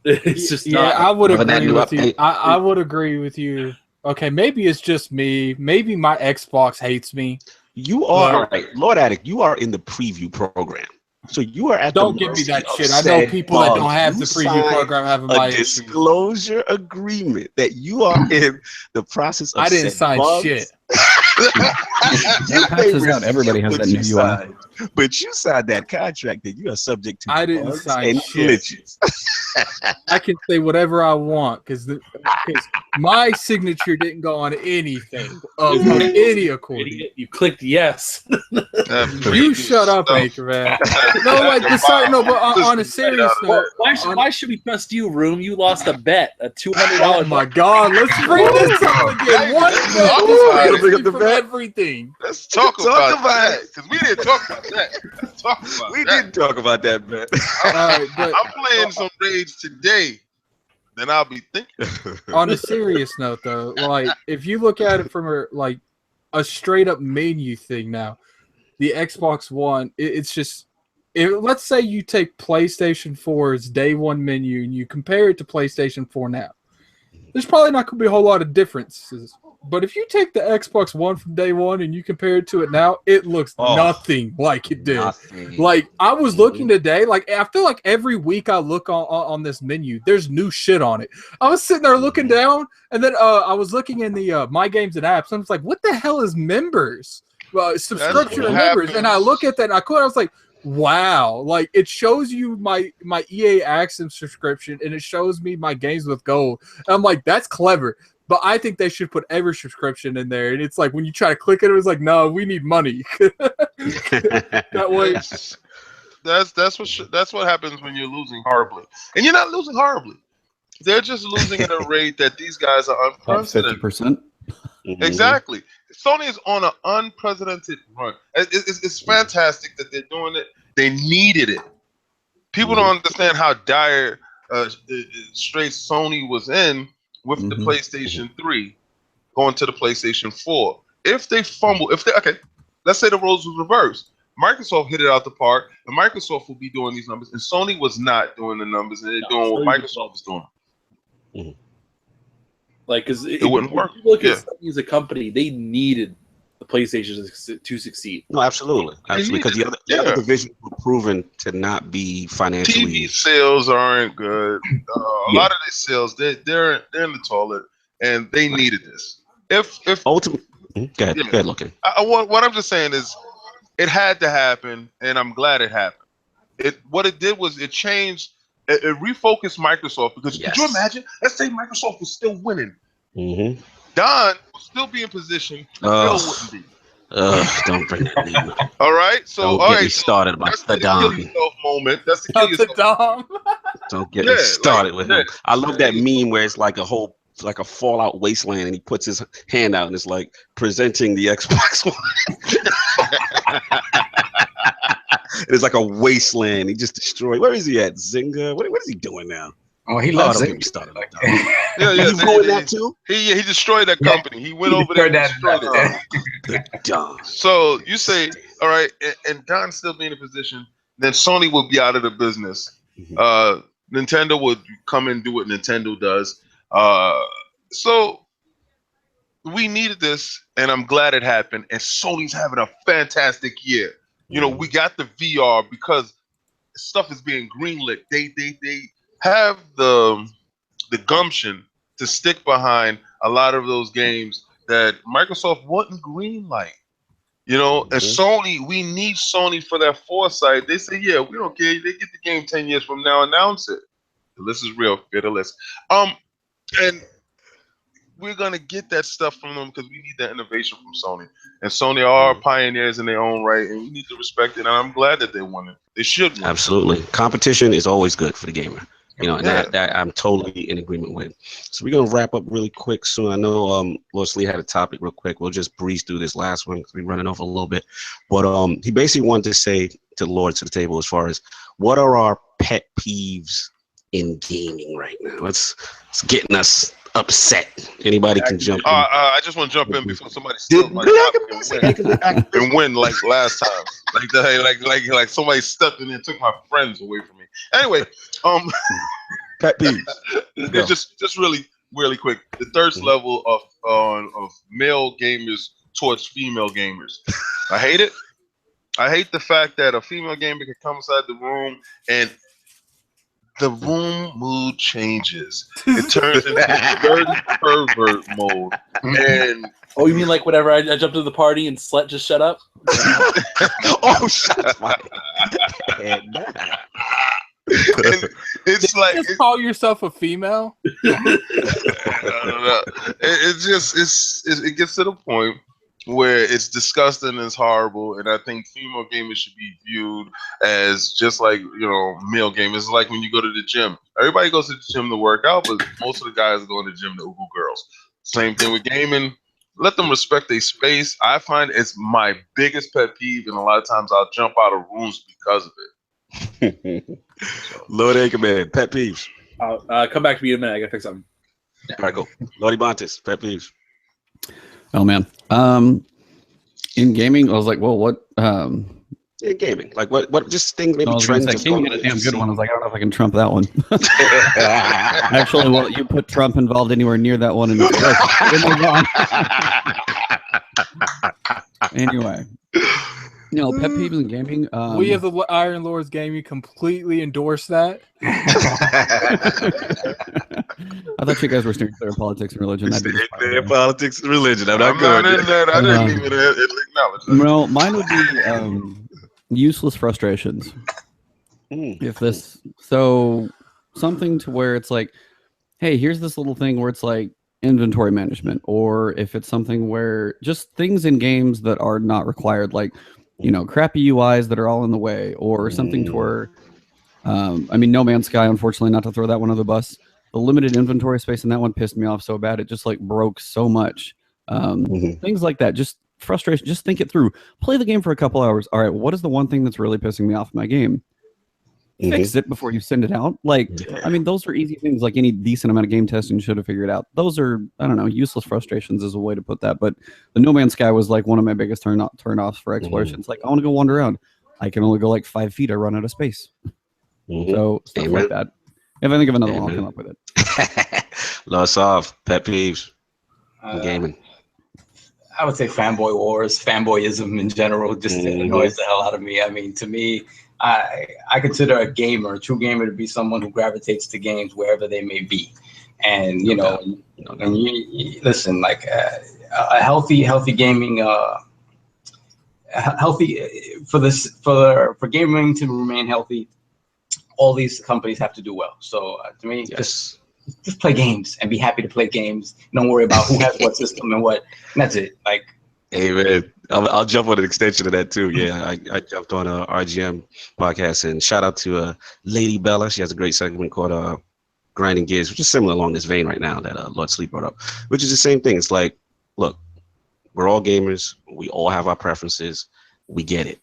It's just not. I would agree with you. I would agree with you. Okay, maybe it's just me. Maybe my Xbox hates me. You are right, Lord Attic. You are in the preview program, so you are at. Don't give me that shit. I know people that don't have the preview program having my disclosure agreement that you are in the process of. I didn't sign shit. Everybody has that new UI. But you signed that contract that you are subject to. I didn't sign shit. Glitches. I can say whatever I want because my signature didn't go on anything of any accord. You clicked yes. You shut up, Anchorman. But on a serious note, why should we trust you, Room? You lost a bet, a $200. Oh my God, let's bring this up again. Everything. Let's talk about it because we didn't talk about that. We didn't talk about that, man. I'm playing some Rage today. Then I'll be thinking. On a serious note, though, like if you look at it from a straight up menu thing now, the Xbox One, it's just. Let's say you take PlayStation 4's day one menu and you compare it to PlayStation 4 now. There's probably not going to be a whole lot of differences. But if you take the Xbox One from day one and you compare it to it now, it looks nothing like it did. Like, I was looking today, like, I feel like every week I look on this menu, there's new shit on it. I was sitting there looking down, and then I was looking in the My Games and Apps, and I was like, what the hell is members? Subscription and members. And I look at that, and I was like, wow, like it shows you my EA Access subscription and it shows me my games with gold. And I'm like, that's clever. But I think they should put every subscription in there. And it's like when you try to click it, it was like, no, we need money. That way. that's what happens when you're losing horribly, and you're not losing horribly. They're just losing at a rate that these guys are About unprecedented. 50%. Exactly. Sony is on an unprecedented run. It's fantastic that they're doing it. They needed it. People don't understand how dire straight Sony was in with the PlayStation 3 going to the PlayStation 4. If they fumble, let's say the roles was reversed. Microsoft hit it out the park, and Microsoft will be doing these numbers, and Sony was not doing the numbers, and they're doing what Microsoft was doing. Like, because it wouldn't work. If you look at Sony as a company, they needed the PlayStation to succeed. No, absolutely, because the other divisions were proven to not be financially. TV sales aren't good. A lot of their sales, they're in the toilet, and they needed this. If ultimately, go ahead, looking. What I'm just saying is, it had to happen, and I'm glad it happened. What it did was it changed. It refocused Microsoft, because could you imagine? Let's say Microsoft was still winning. Don would still be in position. Bill wouldn't be. Don't bring that name up. All right, so don't get me started about the Don. Moment. That's the kill yourself. Don't get me started with him. I love that meme where it's like a Fallout wasteland, and he puts his hand out, and it's like presenting the Xbox One. It's like a wasteland. He just destroyed. Where is he at? Zynga? What is he doing now? Oh, he loves Zynga. it. Started like that. Yeah. He ruined that too. He destroyed that company. He went over there and destroyed it. Don. So you say, all right, and Don still be in a position, then Sony would be out of the business. Nintendo would come and do what Nintendo does. So we needed this, and I'm glad it happened. And Sony's having a fantastic year. You know, we got the VR because stuff is being greenlit. They have the gumption to stick behind a lot of those games that Microsoft wouldn't greenlight. You know, and Sony, we need Sony for that foresight. They say, yeah, we don't care. They get the game 10 years from now, announce it. This is real. Get a list. And we're gonna get that stuff from them because we need that innovation from Sony. And Sony are pioneers in their own right, and we need to respect it. And I'm glad that they won it. They should win. Absolutely. Competition is always good for the gamer. You know, and that I'm totally in agreement with. So we're gonna wrap up really quick soon. I know Lois Lee had a topic real quick. We'll just breeze through this last one because we're running off a little bit. But he basically wanted to say to the Lord to the table as far as what are our pet peeves in gaming right now? It's getting us upset. Anybody can jump in. I just want to jump in before somebody steals my topic and win like last time. Like somebody stepped in and took my friends away from me. Anyway, pet peeves. just really quick. The thirst level of male gamers towards female gamers. I hate it. I hate the fact that a female gamer can come inside the room and the room mood changes. It turns into dirty pervert mode. And you mean like whenever I jumped into the party and Slet just shut up? Shut my head. It's like just call yourself a female. I don't know. It gets to the point where it's disgusting and it's horrible, and I think female gamers should be viewed as just like, you know, male gamers. It's like when you go to the gym. Everybody goes to the gym to work out, but most of the guys go to the gym to oogle girls. Same thing with gaming. Let them respect their space. I find it's my biggest pet peeve, and a lot of times I'll jump out of rooms because of it. Lord Anchorman, pet peeves. I'll come back to you in a minute. I gotta fix something. All right, go. Lord Ebontis, pet peeves. Oh man. In gaming, I was like, well, what? In gaming, like what? Just things, maybe trends. Can you get a damn good one? I was like, I don't know if I can trump that one. Actually, well, you put Trump involved anywhere near that one, and anyway, you know, pet peeves in gaming. We as the Iron Lords Gaming completely endorse that. I thought you guys were steering clear of politics and religion. Politics and religion. I'm not going in that. I didn't even acknowledge that. Well, mine would be useless frustrations. If this, so something to where it's like, hey, here's this little thing where it's like inventory management, or if it's something where just things in games that are not required, like you know, crappy UIs that are all in the way, or something to where, I mean, No Man's Sky, unfortunately, not to throw that one on the bus. The limited inventory space in that one pissed me off so bad. It just like broke so much. Things like that, just frustration. Just think it through. Play the game for a couple hours. All right, what is the one thing that's really pissing me off in my game? Fix it before you send it out. Like, I mean, those are easy things. Like any decent amount of game testing should have figured out. Those are, I don't know, useless frustrations is a way to put that. But the No Man's Sky was like one of my biggest turn-offs for explorations. Like, I want to go wander around. I can only go like 5 feet. I run out of space. So stuff like that. If I think of another one, I'll come up with it. Lost off pet peeves. Gaming. I would say fanboy wars, fanboyism in general, just annoys the hell out of me. I mean, to me, I consider a gamer, a true gamer, to be someone who gravitates to games wherever they may be. And, you know, and you listen, like a healthy gaming, for gaming to remain healthy, all these companies have to do well. So to me, just play games and be happy to play games. Don't worry about who has what system and what. And that's it. Like, hey man, I'll jump on an extension of that too. Yeah, I jumped on a RGM podcast, and shout out to Lady Bella. She has a great segment called Grinding Gears, which is similar along this vein right now that Lord Sleep brought up, which is the same thing. It's like, look, we're all gamers. We all have our preferences. We get it.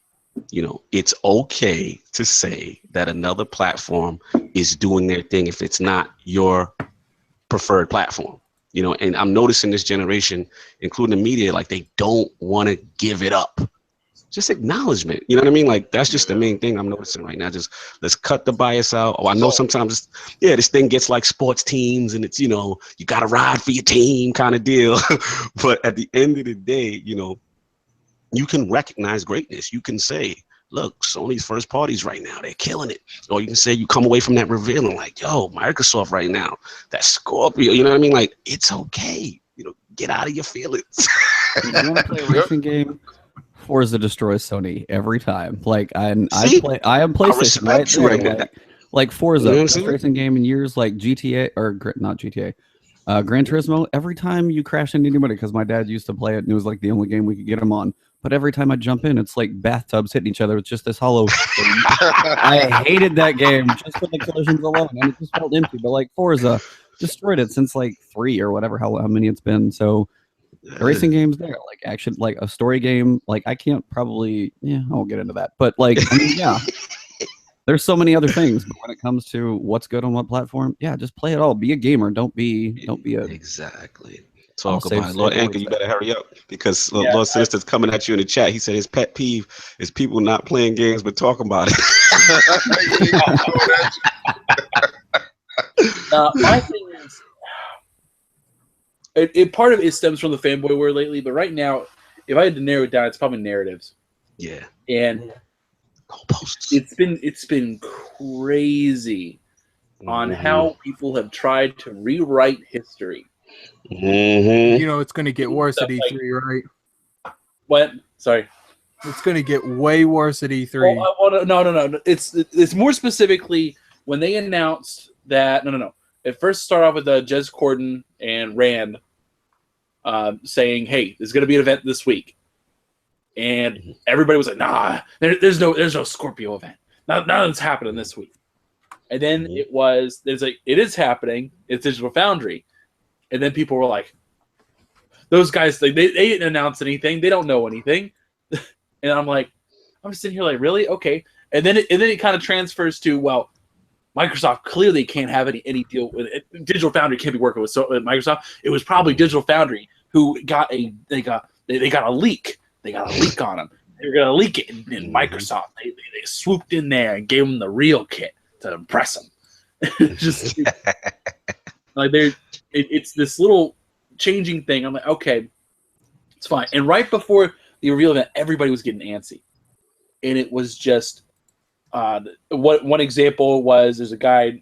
You know, it's okay to say that another platform is doing their thing if it's not your preferred platform. You know, and I'm noticing this generation, including the media, like they don't want to give it up. Just acknowledgement. You know what I mean? Like that's just the main thing I'm noticing right now. Just let's cut the bias out. Oh, I know sometimes, this thing gets like sports teams, and it's, you know, you got to ride for your team kind of deal. But at the end of the day, you know, you can recognize greatness. You can say, look, Sony's first parties right now, they're killing it. Or you can say you come away from that reveal and like, yo, Microsoft right now, that Scorpio, you know what I mean? Like, it's okay. You know, get out of your feelings. You want to play a racing game? Forza destroys Sony every time. Like, I am PlayStation right there. Like Forza, You know best racing game in years, like GTA, or not GTA, Gran Turismo. Every time you crash into anybody, because my dad used to play it and it was like the only game we could get him on. But every time I jump in, it's like bathtubs hitting each other. It's just this hollow thing. I hated that game just for the collisions alone, and it just felt empty. But like Forza destroyed it since like 3 or whatever, how many it's been. So racing games there, like action, like a story game. Like I can't probably, I won't get into that. But like, I mean, there's so many other things. But when it comes to what's good on what platform, just play it all. Be a gamer. Don't be a exactly. Talk about it. Lord Anchor, you better hurry up because Lord Sinister's coming at you in the chat. He said his pet peeve is people not playing games but talking about it. My thing is, part of it stems from the fanboy war lately, but right now, if I had to narrow it down, it's probably narratives. Yeah. And it's been crazy on how people have tried to rewrite history. You know, it's going to get worse at E3, right? What? Sorry. It's going to get way worse at E3. No. It's more specifically when they announced that. No. It first started off with Jez Corden and Rand saying, "Hey, there's going to be an event this week," and everybody was like, "Nah, there's no Scorpio event. Nothing's happening this week." And then it is happening. It's Digital Foundry. And then people were like, those guys, they didn't announce anything. They don't know anything. And I'm like, I'm just sitting here like, really? Okay. And then it kind of transfers to, well, Microsoft clearly can't have any deal with it. Digital Foundry can't be working with Microsoft. It was probably Digital Foundry who got a leak. They got a leak on them. They were going to leak it. And Microsoft, they swooped in there and gave them the real kit to impress them. Just like it's this little changing thing. I'm like, okay, it's fine. And right before the reveal event, everybody was getting antsy, and it was just one example was there's a guy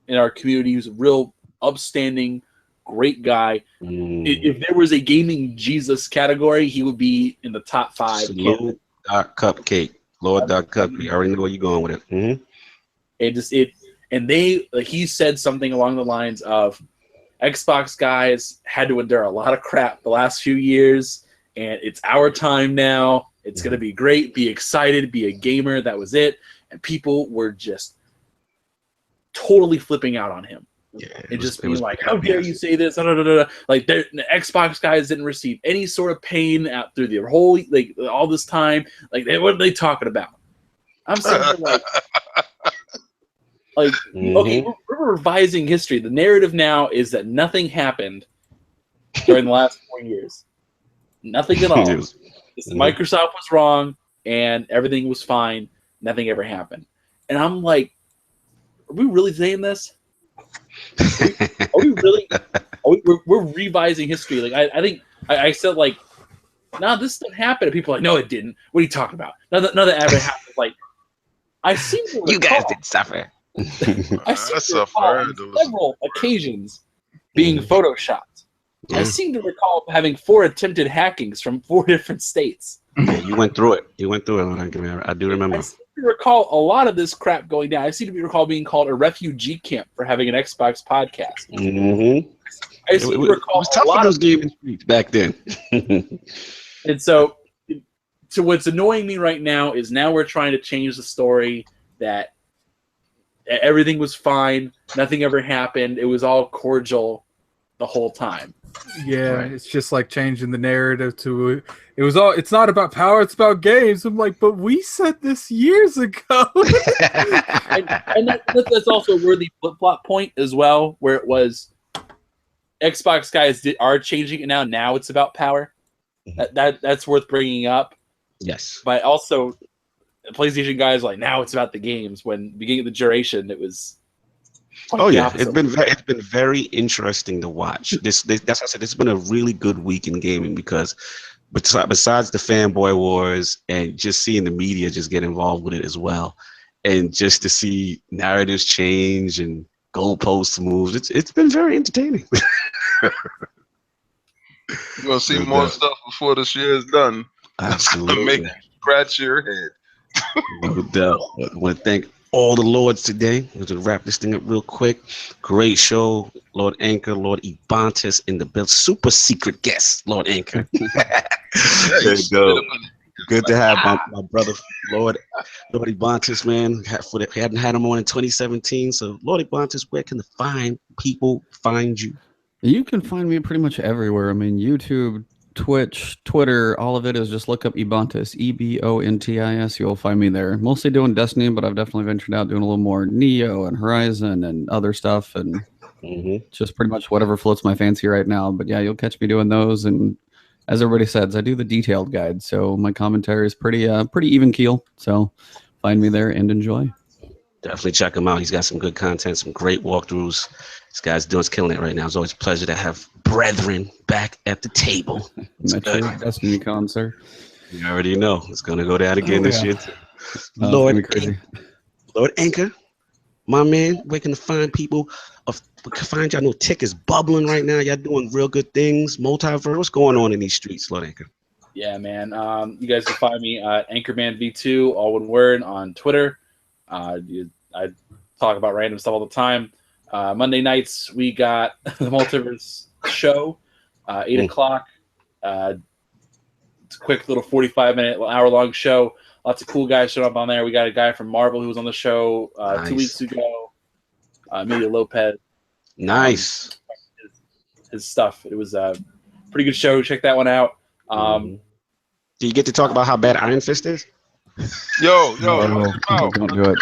in our community who's a real upstanding, great guy. If there was a gaming Jesus category, he would be in the top 5. Lord Cupcake. I already know where you're going with it. He said something along the lines of, Xbox guys had to endure a lot of crap the last few years, and it's our time now, It's going to be great. Be excited. Be a gamer. That was it. And people were just totally flipping out on him. Yeah, and just being like, how dare you say this? Like the Xbox guys didn't receive any sort of pain out through the whole, like, all this time. Like, what are they talking about? I'm saying, like, okay, we're revising history. The narrative now is that nothing happened during the last 4 years. Nothing at all. Microsoft was wrong, and everything was fine. Nothing ever happened. And I'm like, are we really saying this? Are we really? We're revising history. Like, I think I said, like, no, this didn't happen. And people are like, no, it didn't. What are you talking about? None of that ever happened. Like, I seem to recall, you guys did suffer. I seem to recall on several occasions being photoshopped. I seem to recall having 4 attempted hackings from 4 different states. Yeah, you went through it. I do remember. I seem to recall a lot of this crap going down. I seem to recall being called a refugee camp for having an Xbox podcast. I seem to recall it was tough for those gaming streets back then. And so what's annoying me right now is now we're trying to change the story that everything was fine, nothing ever happened, it was all cordial the whole time. Yeah, it's just like changing the narrative to it's not about power, it's about games. I'm like, but we said this years ago. and that's also a worthy flip-flop point as well, where it was Xbox guys are changing it now. Now it's about power. That's worth bringing up. Yes. But also, the PlayStation guys like, now it's about the games. When beginning of the duration, it was. Oh yeah, it's been very interesting to watch. That's why I said it's been a really good week in gaming because besides the fanboy wars and just seeing the media just get involved with it as well, and just to see narratives change and goalposts move, it's been very entertaining. You're gonna see more stuff before this year is done. Absolutely, make you scratch your head. No doubt. I want to thank all the lords today. We're going to wrap this thing up real quick. Great show, Lord Anchor, Lord Ebontis in the build. Super secret guest, Lord Anchor. There you go. Good to have my brother, Lord Ebontis, man. We hadn't had him on in 2017. So, Lord Ebontis, where can the people find you? You can find me pretty much everywhere. I mean, YouTube, Twitch, Twitter, all of it is just look up Ebontis, Ebontis. You'll find me there. Mostly doing Destiny, but I've definitely ventured out doing a little more Neo and Horizon and other stuff, and just pretty much whatever floats my fancy right now. But yeah, you'll catch me doing those. And as everybody says, I do the detailed guide, so my commentary is pretty even keel. So find me there and enjoy. Definitely check him out. He's got some good content, some great walkthroughs. This guy's killing it right now. It's always a pleasure to have brethren back at the table. Destiny con, sir. You already know it's gonna go down again this year too. Lord Anchor, my man, where can find people? We can find y'all. No tickets bubbling right now. Y'all doing real good things. Multiverse, what's going on in these streets, Lord Anchor? Yeah, man. You guys can find me at AnchormanV2, all one word, on Twitter. I talk about random stuff all the time. Monday nights we got the Multiverse show, 8 o'clock. It's a quick little 45-minute, hour-long show. Lots of cool guys showing up on there. We got a guy from Marvel who was on the show 2 weeks ago. Emilio Lopez. Nice. His stuff. It was a pretty good show. Check that one out. Do you get to talk about how bad Iron Fist is? Yo, don't do it.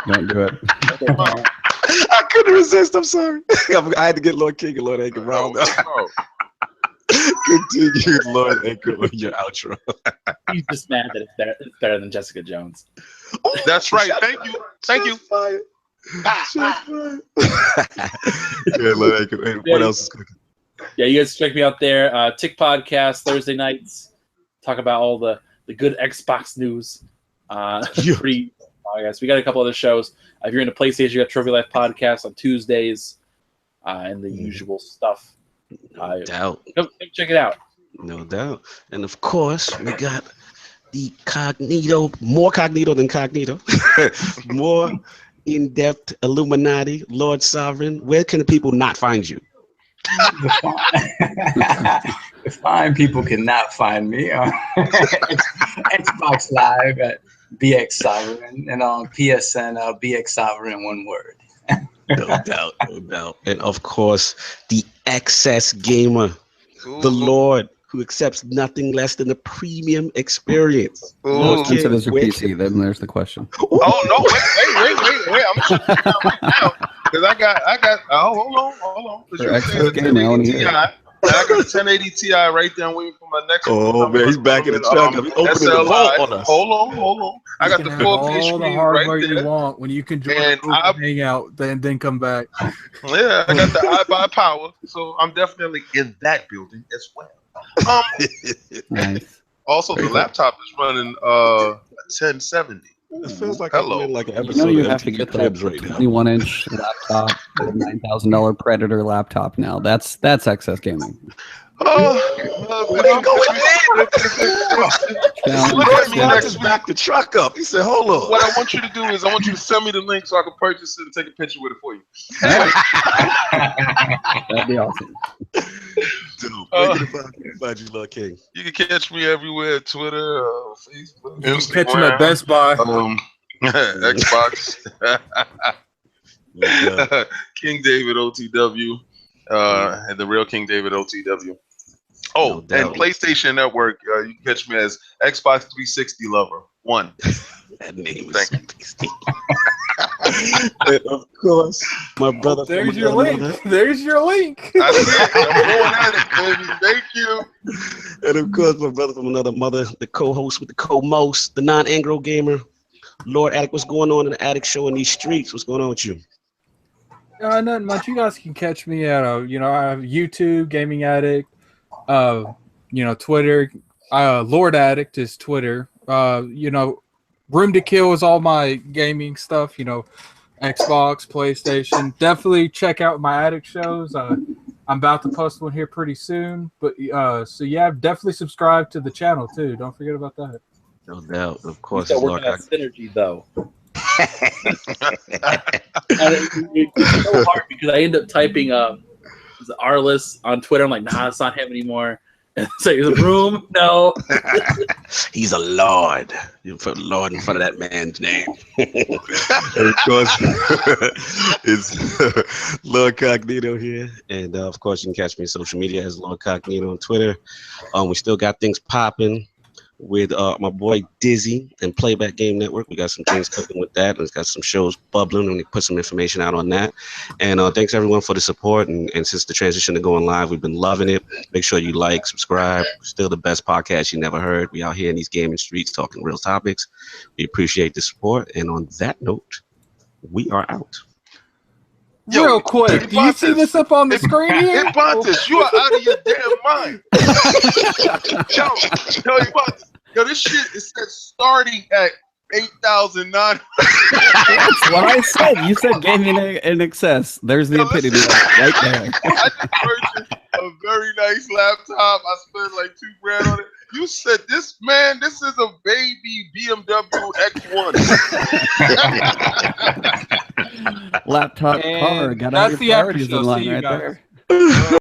I couldn't resist. I'm sorry. I had to get Lord King and Lord Anchor round up. Continue, Lord Anchor, with your outro. He's just mad that it's better than Jessica Jones. That's right. Thank you. Fire. Yeah, Lord Anchor. What else is cooking? Yeah, you guys check me out there. Tick Podcast Thursday nights. Talk about all the good Xbox news. Yes, we got a couple other shows. If you're into PlayStation, you got Trophy Life Podcast on Tuesdays, and the usual stuff. No doubt. Come check it out. No doubt. And of course, we got the Cognito, more Cognito than Cognito, more in-depth Illuminati, Lord Sovereign. Where can the people not find you? The fine people cannot find me on Xbox Live at BX Sovereign and on PSN BX Sovereign, one word. No doubt, no doubt. And of course, the excess gamer, the Lord, who accepts nothing less than a premium experience. How Ooh. expensive is your PC? Then there's the question. Oh no! Wait! I'm shutting it down right now because I got. Oh, hold on. Because For you're saying the excess gaming, I wanna 1080 hear Ti. it. And I got a 1080 Ti right there. I'm waiting for my next one. Oh man, he's back in the truck. He's opening the vault on us. Hold on. I got You the can have 4K all the screen hardware right you there. want when you can join And the group and hang out, then come back. Yeah, I got the iBuy power, so I'm definitely in that building as well. Nice. Also, the laptop is running 1070. It feels like Hello. I'm in like an You know episode you of have to MTV get that Cribs right now. 21-inch laptop, the $9,000 Predator laptop now. That's excess gaming. Let me next back the truck up. He said, "Hold on." What I want you to do is I want you to send me the link so I can purchase it and take a picture with it for you. That'd be awesome. Dude, where can I find you, Lord King? You can catch me everywhere: Twitter, Facebook, You can Instagram, catch him at Best Buy. Xbox, Yeah. King David OTW, and the real King David OTW. Oh, No and doubt. PlayStation Network, you can catch me as Xbox 360 Lover 1. That name is Thank so And of course, my brother. There's from your another link. mother. There's your link. I see it. I'm going at it, baby. Thank you. And of course, my brother from another mother, the co-host with the co-most, the non-angro gamer, Lord Attic. What's going on in the Attic show in these streets? What's going on with you? Nothing much. You guys can catch me at I have YouTube, Gaming Addict, Twitter. Lord Addict is Twitter. Room to Kill is all my gaming stuff. Xbox, PlayStation. Definitely check out my Addict shows. I'm about to post one here pretty soon. But definitely subscribe to the channel too. Don't forget about that. No doubt, of You course. start It's working Lord that synergy though. It's so hard because I end up typing Arliss on Twitter. I'm like, nah, it's not him anymore. And so the room, no. He's a lord. You put Lord in front of that man's name. And of course, it's Lord Cognito here. And of course, you can catch me on social media as Lord Cognito on Twitter. We still got things popping with my boy Dizzy and Playback Game Network. We got some things cooking with that. We've got some shows bubbling, and we put some information out on that. And thanks everyone for the support. And since the transition to going live, we've been loving it. Make sure you like, subscribe. Still the best podcast you never heard. We out here in these gaming streets talking real topics. We appreciate the support. And on that note, we are out. Yo, Real quick, do you see this up on the screen here? Ebontis, you are out of your damn mind. Yo, Ebontis. Yo, this shit is starting at 8,009. That's what I said. You said gaming in excess. There's the epitome right there. I just purchased a very nice laptop. I spent like $2,000 on it. You said this is a baby BMW X1. Laptop, car, got all That's your the after priorities show. in line See you right guys. there.